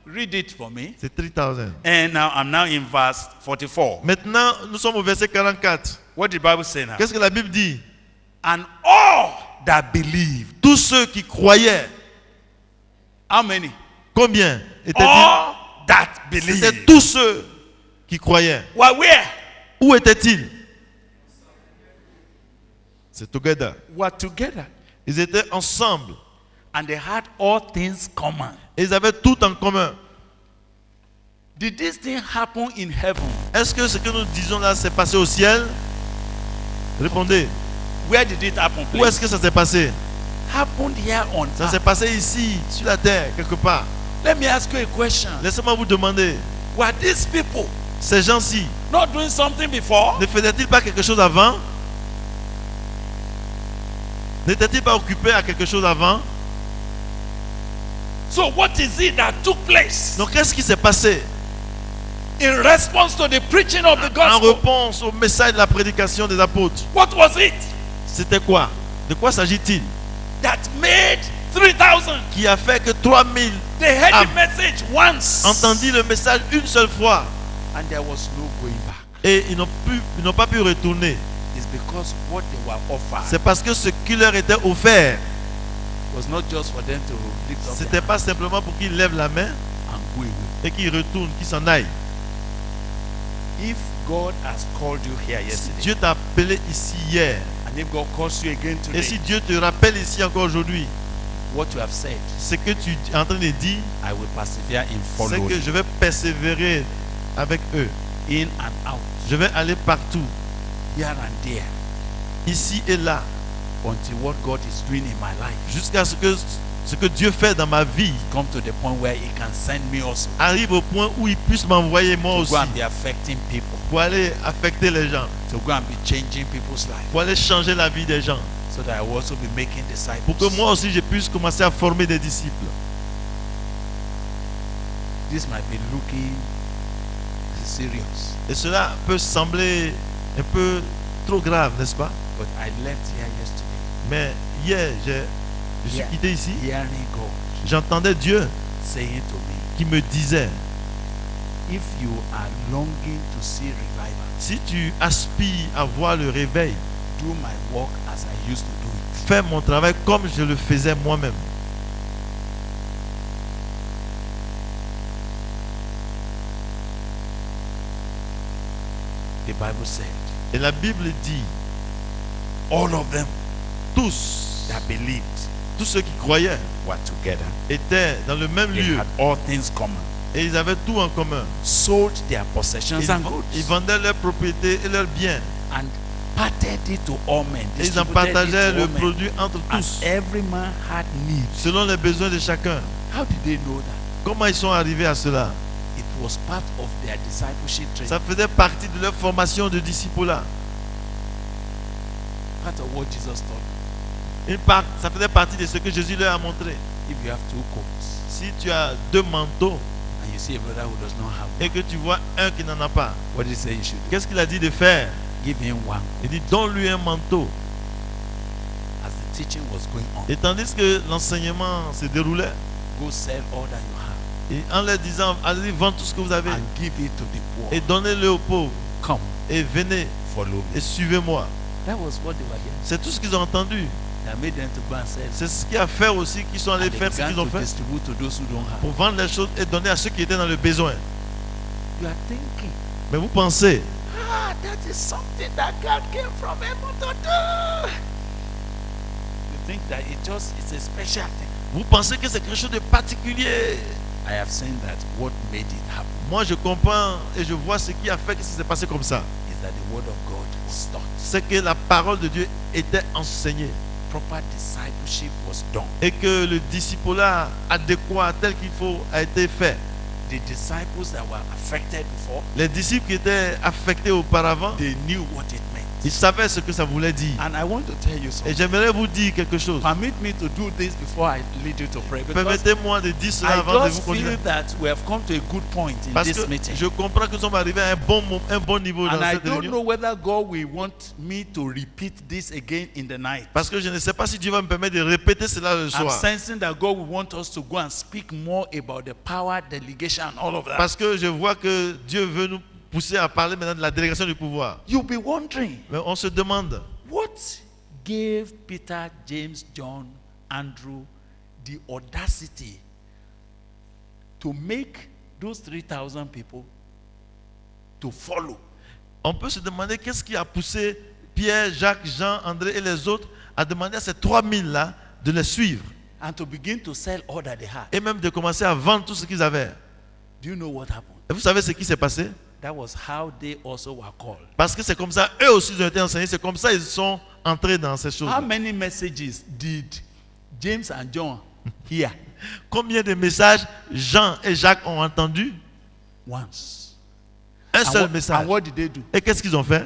Speaker 3: Read it for me.
Speaker 2: C'est 3000.
Speaker 3: And now I'm now in verse 44.
Speaker 2: Maintenant, nous sommes au verset 44.
Speaker 3: What did the Bible say now?
Speaker 2: Qu'est-ce que la Bible dit?
Speaker 3: And all that believed.
Speaker 2: Tous ceux qui croyaient,
Speaker 3: How many?
Speaker 2: combien étaient-ils?
Speaker 3: All that
Speaker 2: C'était
Speaker 3: believed.
Speaker 2: tous ceux qui croyaient.
Speaker 3: Were where?
Speaker 2: Où étaient-ils? C'est together.
Speaker 3: Were together.
Speaker 2: Ils étaient ensemble.
Speaker 3: And they had all things common.
Speaker 2: Et ils avaient tout en commun.
Speaker 3: Did this thing happen in heaven?
Speaker 2: Est-ce que ce que nous disons là s'est passé au ciel? Répondez.
Speaker 3: Where did it happen?
Speaker 2: Où est-ce que ça s'est passé?
Speaker 3: Happened here on
Speaker 2: Ça s'est
Speaker 3: earth.
Speaker 2: passé ici, sur la terre, quelque part.
Speaker 3: Let me ask you a question.
Speaker 2: Laissez-moi vous demander,
Speaker 3: Were these people
Speaker 2: ces gens-ci,
Speaker 3: not doing something before?
Speaker 2: ne faisaient-ils pas quelque chose avant? N'étaient-ils pas occupés à quelque chose avant?
Speaker 3: So what is it that took place
Speaker 2: Donc qu'est-ce qui s'est passé
Speaker 3: in response to the preaching of the
Speaker 2: en
Speaker 3: gospel?
Speaker 2: réponse au message de la prédication des apôtres?
Speaker 3: What was it
Speaker 2: C'était quoi? De quoi s'agit-il?
Speaker 3: that made 3,000?
Speaker 2: Qui a fait que 3000
Speaker 3: They heard
Speaker 2: Ah.
Speaker 3: the message once,
Speaker 2: entendit le message une seule fois
Speaker 3: and there was no going back.
Speaker 2: et ils n'ont pas pu retourner.
Speaker 3: It's because what they were offered
Speaker 2: C'est parce que ce qui leur était offert,
Speaker 3: was not just for them to lift up their
Speaker 2: c'était pas simplement pour qu'ils lèvent la main
Speaker 3: and go away.
Speaker 2: et qu'ils retournent, qu'ils s'en aillent.
Speaker 3: If God has called you here
Speaker 2: Si
Speaker 3: yesterday,
Speaker 2: Dieu t'a appelé ici hier,
Speaker 3: and if God calls you again
Speaker 2: et
Speaker 3: today,
Speaker 2: si Dieu te rappelle ici encore aujourd'hui,
Speaker 3: what you have said,
Speaker 2: ce que tu es en train de dire,
Speaker 3: I will persevere in
Speaker 2: c'est
Speaker 3: following,
Speaker 2: que je vais persévérer avec eux.
Speaker 3: in and out,
Speaker 2: Je vais aller partout,
Speaker 3: here and there,
Speaker 2: ici et là,
Speaker 3: until what God is doing in my life
Speaker 2: jusqu'à ce que Dieu fait dans ma vie
Speaker 3: come to the point where He can send me also
Speaker 2: arrive au point où il puisse m'envoyer moi
Speaker 3: to
Speaker 2: aussi
Speaker 3: go and be affecting people,
Speaker 2: pour aller affecter les gens,
Speaker 3: to go and be changing people's life,
Speaker 2: pour aller changer la vie des gens,
Speaker 3: so that I will also be making disciples.
Speaker 2: pour que moi aussi je puisse commencer à former des disciples.
Speaker 3: This might be looking serious,
Speaker 2: Et cela peut sembler un peu trop grave, n'est-ce pas?
Speaker 3: but I left here yesterday
Speaker 2: Mais hier, je suis quitté ici,
Speaker 3: hearing God
Speaker 2: j'entendais Dieu
Speaker 3: saying to me,
Speaker 2: qui me disait,
Speaker 3: if you are longing to see revival,
Speaker 2: si tu aspires à voir le réveil,
Speaker 3: do my work as I used to do it.
Speaker 2: fais mon travail comme je le faisais moi-même.
Speaker 3: The Bible said,
Speaker 2: Et la Bible dit,
Speaker 3: all of them
Speaker 2: tous,
Speaker 3: that believed
Speaker 2: tous ceux qui croyaient
Speaker 3: were together.
Speaker 2: étaient dans le même
Speaker 3: They
Speaker 2: lieu
Speaker 3: had all things common.
Speaker 2: et ils avaient tout en commun.
Speaker 3: Sold their possessions
Speaker 2: Ils,
Speaker 3: and goods
Speaker 2: ils vendaient leurs propriétés et leurs biens
Speaker 3: and parted it to all men.
Speaker 2: et ils en
Speaker 3: Distributed
Speaker 2: partageaient
Speaker 3: it to
Speaker 2: le
Speaker 3: all men.
Speaker 2: produit entre
Speaker 3: And
Speaker 2: tous
Speaker 3: every man had need.
Speaker 2: selon les besoins de chacun.
Speaker 3: How did they know that?
Speaker 2: Comment ils sont arrivés à cela?
Speaker 3: It was part of their discipleship training.
Speaker 2: Ça faisait partie de leur formation de disciples-là.
Speaker 3: Part of what Jesus taught.
Speaker 2: Ça faisait partie de ce que Jésus leur a montré.
Speaker 3: If you have two coats
Speaker 2: Si tu as deux manteaux
Speaker 3: and you see a brother who does not have
Speaker 2: et
Speaker 3: one,
Speaker 2: que tu vois un qui n'en a pas,
Speaker 3: what did he say you should do?
Speaker 2: qu'est-ce qu'il a dit de faire?
Speaker 3: Give him one.
Speaker 2: Il dit donne-lui un manteau.
Speaker 3: As the teaching was going on,
Speaker 2: Et tandis que l'enseignement se déroulait,
Speaker 3: go sell all that you have
Speaker 2: et en leur disant allez vendre tout ce que vous avez
Speaker 3: and give it to the poor.
Speaker 2: et donnez-le aux pauvres
Speaker 3: Come,
Speaker 2: et venez
Speaker 3: follow
Speaker 2: et
Speaker 3: me.
Speaker 2: suivez-moi.
Speaker 3: That was what they were hearing.
Speaker 2: C'est tout ce qu'ils ont entendu.
Speaker 3: That made them to go and sell.
Speaker 2: C'est ce qui a fait aussi qu'ils sont allés
Speaker 3: And they
Speaker 2: faire ce
Speaker 3: began
Speaker 2: qu'ils ont
Speaker 3: to
Speaker 2: fait
Speaker 3: distribute to those who don't have.
Speaker 2: pour vendre les choses et donner à ceux qui étaient dans le besoin.
Speaker 3: You are thinking,
Speaker 2: Mais vous pensez,
Speaker 3: that is something that God came from heaven to do. You think that it's a special thing.
Speaker 2: vous pensez que c'est quelque chose de particulier.
Speaker 3: I have seen that what made it happen
Speaker 2: Moi, je comprends et je vois ce qui a fait que ça s'est passé comme ça.
Speaker 3: is that the word of God was taught.
Speaker 2: C'est que la parole de Dieu était enseignée
Speaker 3: Proper discipleship was done.
Speaker 2: et que le discipulat adéquat tel qu'il faut a été fait.
Speaker 3: The disciples that were affected before,
Speaker 2: Les disciples qui étaient affectés auparavant,
Speaker 3: they knew what it meant.
Speaker 2: ils savaient ce que ça voulait dire.
Speaker 3: And I want to tell you
Speaker 2: Et
Speaker 3: something.
Speaker 2: j'aimerais vous dire quelque chose.
Speaker 3: Permit me to do this before I lead you to pray. Because
Speaker 2: Permettez-moi de dire cela
Speaker 3: I
Speaker 2: avant de vous
Speaker 3: just
Speaker 2: continuer.
Speaker 3: feel that we have come to a good point in
Speaker 2: Parce
Speaker 3: this
Speaker 2: que
Speaker 3: meeting.
Speaker 2: je comprends que nous sommes arrivés à un bon niveau dans
Speaker 3: And I
Speaker 2: cette
Speaker 3: don't
Speaker 2: réunion.
Speaker 3: know whether God will want me to repeat this again in the night.
Speaker 2: Parce que je ne sais pas si Dieu va me permettre de répéter cela le
Speaker 3: I'm
Speaker 2: soir.
Speaker 3: sensing that God will want us to go and speak more about the power, delegation, and all of that.
Speaker 2: Parce que je vois que Dieu veut nous pousser à parler maintenant de la délégation du pouvoir.
Speaker 3: You'll be wondering,
Speaker 2: Mais on se demande,
Speaker 3: what gave Peter, James, John, Andrew the audacity to make those 3,000 people to follow?
Speaker 2: on peut se demander qu'est-ce qui a poussé Pierre, Jacques, Jean, André et les autres à demander à ces 3000 là de les suivre
Speaker 3: And to begin to sell all that they had.
Speaker 2: et même de commencer à vendre tout ce qu'ils avaient.
Speaker 3: Do you know what happened?
Speaker 2: Et vous savez ce qui s'est passé?
Speaker 3: That was how they also were called.
Speaker 2: Parce que c'est comme ça, eux aussi ils ont été enseignés, c'est comme ça ils sont entrés dans ces choses.
Speaker 3: How many messages did James and John hear?
Speaker 2: Combien de messages Jean et Jacques ont entendu?
Speaker 3: Once.
Speaker 2: Un
Speaker 3: And
Speaker 2: seul
Speaker 3: what,
Speaker 2: message.
Speaker 3: and what did they do?
Speaker 2: Et qu'est-ce qu'ils ont fait?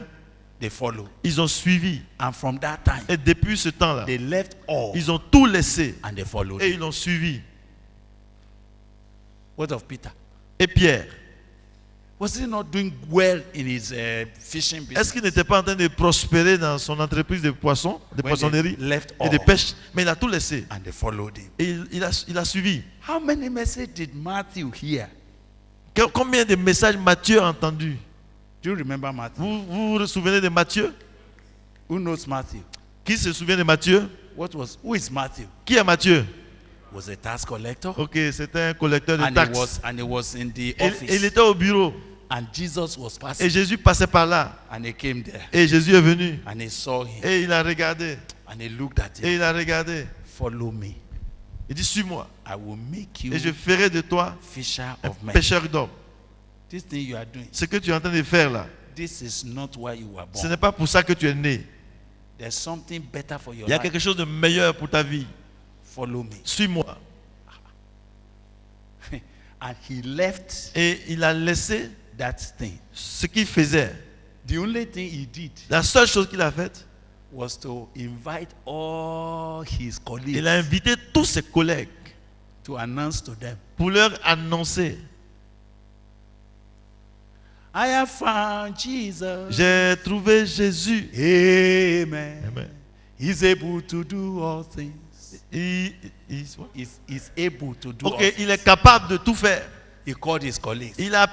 Speaker 3: They follow.
Speaker 2: Ils ont suivi.
Speaker 3: And from that time,
Speaker 2: Et depuis ce temps-là,
Speaker 3: they left all
Speaker 2: ils ont tout laissé
Speaker 3: and they followed.
Speaker 2: et
Speaker 3: him.
Speaker 2: ils l'ont suivi.
Speaker 3: What of Peter?
Speaker 2: Et Pierre,
Speaker 3: Was he not doing well in his fishing
Speaker 2: est-ce
Speaker 3: business?
Speaker 2: qu'il n'était pas en train de prospérer dans son entreprise de poissons, de
Speaker 3: When
Speaker 2: poissonnerie
Speaker 3: they left
Speaker 2: et de
Speaker 3: all
Speaker 2: pêche? Mais il a tout laissé.
Speaker 3: and they followed him.
Speaker 2: Et il a suivi.
Speaker 3: How many messages did Matthew hear?
Speaker 2: Combien de messages Matthieu a entendu?
Speaker 3: Do you remember Matthew?
Speaker 2: Vous vous souvenez de Matthieu?
Speaker 3: Who knows Matthew?
Speaker 2: Qui se souvient de Matthieu?
Speaker 3: Who is Matthew?
Speaker 2: Qui est Matthieu?
Speaker 3: Was a tax collector.
Speaker 2: Ok, c'était un collecteur de
Speaker 3: And
Speaker 2: taxes.
Speaker 3: he was in the
Speaker 2: Et il
Speaker 3: office.
Speaker 2: était au bureau.
Speaker 3: And Jesus was
Speaker 2: Et
Speaker 3: passing.
Speaker 2: Jésus passait par là.
Speaker 3: And he came there.
Speaker 2: Et Jésus est venu.
Speaker 3: And he saw him.
Speaker 2: Et il a regardé.
Speaker 3: And he looked at
Speaker 2: Et
Speaker 3: him.
Speaker 2: il a regardé.
Speaker 3: Follow me.
Speaker 2: Il dit, suis-moi.
Speaker 3: I will make you
Speaker 2: Et je ferai de toi
Speaker 3: fisher
Speaker 2: un
Speaker 3: of men.
Speaker 2: pêcheur d'hommes.
Speaker 3: This thing you are doing,
Speaker 2: Ce que tu es en train de faire là,
Speaker 3: this is not why you were
Speaker 2: ce
Speaker 3: born.
Speaker 2: n'est pas pour ça que tu es né.
Speaker 3: There's something better for your
Speaker 2: Il y a
Speaker 3: life.
Speaker 2: quelque chose de meilleur pour ta vie.
Speaker 3: Follow me.
Speaker 2: Suis-moi.
Speaker 3: And he left
Speaker 2: Et il a laissé
Speaker 3: that thing.
Speaker 2: ce qu'il faisait.
Speaker 3: The only thing he did
Speaker 2: La seule chose qu'il a faite,
Speaker 3: was to invite all his colleagues
Speaker 2: il a invité tous ses collègues
Speaker 3: to announce to them,
Speaker 2: pour leur annoncer,
Speaker 3: I have found Jesus.
Speaker 2: j'ai trouvé Jésus.
Speaker 3: Amen.
Speaker 2: Amen.
Speaker 3: He's able to do all things.
Speaker 2: Il-
Speaker 3: He's able to do all
Speaker 2: ok,
Speaker 3: things.
Speaker 2: il est capable de tout faire.
Speaker 3: He called his colleagues.
Speaker 2: Il a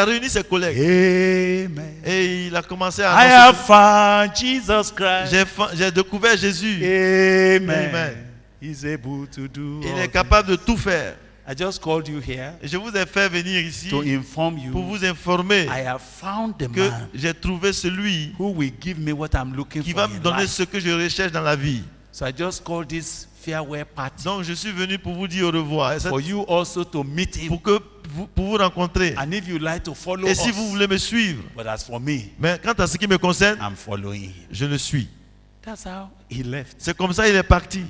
Speaker 2: réuni ses collègues
Speaker 3: Amen.
Speaker 2: et il a commencé à
Speaker 3: I
Speaker 2: annoncer.
Speaker 3: have found Jesus Christ.
Speaker 2: J'ai découvert Jésus.
Speaker 3: Amen.
Speaker 2: Amen.
Speaker 3: He's able to do
Speaker 2: Il
Speaker 3: all
Speaker 2: est capable de tout faire.
Speaker 3: things. I just called you here
Speaker 2: Et je vous ai fait venir ici
Speaker 3: to inform
Speaker 2: pour
Speaker 3: you
Speaker 2: vous informer
Speaker 3: I have found the
Speaker 2: que
Speaker 3: man
Speaker 2: j'ai trouvé celui
Speaker 3: who will give me what I'm looking
Speaker 2: qui
Speaker 3: for
Speaker 2: va me
Speaker 3: in
Speaker 2: donner
Speaker 3: life.
Speaker 2: ce que je recherche dans la vie.
Speaker 3: So I just called this farewell party
Speaker 2: Donc je suis venu pour vous dire au revoir. Et c'est
Speaker 3: for you also to meet him.
Speaker 2: pour vous rencontrer.
Speaker 3: And if you like to follow
Speaker 2: Et
Speaker 3: us,
Speaker 2: si vous voulez me suivre,
Speaker 3: but as for me,
Speaker 2: mais quant à ce qui me concerne,
Speaker 3: I'm following him.
Speaker 2: je le suis.
Speaker 3: That's how he left.
Speaker 2: C'est comme ça il est parti.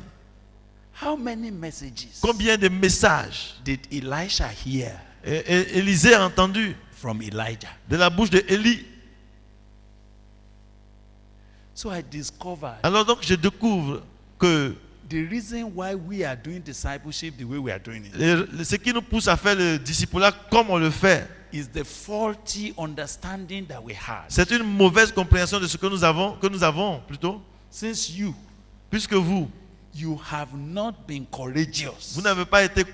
Speaker 3: How many messages
Speaker 2: Combien de messages
Speaker 3: did Elisha hear
Speaker 2: Élisée a entendu
Speaker 3: from Elijah?
Speaker 2: de la bouche de Élie.
Speaker 3: So I discovered
Speaker 2: Alors donc je découvre que
Speaker 3: the reason why we are doing discipleship the way we are doing it
Speaker 2: ce qui nous pousse à faire le discipulat comme on le fait,
Speaker 3: is the faulty understanding that we had.
Speaker 2: c'est une mauvaise compréhension de ce que nous avons plutôt,
Speaker 3: Since
Speaker 2: puisque vous
Speaker 3: have not been courageous
Speaker 2: vous n'avez pas été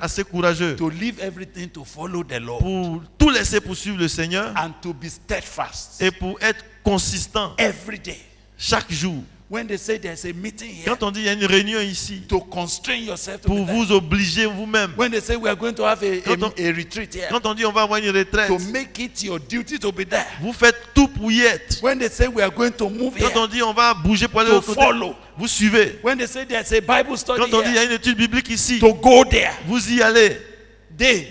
Speaker 2: assez courageux
Speaker 3: to leave everything to follow the Lord
Speaker 2: pour tout laisser pour suivre le Seigneur
Speaker 3: and to be steadfast
Speaker 2: et pour être consistant
Speaker 3: every day.
Speaker 2: chaque jour.
Speaker 3: When they say there's a meeting here
Speaker 2: Quand on dit il y a une réunion ici,
Speaker 3: to constrain yourself to
Speaker 2: pour
Speaker 3: be there.
Speaker 2: vous obliger vous-même.
Speaker 3: When they say we are going to have
Speaker 2: Quand on-
Speaker 3: a retreat here,
Speaker 2: Quand on dit on va avoir une retraite,
Speaker 3: to make it your duty to be there.
Speaker 2: vous faites tout pour y être.
Speaker 3: When they say we are going to move
Speaker 2: Quand on
Speaker 3: here,
Speaker 2: dit on va bouger pour aller
Speaker 3: to
Speaker 2: au côté,
Speaker 3: follow.
Speaker 2: vous suivez.
Speaker 3: When they say there's a Bible study
Speaker 2: Quand on dit il y a
Speaker 3: here,
Speaker 2: une étude biblique ici,
Speaker 3: to go there.
Speaker 2: vous y allez.
Speaker 3: Day,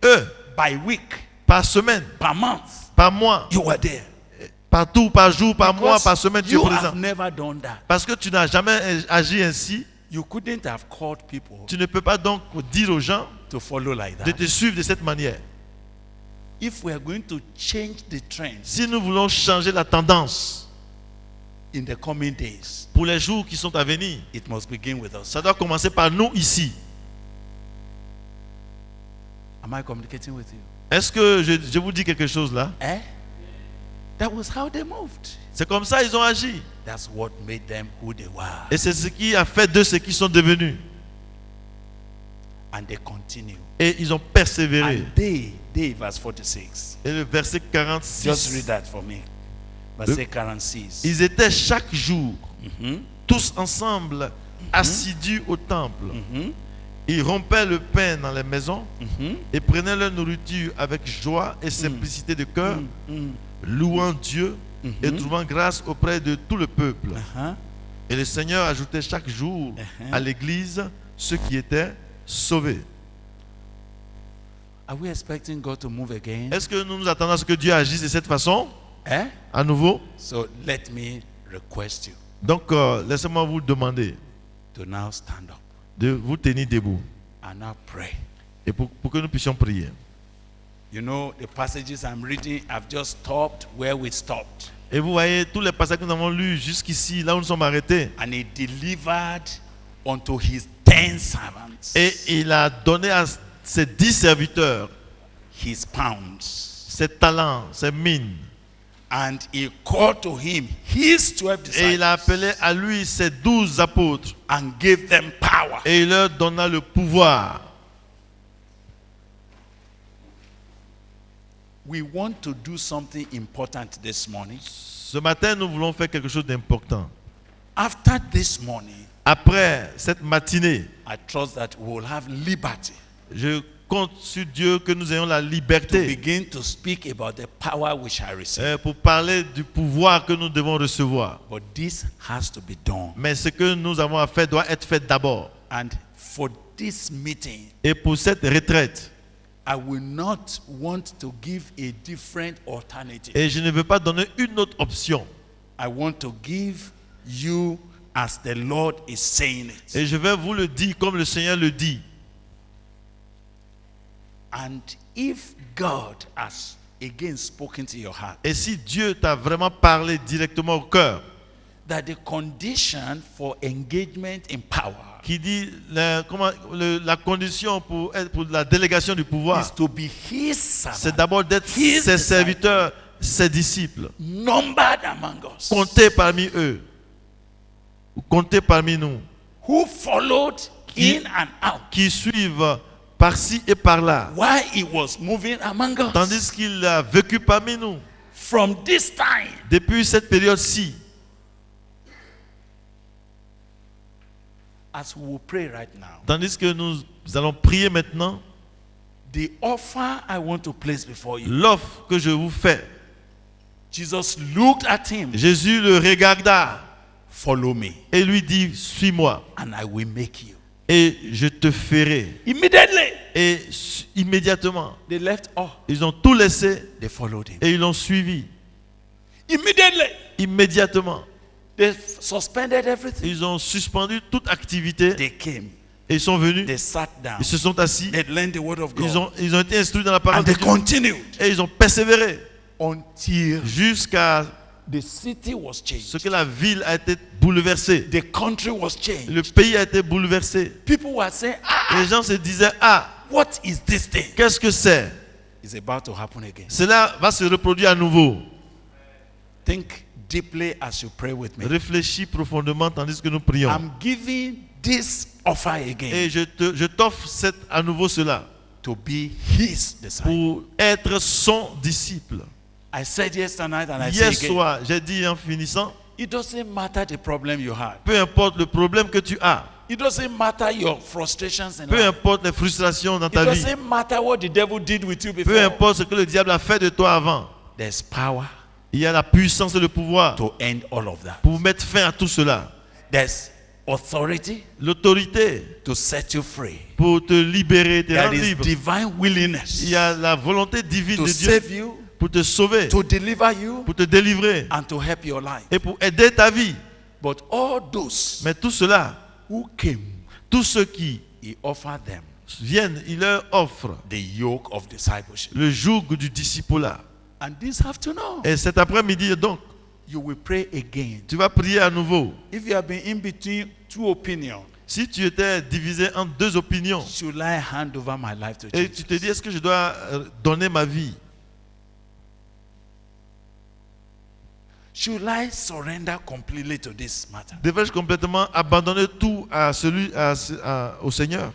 Speaker 2: Eux,
Speaker 3: by week,
Speaker 2: par semaine,
Speaker 3: per month,
Speaker 2: par mois,
Speaker 3: you were there.
Speaker 2: partout, par jour, par mois,
Speaker 3: Because
Speaker 2: par semaine, tu es
Speaker 3: you
Speaker 2: présent.
Speaker 3: have never done that.
Speaker 2: Parce que tu n'as jamais agi ainsi,
Speaker 3: You couldn't have called people
Speaker 2: tu ne peux pas donc dire aux gens
Speaker 3: to follow like
Speaker 2: de
Speaker 3: that.
Speaker 2: te suivre de cette manière.
Speaker 3: If we are going to change the trends
Speaker 2: Si nous voulons changer la tendance
Speaker 3: in the coming days,
Speaker 2: pour les jours qui sont à venir,
Speaker 3: it must begin with us.
Speaker 2: ça doit commencer par nous ici.
Speaker 3: Am I communicating with you?
Speaker 2: Est-ce que je vous dis quelque chose là?
Speaker 3: Eh? That was how they moved.
Speaker 2: C'est comme ça ils ont agi.
Speaker 3: That's what made them who they were.
Speaker 2: Et c'est ce qui a fait d'eux ce qu'ils sont devenus.
Speaker 3: And they continue.
Speaker 2: Et ils ont persévéré.
Speaker 3: And they, verse 46.
Speaker 2: Et le verset
Speaker 3: Just
Speaker 2: 46.
Speaker 3: read that for me. Verse 46.
Speaker 2: Ils étaient chaque jour,
Speaker 3: Mhm,
Speaker 2: tous ensemble, assidus au temple.
Speaker 3: mhm,
Speaker 2: Ils rompaient le pain dans les maisons
Speaker 3: mhm,
Speaker 2: et prenaient leur nourriture avec joie et simplicité de cœur,
Speaker 3: mhm,
Speaker 2: louant Dieu et trouvant grâce auprès de tout le peuple.
Speaker 3: uh-huh.
Speaker 2: Et le Seigneur ajoutait chaque jour à l'église ceux qui étaient sauvés.
Speaker 3: Are we expecting God to move again?
Speaker 2: Est-ce que nous nous attendons à ce que Dieu agisse de cette façon,
Speaker 3: Eh?
Speaker 2: à nouveau?
Speaker 3: So let me request you
Speaker 2: Donc, laissez-moi vous demander
Speaker 3: to now stand up
Speaker 2: de vous tenir debout
Speaker 3: and now pray.
Speaker 2: et pour que nous puissions prier.
Speaker 3: You know, the passages I'm reading, I've just stopped where we stopped.
Speaker 2: Et vous voyez tous les passages que nous avons lus jusqu'ici, là où nous sommes arrêtés.
Speaker 3: And he delivered unto his 10 servants
Speaker 2: Et il a donné à ses 10 serviteurs
Speaker 3: his pounds.
Speaker 2: ses talents, ses mines.
Speaker 3: And he called to him his 12
Speaker 2: Et il a
Speaker 3: disciples
Speaker 2: appelé à lui ses 12 apôtres.
Speaker 3: and gave them power.
Speaker 2: Et il leur donna le pouvoir.
Speaker 3: We want to do something important this morning.
Speaker 2: Ce matin, nous voulons faire quelque chose d'important.
Speaker 3: After this morning,
Speaker 2: Après cette matinée,
Speaker 3: I trust that we will have liberty
Speaker 2: je compte sur Dieu que nous ayons la
Speaker 3: to
Speaker 2: liberté
Speaker 3: begin to speak about the power we shall receive.
Speaker 2: pour parler du pouvoir que nous devons recevoir.
Speaker 3: But this has to be done.
Speaker 2: Mais ce que nous avons à faire doit être fait d'abord.
Speaker 3: And for this meeting,
Speaker 2: Et pour cette retraite,
Speaker 3: I will not want to give a different alternative.
Speaker 2: et je ne veux pas donner une autre option.
Speaker 3: I want to give you as the Lord is saying it.
Speaker 2: Et je vais vous le dire comme le Seigneur le dit.
Speaker 3: And if God has again spoken to your heart,
Speaker 2: Et si Dieu t'a vraiment parlé directement au cœur,
Speaker 3: that the condition for engagement in power
Speaker 2: qui dit la condition pour la délégation du
Speaker 3: is
Speaker 2: pouvoir,
Speaker 3: to be his
Speaker 2: c'est
Speaker 3: servant,
Speaker 2: d'abord d'être
Speaker 3: His
Speaker 2: ses
Speaker 3: disciple.
Speaker 2: serviteurs, ses disciples.
Speaker 3: numbered among us,
Speaker 2: Comptez parmi eux. Comptez parmi nous.
Speaker 3: who followed in and out
Speaker 2: Qui suivent par-ci et par-là.
Speaker 3: while he was moving among us.
Speaker 2: Tandis qu'il a vécu parmi nous.
Speaker 3: From this time,
Speaker 2: Depuis cette période-ci,
Speaker 3: as we will pray right now,
Speaker 2: tandis que nous allons prier maintenant,
Speaker 3: the offer I want to place before you,
Speaker 2: l'offre que je vous fais,
Speaker 3: Jesus looked at him,
Speaker 2: Jésus le regarda
Speaker 3: follow me,
Speaker 2: et lui dit, suis-moi
Speaker 3: and I will make you.
Speaker 2: et je te ferai.
Speaker 3: Immediately,
Speaker 2: Et immédiatement,
Speaker 3: they left all.
Speaker 2: ils ont tout laissé
Speaker 3: They followed him.
Speaker 2: et ils l'ont suivi.
Speaker 3: Immediately,
Speaker 2: Immédiatement,
Speaker 3: they suspended everything.
Speaker 2: ils ont suspendu toute activité
Speaker 3: They came.
Speaker 2: et ils sont venus,
Speaker 3: They sat down.
Speaker 2: ils se sont assis,
Speaker 3: They learned the word of God.
Speaker 2: ils ont été instruits dans la parole
Speaker 3: And
Speaker 2: de
Speaker 3: they
Speaker 2: Dieu
Speaker 3: continued
Speaker 2: et ils ont persévéré
Speaker 3: until
Speaker 2: jusqu'à
Speaker 3: the city was
Speaker 2: ce
Speaker 3: changed.
Speaker 2: que la ville a été bouleversée.
Speaker 3: The country was changed.
Speaker 2: Le pays a été bouleversé.
Speaker 3: People were saying,
Speaker 2: Les gens se disaient, ah,
Speaker 3: what is this thing?
Speaker 2: qu'est-ce que c'est?
Speaker 3: It's about to happen again.
Speaker 2: Cela va se reproduire à nouveau.
Speaker 3: Think deeply as you pray with me.
Speaker 2: Réfléchis profondément tandis que nous prions.
Speaker 3: I'm giving this offer again
Speaker 2: Et je t'offre à nouveau cela
Speaker 3: to be his disciple.
Speaker 2: pour être son disciple.
Speaker 3: I said yesterday night and I
Speaker 2: Hier
Speaker 3: say again,
Speaker 2: soir, j'ai dit en finissant,
Speaker 3: It doesn't matter the problem you had.
Speaker 2: Peu importe le problème que tu as.
Speaker 3: It doesn't matter your frustrations in
Speaker 2: Peu
Speaker 3: life.
Speaker 2: importe les frustrations dans
Speaker 3: It
Speaker 2: ta vie.
Speaker 3: doesn't matter what the devil did with you
Speaker 2: Peu
Speaker 3: before.
Speaker 2: importe ce que le diable a fait de toi avant.
Speaker 3: There's power
Speaker 2: Il y a la puissance et le pouvoir
Speaker 3: to end all of that.
Speaker 2: pour mettre fin à tout cela.
Speaker 3: There's authority
Speaker 2: L'autorité
Speaker 3: to set you free.
Speaker 2: pour te libérer, te
Speaker 3: There
Speaker 2: rendre
Speaker 3: is
Speaker 2: libre.
Speaker 3: divine willingness
Speaker 2: Il y a la volonté divine
Speaker 3: to
Speaker 2: de Dieu
Speaker 3: save you,
Speaker 2: pour te sauver,
Speaker 3: to deliver you,
Speaker 2: pour te délivrer
Speaker 3: and to help your life.
Speaker 2: et pour aider ta vie.
Speaker 3: But all those
Speaker 2: Mais tout cela,
Speaker 3: who came,
Speaker 2: tous ceux qui
Speaker 3: he offered them
Speaker 2: viennent, il leur offre
Speaker 3: the yoke of discipleship.
Speaker 2: le joug du disciple-là.
Speaker 3: And this afternoon,
Speaker 2: Et cet après-midi, donc,
Speaker 3: you will pray again.
Speaker 2: tu vas prier à nouveau.
Speaker 3: If you have been in between two opinions,
Speaker 2: Si tu étais divisé en deux opinions
Speaker 3: should I hand over my life to
Speaker 2: et tu
Speaker 3: Jesus?
Speaker 2: te dis, est-ce que je dois donner ma vie?
Speaker 3: Should I surrender completely to this matter?
Speaker 2: Devrais-je complètement abandonner tout au Seigneur?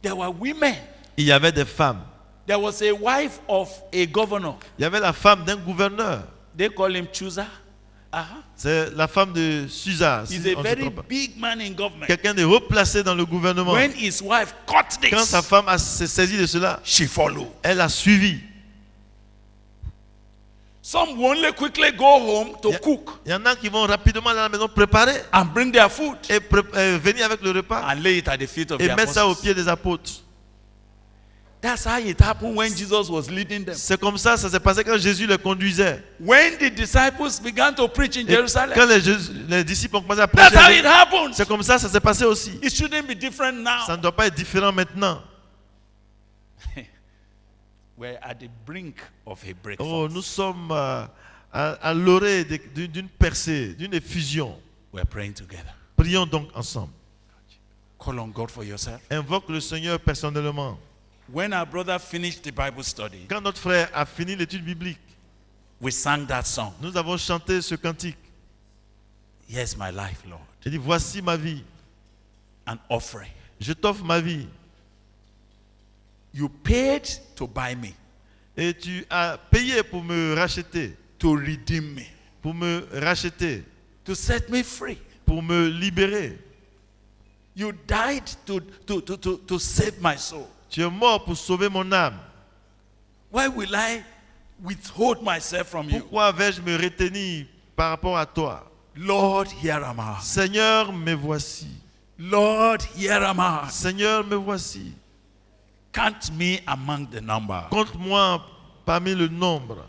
Speaker 3: There were women.
Speaker 2: Il y avait des femmes.
Speaker 3: There was a wife of a governor.
Speaker 2: Il y avait la femme d'un gouverneur.
Speaker 3: They call him Chusa.
Speaker 2: C'est la femme de Susa. si
Speaker 3: He's a
Speaker 2: on ne se
Speaker 3: very
Speaker 2: trompe pas.
Speaker 3: big man in government.
Speaker 2: Quelqu'un de haut placé dans le gouvernement.
Speaker 3: When his wife caught
Speaker 2: Quand sa
Speaker 3: this,
Speaker 2: femme s'est saisie de cela,
Speaker 3: she followed.
Speaker 2: elle a suivi.
Speaker 3: Some will only quickly go home to
Speaker 2: Yeah.
Speaker 3: cook
Speaker 2: Il y en a qui vont rapidement à la maison préparer
Speaker 3: and bring their food
Speaker 2: et venir avec le repas
Speaker 3: and lay it at the feet of
Speaker 2: et
Speaker 3: the
Speaker 2: mettre ça aux
Speaker 3: apostles.
Speaker 2: pieds des apôtres.
Speaker 3: That's how it happened when Jesus was leading them.
Speaker 2: C'est comme ça s'est passé quand Jésus les conduisait.
Speaker 3: When the disciples began to preach in
Speaker 2: Et
Speaker 3: Jerusalem,
Speaker 2: quand les disciples ont commencé à
Speaker 3: that's how
Speaker 2: prêcher,
Speaker 3: it happened.
Speaker 2: c'est comme ça s'est passé aussi.
Speaker 3: It shouldn't be different
Speaker 2: Ça
Speaker 3: now.
Speaker 2: ne doit pas être différent maintenant.
Speaker 3: We're at the brink of a breakthrough.
Speaker 2: Oh, nous sommes à l'orée d'une percée, d'une effusion.
Speaker 3: We're praying together.
Speaker 2: Prions donc ensemble.
Speaker 3: Call on God for yourself.
Speaker 2: Invoque le Seigneur personnellement.
Speaker 3: When our brother finished the Bible study,
Speaker 2: Quand notre frère a fini l'étude biblique,
Speaker 3: we sang that song.
Speaker 2: nous avons chanté ce cantique.
Speaker 3: Here's my life, Lord.
Speaker 2: Il dit, voici ma vie.
Speaker 3: An offering.
Speaker 2: Je t'offre ma vie.
Speaker 3: You paid to buy me,
Speaker 2: Et tu as payé pour me racheter.
Speaker 3: to redeem me,
Speaker 2: Pour me racheter.
Speaker 3: to set me free.
Speaker 2: Pour me libérer.
Speaker 3: You died to save my soul.
Speaker 2: Tu es mort pour sauver mon âme.
Speaker 3: Why will I withhold myself from you?
Speaker 2: Pourquoi vais-je me retenir par rapport à toi?
Speaker 3: Lord, here am I.
Speaker 2: Seigneur, me voici.
Speaker 3: Lord, here am I.
Speaker 2: Seigneur, me voici.
Speaker 3: Count me among the number.
Speaker 2: Compte-moi parmi le nombre.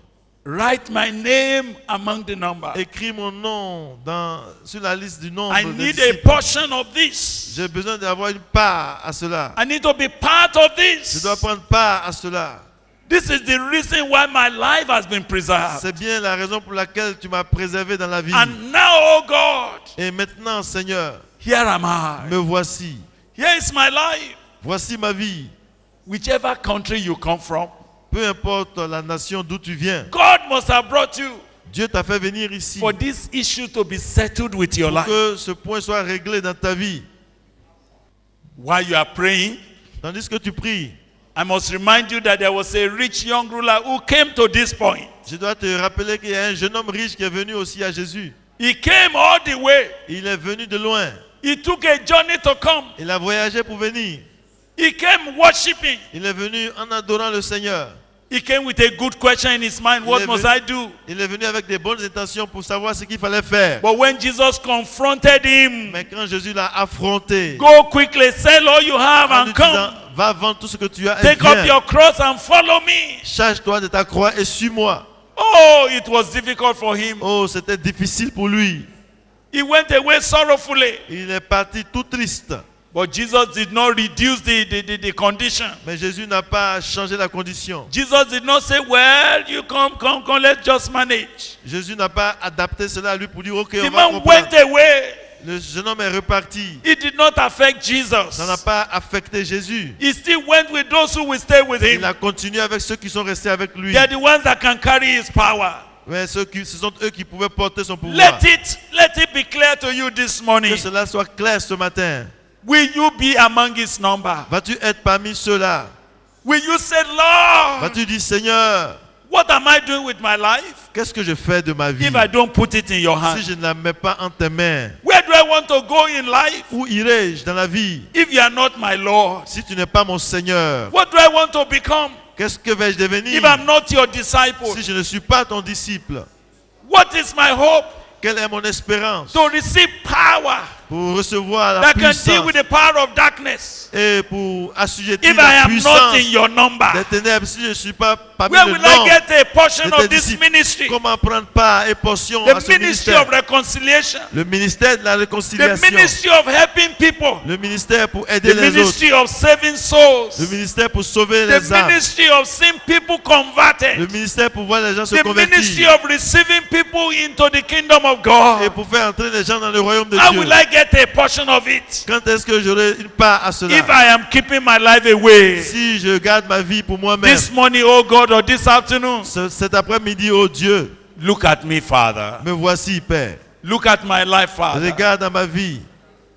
Speaker 3: Write my name among the number.
Speaker 2: Écris mon nom sur la liste du nombre
Speaker 3: I
Speaker 2: des
Speaker 3: need a
Speaker 2: disciples.
Speaker 3: portion of this.
Speaker 2: J'ai besoin d'avoir une part à cela.
Speaker 3: I need to be part of
Speaker 2: Je
Speaker 3: this.
Speaker 2: dois prendre part à cela.
Speaker 3: This is the reason why my life has been preserved.
Speaker 2: C'est bien la raison pour laquelle tu m'as préservé dans la vie.
Speaker 3: And now, oh God,
Speaker 2: Et maintenant, Seigneur,
Speaker 3: here am I.
Speaker 2: me voici.
Speaker 3: Here is my life.
Speaker 2: Voici ma vie.
Speaker 3: Whichever country you come from,
Speaker 2: Peu importe la nation d'où tu viens,
Speaker 3: God must have brought you
Speaker 2: Dieu t'a fait venir ici
Speaker 3: for this issue to be settled with your
Speaker 2: pour
Speaker 3: life.
Speaker 2: que ce point soit réglé dans ta vie.
Speaker 3: While you are praying,
Speaker 2: Tandis que tu pries,
Speaker 3: I must remind you that there was a rich young ruler who came to this point.
Speaker 2: je dois te rappeler qu'il y a un jeune homme riche qui est venu aussi à Jésus.
Speaker 3: He came all the way.
Speaker 2: Il est venu de loin.
Speaker 3: He took a journey to come.
Speaker 2: Il a voyagé pour venir.
Speaker 3: He came worshiping.
Speaker 2: Il est venu en adorant le Seigneur.
Speaker 3: He came with a good question in his mind. What must I do?
Speaker 2: Il est venu avec des bonnes intentions pour savoir ce qu'il fallait faire.
Speaker 3: But when Jesus confronted him,
Speaker 2: Mais quand Jésus l'a affronté,
Speaker 3: go quickly, sell all you have
Speaker 2: en lui
Speaker 3: and come.
Speaker 2: disant, va vendre tout ce que tu as et
Speaker 3: Take up
Speaker 2: viens.
Speaker 3: your cross and follow me.
Speaker 2: Charge-toi de ta croix et suis-moi.
Speaker 3: Oh, it was difficult for him.
Speaker 2: Oh, c'était difficile pour lui.
Speaker 3: He went away sorrowfully.
Speaker 2: Il est parti tout triste.
Speaker 3: But Jesus did not reduce the condition.
Speaker 2: Mais Jésus n'a pas changé la condition.
Speaker 3: Jesus did not say, well, you come, let's just manage.
Speaker 2: Jésus n'a pas adapté cela à lui pour dire, ok,
Speaker 3: The
Speaker 2: on va
Speaker 3: man
Speaker 2: comprendre.
Speaker 3: went away.
Speaker 2: Le jeune homme est reparti.
Speaker 3: It did not affect Jesus.
Speaker 2: Ça n'a pas affecté Jésus.
Speaker 3: He still went with those who will stay with him.
Speaker 2: Il a continué avec ceux qui sont restés avec lui.
Speaker 3: They are the ones that can carry his power.
Speaker 2: Mais ce sont eux qui pouvaient porter son pouvoir.
Speaker 3: Let it be clear to you this morning.
Speaker 2: Que cela soit clair ce matin.
Speaker 3: Will you be among his number?
Speaker 2: Vas-tu être parmi ceux-là?
Speaker 3: Will you say, Lord,
Speaker 2: Vas-tu dire, Seigneur,
Speaker 3: What am I doing with my life
Speaker 2: Qu'est-ce que je fais de ma vie
Speaker 3: if I don't put it in your
Speaker 2: si
Speaker 3: hand?
Speaker 2: je ne la mets pas en tes mains?
Speaker 3: Where do I want to go in life
Speaker 2: Où irai-je dans la vie
Speaker 3: if you are not my Lord?
Speaker 2: si tu n'es pas mon Seigneur?
Speaker 3: What do I want to become
Speaker 2: Qu'est-ce que vais-je devenir
Speaker 3: if I'm not your disciple?
Speaker 2: si je ne suis pas ton disciple?
Speaker 3: What is my hope?
Speaker 2: Quelle est mon espérance
Speaker 3: To receive power
Speaker 2: pour recevoir la
Speaker 3: that can deal
Speaker 2: puissance
Speaker 3: with the power of darkness.
Speaker 2: et pour assujettir
Speaker 3: If I
Speaker 2: la
Speaker 3: am not
Speaker 2: puissance
Speaker 3: in your number,
Speaker 2: des ténèbres si je ne suis pas parmi
Speaker 3: where
Speaker 2: le
Speaker 3: will I
Speaker 2: nombre
Speaker 3: get a portion
Speaker 2: de
Speaker 3: of
Speaker 2: tes
Speaker 3: this
Speaker 2: disciples?
Speaker 3: ministry?
Speaker 2: Comment prendre part et portion à
Speaker 3: The
Speaker 2: ce
Speaker 3: ministry
Speaker 2: ministère?
Speaker 3: of reconciliation,
Speaker 2: Le ministère de la
Speaker 3: the
Speaker 2: réconciliation,
Speaker 3: ministry of helping people,
Speaker 2: le ministère pour aider
Speaker 3: the
Speaker 2: les autres,
Speaker 3: ministry of saving
Speaker 2: le
Speaker 3: souls,
Speaker 2: ministère pour sauver
Speaker 3: the
Speaker 2: les âmes,
Speaker 3: ministry of seeing people
Speaker 2: le
Speaker 3: converted,
Speaker 2: ministère pour voir les gens se
Speaker 3: the ministry
Speaker 2: convertir
Speaker 3: of receiving people into the kingdom of
Speaker 2: et
Speaker 3: God.
Speaker 2: pour faire entrer les gens dans le royaume de
Speaker 3: How
Speaker 2: Dieu.
Speaker 3: will I get a portion of it
Speaker 2: Quand est-ce que j'aurai une part à
Speaker 3: if
Speaker 2: cela?
Speaker 3: I am keeping my life away?
Speaker 2: Si je garde ma vie pour moi-même,
Speaker 3: This morning, oh God, or this afternoon,
Speaker 2: cet après-midi, oh Dieu,
Speaker 3: look at me, Father.
Speaker 2: me voici, Père.
Speaker 3: Look at my life, Father.
Speaker 2: Regarde dans ma vie,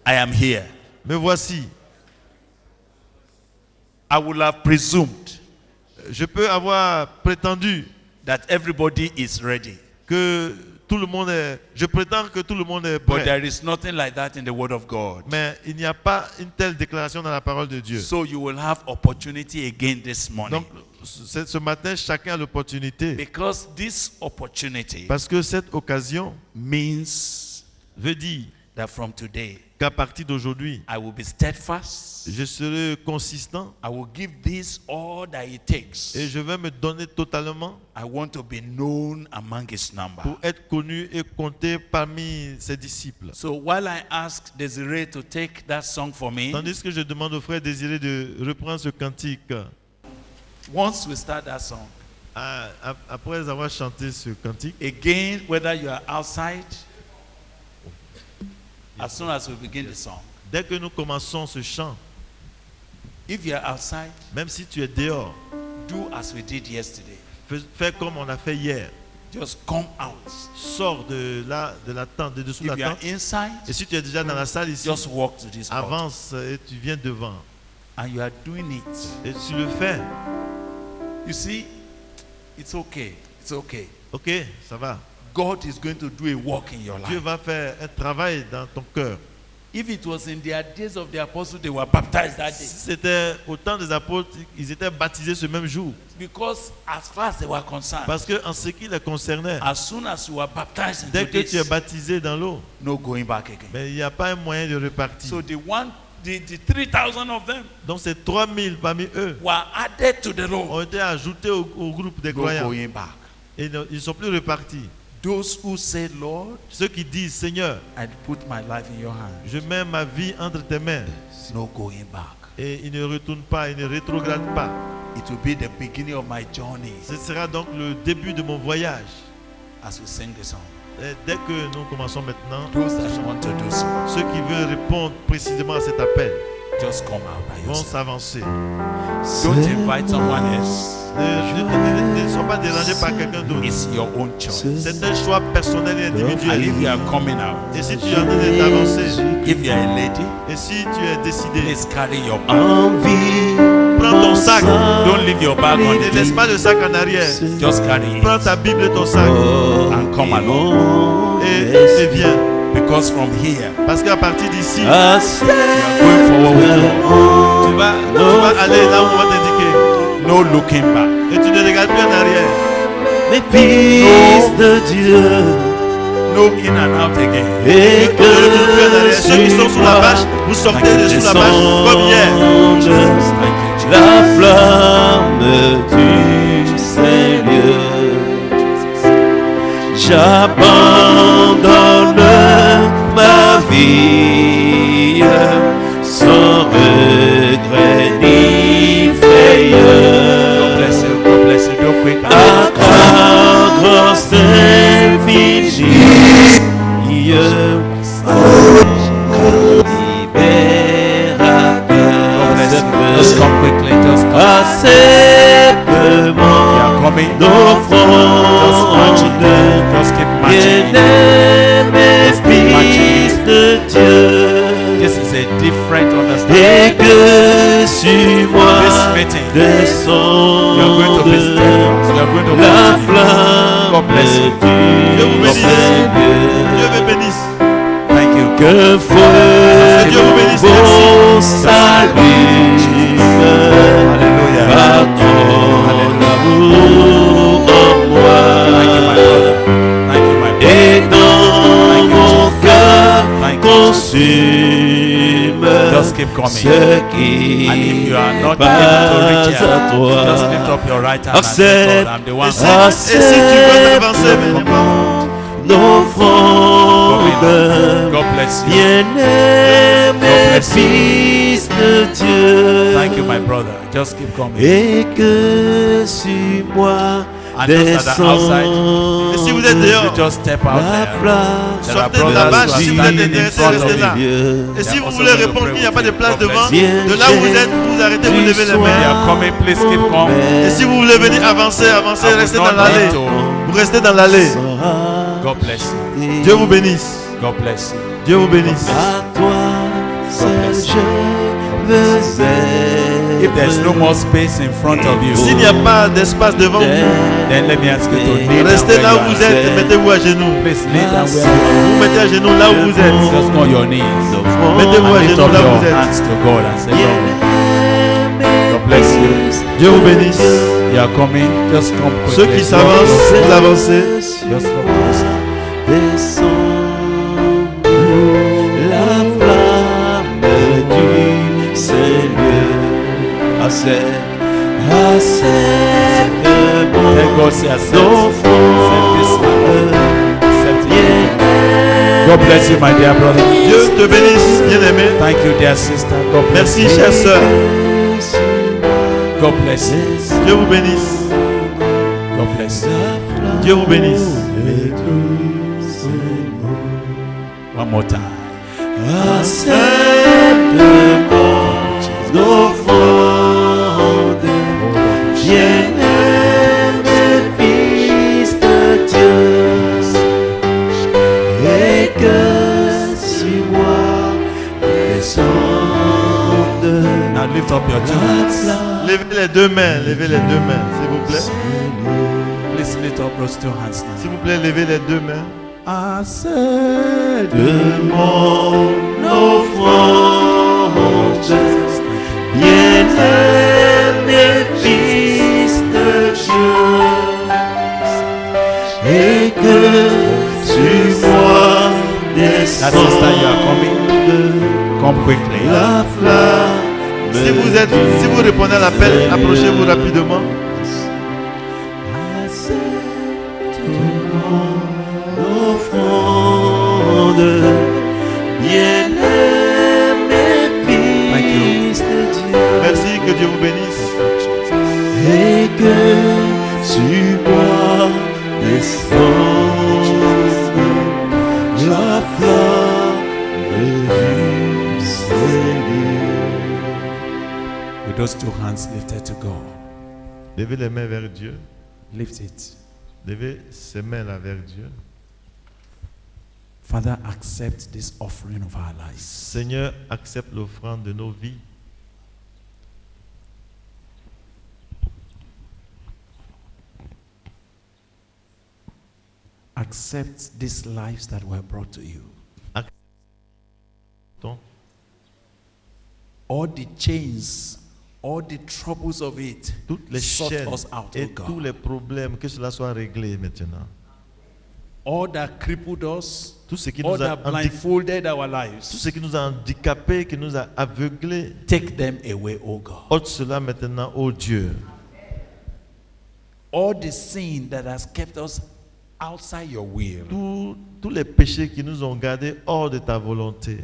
Speaker 3: I am here.
Speaker 2: me voici.
Speaker 3: I would have presumed
Speaker 2: Je peux avoir prétendu
Speaker 3: that everybody is ready.
Speaker 2: que tout le monde est... Je prétends que tout le monde est
Speaker 3: But
Speaker 2: prêt.
Speaker 3: there is nothing like that in the Word of God.
Speaker 2: Mais il n'y a pas une telle déclaration dans la parole de Dieu.
Speaker 3: So you will have opportunity again this morning.
Speaker 2: Donc, ce matin, chacun a l'opportunité.
Speaker 3: Because this opportunity
Speaker 2: Parce que cette occasion
Speaker 3: means
Speaker 2: veut dire
Speaker 3: that from today,
Speaker 2: qu'à partir d'aujourd'hui,
Speaker 3: I will be steadfast.
Speaker 2: je serai consistant
Speaker 3: I will give this all that it takes.
Speaker 2: et je vais me donner totalement
Speaker 3: I want to be known among his number.
Speaker 2: pour être connu et compté parmi ses disciples.
Speaker 3: So while I ask Desiree to take that song for me,
Speaker 2: Tandis que je demande au frère Désiré de reprendre ce cantique,
Speaker 3: once we start that song,
Speaker 2: après avoir chanté ce cantique,
Speaker 3: again, whether you are outside, as soon as we begin the song,
Speaker 2: dès que nous commençons ce chant,
Speaker 3: if you are outside,
Speaker 2: même si tu es dehors,
Speaker 3: do as we did yesterday.
Speaker 2: fais comme on a fait hier.
Speaker 3: Just come out.
Speaker 2: Sors de la tente, de dessous
Speaker 3: If
Speaker 2: la
Speaker 3: you are
Speaker 2: tente.
Speaker 3: inside,
Speaker 2: Et si tu es déjà dans la salle ici,
Speaker 3: just walk to this altar.
Speaker 2: avance et tu viens devant.
Speaker 3: And you are doing it.
Speaker 2: Et tu le fais.
Speaker 3: You see, it's okay. It's okay.
Speaker 2: Ok, ça va.
Speaker 3: God is going to do a work in your
Speaker 2: Dieu
Speaker 3: life.
Speaker 2: va faire un travail dans ton cœur.
Speaker 3: If it was in their days of the apostles, they were baptized that
Speaker 2: Si
Speaker 3: day.
Speaker 2: c'était au temps des apôtres, ils étaient baptisés ce même jour.
Speaker 3: Because as far as they were concerned,
Speaker 2: Parce qu'en ce qui les concernait,
Speaker 3: as soon as you were baptized
Speaker 2: dès
Speaker 3: into
Speaker 2: que tu es
Speaker 3: this,
Speaker 2: baptisé dans l'eau,
Speaker 3: no going back again.
Speaker 2: mais il n'y a pas un moyen de repartir.
Speaker 3: So the 3,000 of them
Speaker 2: Donc ces 3000 parmi eux
Speaker 3: were added to the law.
Speaker 2: ont été ajoutés au groupe des
Speaker 3: No
Speaker 2: croyants.
Speaker 3: going back.
Speaker 2: Et ils ne sont plus repartis.
Speaker 3: Those who said, Lord,
Speaker 2: Ceux qui disent, Seigneur,
Speaker 3: I put my life in your hands.
Speaker 2: je mets ma vie entre tes mains.
Speaker 3: No going back.
Speaker 2: Et ils ne retournent pas, ils ne rétrogradent pas.
Speaker 3: It will be the beginning of my journey
Speaker 2: Ce sera donc le début de mon voyage.
Speaker 3: as we sing the song.
Speaker 2: Et dès que nous commençons maintenant,
Speaker 3: Those that want to do so,
Speaker 2: ceux qui veulent répondre précisément à cet appel
Speaker 3: just come out by
Speaker 2: vont
Speaker 3: yourself.
Speaker 2: s'avancer.
Speaker 3: Don't invite someone else.
Speaker 2: Ne sois pas dérangés par quelqu'un d'autre.
Speaker 3: It's your own choice.
Speaker 2: C'est un choix personnel et
Speaker 3: And
Speaker 2: individuel.
Speaker 3: if you are coming out,
Speaker 2: Et si tu es en train de t'avancer,
Speaker 3: if you are a lady,
Speaker 2: et si tu es décidé,
Speaker 3: please carry your bag.
Speaker 2: prends ton sac.
Speaker 3: Don't leave your bag on
Speaker 2: Ne
Speaker 3: the
Speaker 2: laisse
Speaker 3: table.
Speaker 2: pas le sac en arrière.
Speaker 3: Just carry
Speaker 2: Prends
Speaker 3: it
Speaker 2: ta Bible et ton sac
Speaker 3: and come along.
Speaker 2: et viens.
Speaker 3: Because from here,
Speaker 2: Parce qu'à partir d'ici,
Speaker 3: you are going forward with God.
Speaker 2: tu vas aller là où on va t'indiquer.
Speaker 3: No looking back.
Speaker 2: Et tu ne regardes plus en arrière.
Speaker 4: Les fils de Dieu
Speaker 3: No in and out again.
Speaker 4: et
Speaker 2: Tu ne retournes plus en arrière. Ceux qui sont sous la bâche, vous sortez de sous la bâche comme hier.
Speaker 3: Thank you, Jesus.
Speaker 4: la flamme du Seigneur. J'abandonne ma vie sans regret ni frayeur.
Speaker 3: God bless you. Real quick.
Speaker 4: À ta grâce infinie,
Speaker 3: Just come quickly. Just come.
Speaker 4: accepte-moi
Speaker 3: Yeah, coming.
Speaker 4: d'offrande,
Speaker 3: Just keep matching.
Speaker 4: bien-aimé fils de Dieu,
Speaker 3: This is a different
Speaker 4: et
Speaker 3: understanding.
Speaker 4: que sur moi
Speaker 3: This meeting You are going to be
Speaker 4: descende
Speaker 3: steadfast. You are going to
Speaker 4: la
Speaker 3: continue.
Speaker 4: flamme
Speaker 3: God bless you.
Speaker 2: Dieu vous
Speaker 4: du
Speaker 2: bénisse.
Speaker 4: Seigneur.
Speaker 2: Dieu vous bénisse.
Speaker 3: Thank you.
Speaker 4: Que feu
Speaker 2: Dieu vous bénisse.
Speaker 4: beau s'allume
Speaker 3: Hallelujah.
Speaker 4: par ton amour en moi.
Speaker 3: Thank you, my brother. Thank you, my brother.
Speaker 4: Et dans mon cœur
Speaker 3: Thank you.
Speaker 4: consume
Speaker 3: Just keep coming.
Speaker 4: ce qui
Speaker 3: And if you are
Speaker 4: n'est
Speaker 3: not
Speaker 4: pas
Speaker 3: able to reach
Speaker 4: à
Speaker 3: here,
Speaker 4: toi.
Speaker 3: just lift up your right hand and say,
Speaker 4: Accept.
Speaker 3: God, I'm the one.
Speaker 2: Et si tu veux avancer,
Speaker 4: L'offrande,
Speaker 3: God bless you.
Speaker 4: bien-aimé fils de Dieu,
Speaker 3: Thank you, my brother. Just keep coming.
Speaker 4: et que sur moi
Speaker 3: And those that are outside,
Speaker 2: Et si vous êtes
Speaker 4: descende
Speaker 2: dehors,
Speaker 3: you just step out
Speaker 4: la
Speaker 3: there.
Speaker 4: flamme
Speaker 3: There are
Speaker 2: sortez de la
Speaker 3: brothers
Speaker 2: vache
Speaker 3: who are
Speaker 2: si vous êtes
Speaker 3: standing in
Speaker 2: intéressé,
Speaker 3: front
Speaker 2: restez
Speaker 3: of
Speaker 2: là.
Speaker 3: you.
Speaker 2: Et si
Speaker 3: They
Speaker 2: vous
Speaker 3: are
Speaker 2: voulez
Speaker 3: also
Speaker 2: répondre
Speaker 3: going to
Speaker 2: qu'il n'y a
Speaker 3: pray
Speaker 2: pas de
Speaker 3: with
Speaker 2: place
Speaker 3: you. God
Speaker 2: devant,
Speaker 3: bless you.
Speaker 2: de là où vous êtes, vous arrêtez, vous levez les
Speaker 3: They
Speaker 2: mains.
Speaker 3: are coming. Please keep coming.
Speaker 2: Et si vous voulez venir avancer, avancez,
Speaker 3: I would
Speaker 2: restez dans
Speaker 3: not
Speaker 2: l'allée.
Speaker 3: need to.
Speaker 2: Vous restez dans l'allée.
Speaker 3: God bless you.
Speaker 2: Dieu vous bénisse.
Speaker 3: God bless you.
Speaker 2: Dieu vous bénisse.
Speaker 4: À toi seul je veux
Speaker 3: If there's no more space in front of you,
Speaker 2: S'il n'y a pas d'espace devant vous,
Speaker 3: then let me ask you to kneel down
Speaker 2: restez là
Speaker 3: where
Speaker 2: où
Speaker 3: you
Speaker 2: vous
Speaker 3: are.
Speaker 2: êtes et mettez-vous à genoux.
Speaker 3: Please kneel down where you are.
Speaker 2: Vous mettez à genoux là où vous êtes.
Speaker 3: Just on your knees.
Speaker 2: Mettez-vous à
Speaker 3: And lift
Speaker 2: genoux
Speaker 3: up
Speaker 2: là où
Speaker 3: your
Speaker 2: vous êtes.
Speaker 3: hands to God and say, Lord, God bless you.
Speaker 2: Dieu vous bénisse.
Speaker 3: You are coming. Just come
Speaker 2: Ceux
Speaker 3: quickly.
Speaker 2: qui s'avancent, vous avancez.
Speaker 3: Just come closer.
Speaker 4: descend la flamme du Seigneur. Accepte
Speaker 3: Tell God, say, accept.
Speaker 4: l'offrande.
Speaker 3: Accept it. God bless you, my dear brother.
Speaker 2: Dieu te bénisse, bien-aimé.
Speaker 3: Thank you, dear sister. God bless
Speaker 2: Merci,
Speaker 3: you.
Speaker 2: chère sœur.
Speaker 3: God bless you.
Speaker 2: Dieu vous bénisse.
Speaker 3: God bless you.
Speaker 2: Dieu vous bénisse.
Speaker 3: One more time.
Speaker 4: Accepte mon offrande, bien-aimé fils de Dieu, et que sur moi descende
Speaker 3: Now lift up your two
Speaker 4: la
Speaker 3: hands.
Speaker 4: flamme.
Speaker 2: Levez les deux mains, levez les deux mains, s'il vous plaît.
Speaker 3: Please lift up those two hands now.
Speaker 2: S'il vous plaît, levez les deux mains.
Speaker 3: Accept.
Speaker 4: De mon offrande, bien-aimé fils de Dieu, et que sur moi
Speaker 3: That sister, you are coming.
Speaker 4: descende
Speaker 3: Come quickly.
Speaker 4: la flamme.
Speaker 2: Si vous répondez à l'appel, approchez-vous rapidement.
Speaker 4: Offrande, bien-aimé fils de Dieu,
Speaker 2: Merci, que Dieu vous bénisse.
Speaker 4: et que sur moi descende la flamme du Seigneur.
Speaker 3: With those two hands lifted to God.
Speaker 2: Levez les mains vers Dieu.
Speaker 3: Lift it.
Speaker 2: Levez ces mains-là vers Dieu.
Speaker 3: Father, accept this offering of our lives.
Speaker 2: Seigneur, accepte l'offrande de nos vies.
Speaker 3: Accept these lives that were brought to you.
Speaker 2: Donc,
Speaker 3: All the chains, all the troubles of it,
Speaker 2: toutes les
Speaker 3: sort
Speaker 2: chaînes
Speaker 3: us out,
Speaker 2: et
Speaker 3: oh God.
Speaker 2: tous les problèmes, que cela soit réglé maintenant.
Speaker 3: All that crippled us,
Speaker 2: Tout ce qui
Speaker 3: all
Speaker 2: nous a
Speaker 3: that blindfolded our lives,
Speaker 2: tout ce qui nous a handicapés, qui nous a aveuglés,
Speaker 3: take them away, oh God.
Speaker 2: ôte cela maintenant, ô Dieu.
Speaker 3: All the sin that has kept us outside your will,
Speaker 2: Tous les péchés qui nous ont gardés hors de ta volonté.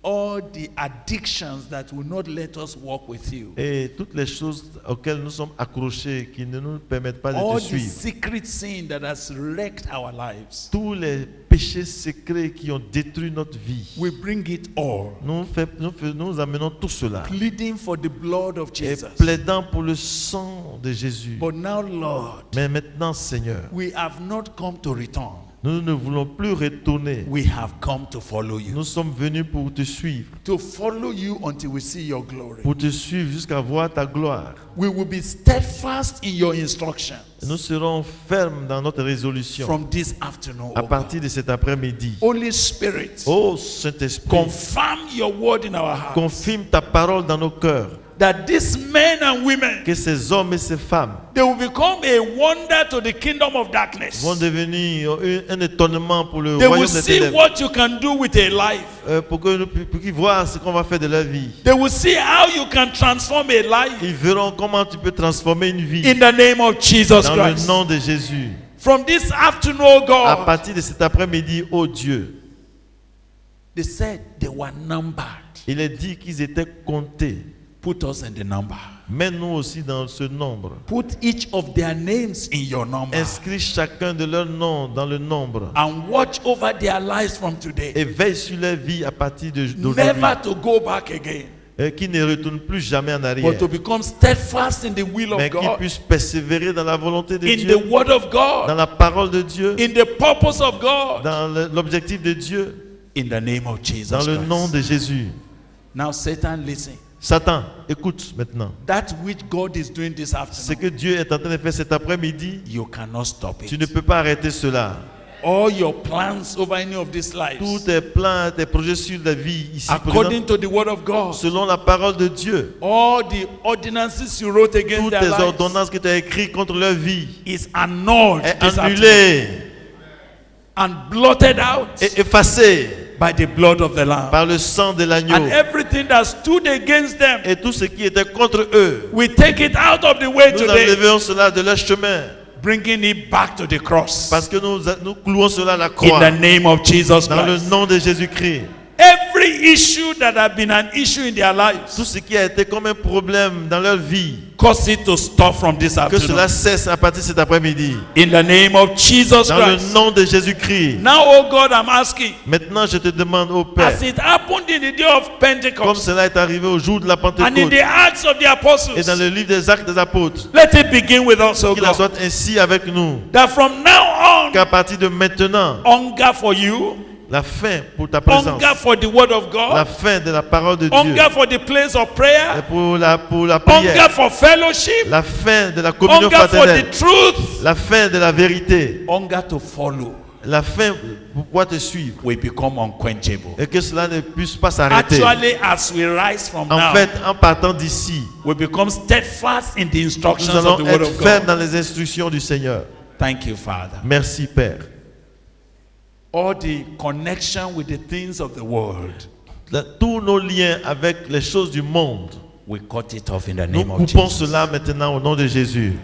Speaker 3: all the addictions that will not let us walk with you,
Speaker 2: Et toutes les choses auxquelles nous sommes accrochés, qui ne nous permettent pas de
Speaker 3: all
Speaker 2: te
Speaker 3: the
Speaker 2: suivre.
Speaker 3: secret sin that has wrecked our lives,
Speaker 2: Tous les péchés secrets qui ont détruit notre vie.
Speaker 3: we bring it all,
Speaker 2: Nous amenons tout cela.
Speaker 3: pleading for the blood of
Speaker 2: Et
Speaker 3: Jesus.
Speaker 2: plaidant pour le sang de Jésus.
Speaker 3: But now, Lord,
Speaker 2: Mais maintenant, Seigneur,
Speaker 3: we have not come to return.
Speaker 2: Nous ne voulons plus retourner.
Speaker 3: We have come to follow you.
Speaker 2: Nous sommes venus pour te suivre.
Speaker 3: To follow you until we see your glory.
Speaker 2: Pour te suivre jusqu'à voir ta gloire.
Speaker 3: We will be steadfast in your instructions
Speaker 2: Nous serons fermes dans notre résolution
Speaker 3: from this afternoon.
Speaker 2: à
Speaker 3: O
Speaker 2: partir de cet après-midi.
Speaker 3: God. Holy Spirit,
Speaker 2: Ô Saint-Esprit,
Speaker 3: confirm your word in our hearts.
Speaker 2: confirme ta parole dans nos cœurs.
Speaker 3: That these men and women,
Speaker 2: Que ces hommes et ces femmes
Speaker 3: they will become a wonder to the kingdom of darkness.
Speaker 2: vont devenir un étonnement pour le
Speaker 3: They will
Speaker 2: royaume des
Speaker 3: see
Speaker 2: ténèbres.
Speaker 3: what you can do with a life.
Speaker 2: Pour qu'ils voient ce qu'on va faire de leur vie.
Speaker 3: They will see how you can transform a life
Speaker 2: Ils verront comment tu peux transformer une vie
Speaker 3: in the name of Jesus
Speaker 2: dans le
Speaker 3: Christ.
Speaker 2: nom de Jésus.
Speaker 3: From this afternoon, oh
Speaker 2: À
Speaker 3: God,
Speaker 2: partir de cet après-midi, ô Dieu,
Speaker 3: they said they were numbered.
Speaker 2: il est dit qu'ils étaient comptés.
Speaker 3: Put us in the number.
Speaker 2: Mets-nous aussi dans ce nombre.
Speaker 3: Put each of their names in your number.
Speaker 2: Inscris chacun de leurs noms dans le nombre.
Speaker 3: And watch over their lives from today.
Speaker 2: Et veille sur leur vie à partir d'aujourd'hui.
Speaker 3: Never to go back again,
Speaker 2: Et qui ne retournent plus jamais en arrière.
Speaker 3: but to become steadfast in the will
Speaker 2: Mais
Speaker 3: of
Speaker 2: qui
Speaker 3: God,
Speaker 2: puissent persévérer dans la volonté de
Speaker 3: in
Speaker 2: Dieu,
Speaker 3: the word of
Speaker 2: dans
Speaker 3: God,
Speaker 2: la parole de Dieu,
Speaker 3: in the purpose of God,
Speaker 2: dans l'objectif de Dieu,
Speaker 3: in the name of Jesus
Speaker 2: dans le nom
Speaker 3: Christ.
Speaker 2: de Jésus.
Speaker 3: Now, Satan, listen.
Speaker 2: Satan, écoute maintenant.
Speaker 3: That which God is doing this
Speaker 2: Ce
Speaker 3: afternoon,
Speaker 2: que Dieu est en train de faire cet après-midi,
Speaker 3: you cannot stop
Speaker 2: tu ne
Speaker 3: it.
Speaker 2: peux pas arrêter cela.
Speaker 3: All your plans over any of these
Speaker 2: Tous
Speaker 3: lives,
Speaker 2: tes plans, tes projets sur la vie ici
Speaker 3: according
Speaker 2: présents,
Speaker 3: to the word of God,
Speaker 2: selon la parole de Dieu,
Speaker 3: all the ordinances you wrote against
Speaker 2: toutes
Speaker 3: their
Speaker 2: tes
Speaker 3: lives
Speaker 2: ordonnances que tu as écrites contre leur vie
Speaker 3: is annulled
Speaker 2: est
Speaker 3: this afternoon
Speaker 2: annulée
Speaker 3: and blotted out
Speaker 2: et effacée
Speaker 3: by the blood of the Lamb.
Speaker 2: par le sang de
Speaker 3: And
Speaker 2: l'agneau.
Speaker 3: everything that stood against them,
Speaker 2: Et tout ce qui était contre eux,
Speaker 3: we take it out of the way
Speaker 2: nous
Speaker 3: today,
Speaker 2: enlevons cela de leur chemin.
Speaker 3: bringing it back to the cross.
Speaker 2: Parce que nous clouons cela à la
Speaker 3: In
Speaker 2: croix.
Speaker 3: the name of Jesus
Speaker 2: Dans le
Speaker 3: Christ.
Speaker 2: nom de Jésus-Christ.
Speaker 3: Every issue that have been an issue in their lives,
Speaker 2: Tout ce qui a été comme un problème dans leur vie,
Speaker 3: cause it to stop from this
Speaker 2: que
Speaker 3: afternoon.
Speaker 2: cela cesse à partir de cet après-midi.
Speaker 3: In the name of Jesus
Speaker 2: Dans le
Speaker 3: Christ.
Speaker 2: nom de Jésus-Christ.
Speaker 3: Now, oh God, I'm asking,
Speaker 2: Maintenant, je te demande, ô Père,
Speaker 3: as it happened in the day of
Speaker 2: comme
Speaker 3: Pentecost
Speaker 2: cela est arrivé au jour de la
Speaker 3: and in
Speaker 2: Pentecôte
Speaker 3: the Acts of the
Speaker 2: et dans
Speaker 3: Apostles,
Speaker 2: le livre des Actes des Apôtres,
Speaker 3: let it begin with us, oh
Speaker 2: qu'il en
Speaker 3: God.
Speaker 2: soit ainsi avec nous,
Speaker 3: That from now
Speaker 2: qu'à partir de maintenant,
Speaker 3: on, hunger for you,
Speaker 2: la fin pour ta présence,
Speaker 3: hunger for the word of
Speaker 2: la
Speaker 3: God,
Speaker 2: fin de la parole de Dieu,
Speaker 3: hunger for the place of
Speaker 2: et
Speaker 3: prayer,
Speaker 2: pour la
Speaker 3: hunger
Speaker 2: prière,
Speaker 3: for fellowship,
Speaker 2: la fin de la communion
Speaker 3: hunger for
Speaker 2: fraternelle,
Speaker 3: the truth,
Speaker 2: la fin de la vérité,
Speaker 3: hunger to follow,
Speaker 2: la fin pour pouvoir te suivre,
Speaker 3: we become unquenchable.
Speaker 2: et que cela ne puisse pas s'arrêter.
Speaker 3: Actually, as we rise from
Speaker 2: En
Speaker 3: now,
Speaker 2: fait, en partant d'ici,
Speaker 3: we become steadfast in the instructions
Speaker 2: nous
Speaker 3: of
Speaker 2: allons
Speaker 3: the word
Speaker 2: être
Speaker 3: of
Speaker 2: fermes
Speaker 3: God.
Speaker 2: dans les instructions du Seigneur.
Speaker 3: Thank you, Father.
Speaker 2: Merci, Père.
Speaker 3: All the connection with the things of the world,
Speaker 2: Tous nos liens avec les choses du monde,
Speaker 3: we cut it off in the
Speaker 2: nous
Speaker 3: name of
Speaker 2: coupons
Speaker 3: Jesus.
Speaker 2: cela maintenant au nom de Jésus.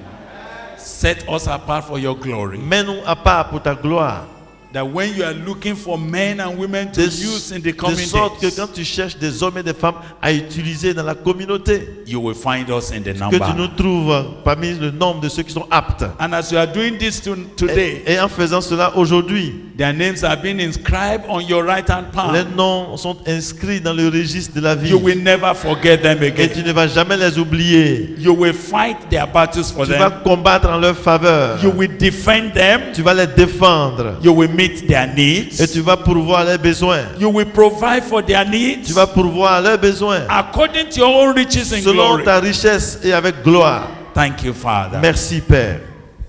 Speaker 3: Set us apart for your glory.
Speaker 2: Mets-nous à part pour ta gloire.
Speaker 3: That when you are looking for men and women to
Speaker 2: De,
Speaker 3: use in the
Speaker 2: de
Speaker 3: coming
Speaker 2: sorte que
Speaker 3: days,
Speaker 2: quand tu cherches des hommes et des femmes à utiliser dans la communauté,
Speaker 3: you will find us in the
Speaker 2: que tu nous
Speaker 3: number.
Speaker 2: trouves parmi le nombre de ceux qui sont aptes.
Speaker 3: And as you are doing this today,
Speaker 2: Et en faisant cela aujourd'hui,
Speaker 3: their names are being inscribed on your right hand
Speaker 2: les
Speaker 3: palm.
Speaker 2: noms sont inscrits dans le registre de la vie.
Speaker 3: You will never forget them
Speaker 2: Et
Speaker 3: again.
Speaker 2: tu ne vas jamais les oublier.
Speaker 3: You will fight their battles for
Speaker 2: Tu vas
Speaker 3: them.
Speaker 2: combattre en leur faveur.
Speaker 3: You will defend them.
Speaker 2: Tu vas les défendre.
Speaker 3: You will meet their needs.
Speaker 2: Et tu vas pourvoir leurs besoins.
Speaker 3: You will provide for their needs
Speaker 2: Tu vas pourvoir leurs besoins
Speaker 3: according to your own riches and
Speaker 2: selon
Speaker 3: glory.
Speaker 2: ta richesse et avec gloire.
Speaker 3: Thank you, Father.
Speaker 2: Merci, Père.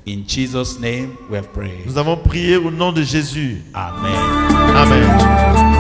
Speaker 3: In Jesus' name we have prayed.
Speaker 2: Nous avons prié au nom de Jésus.
Speaker 3: Amen.
Speaker 2: Amen.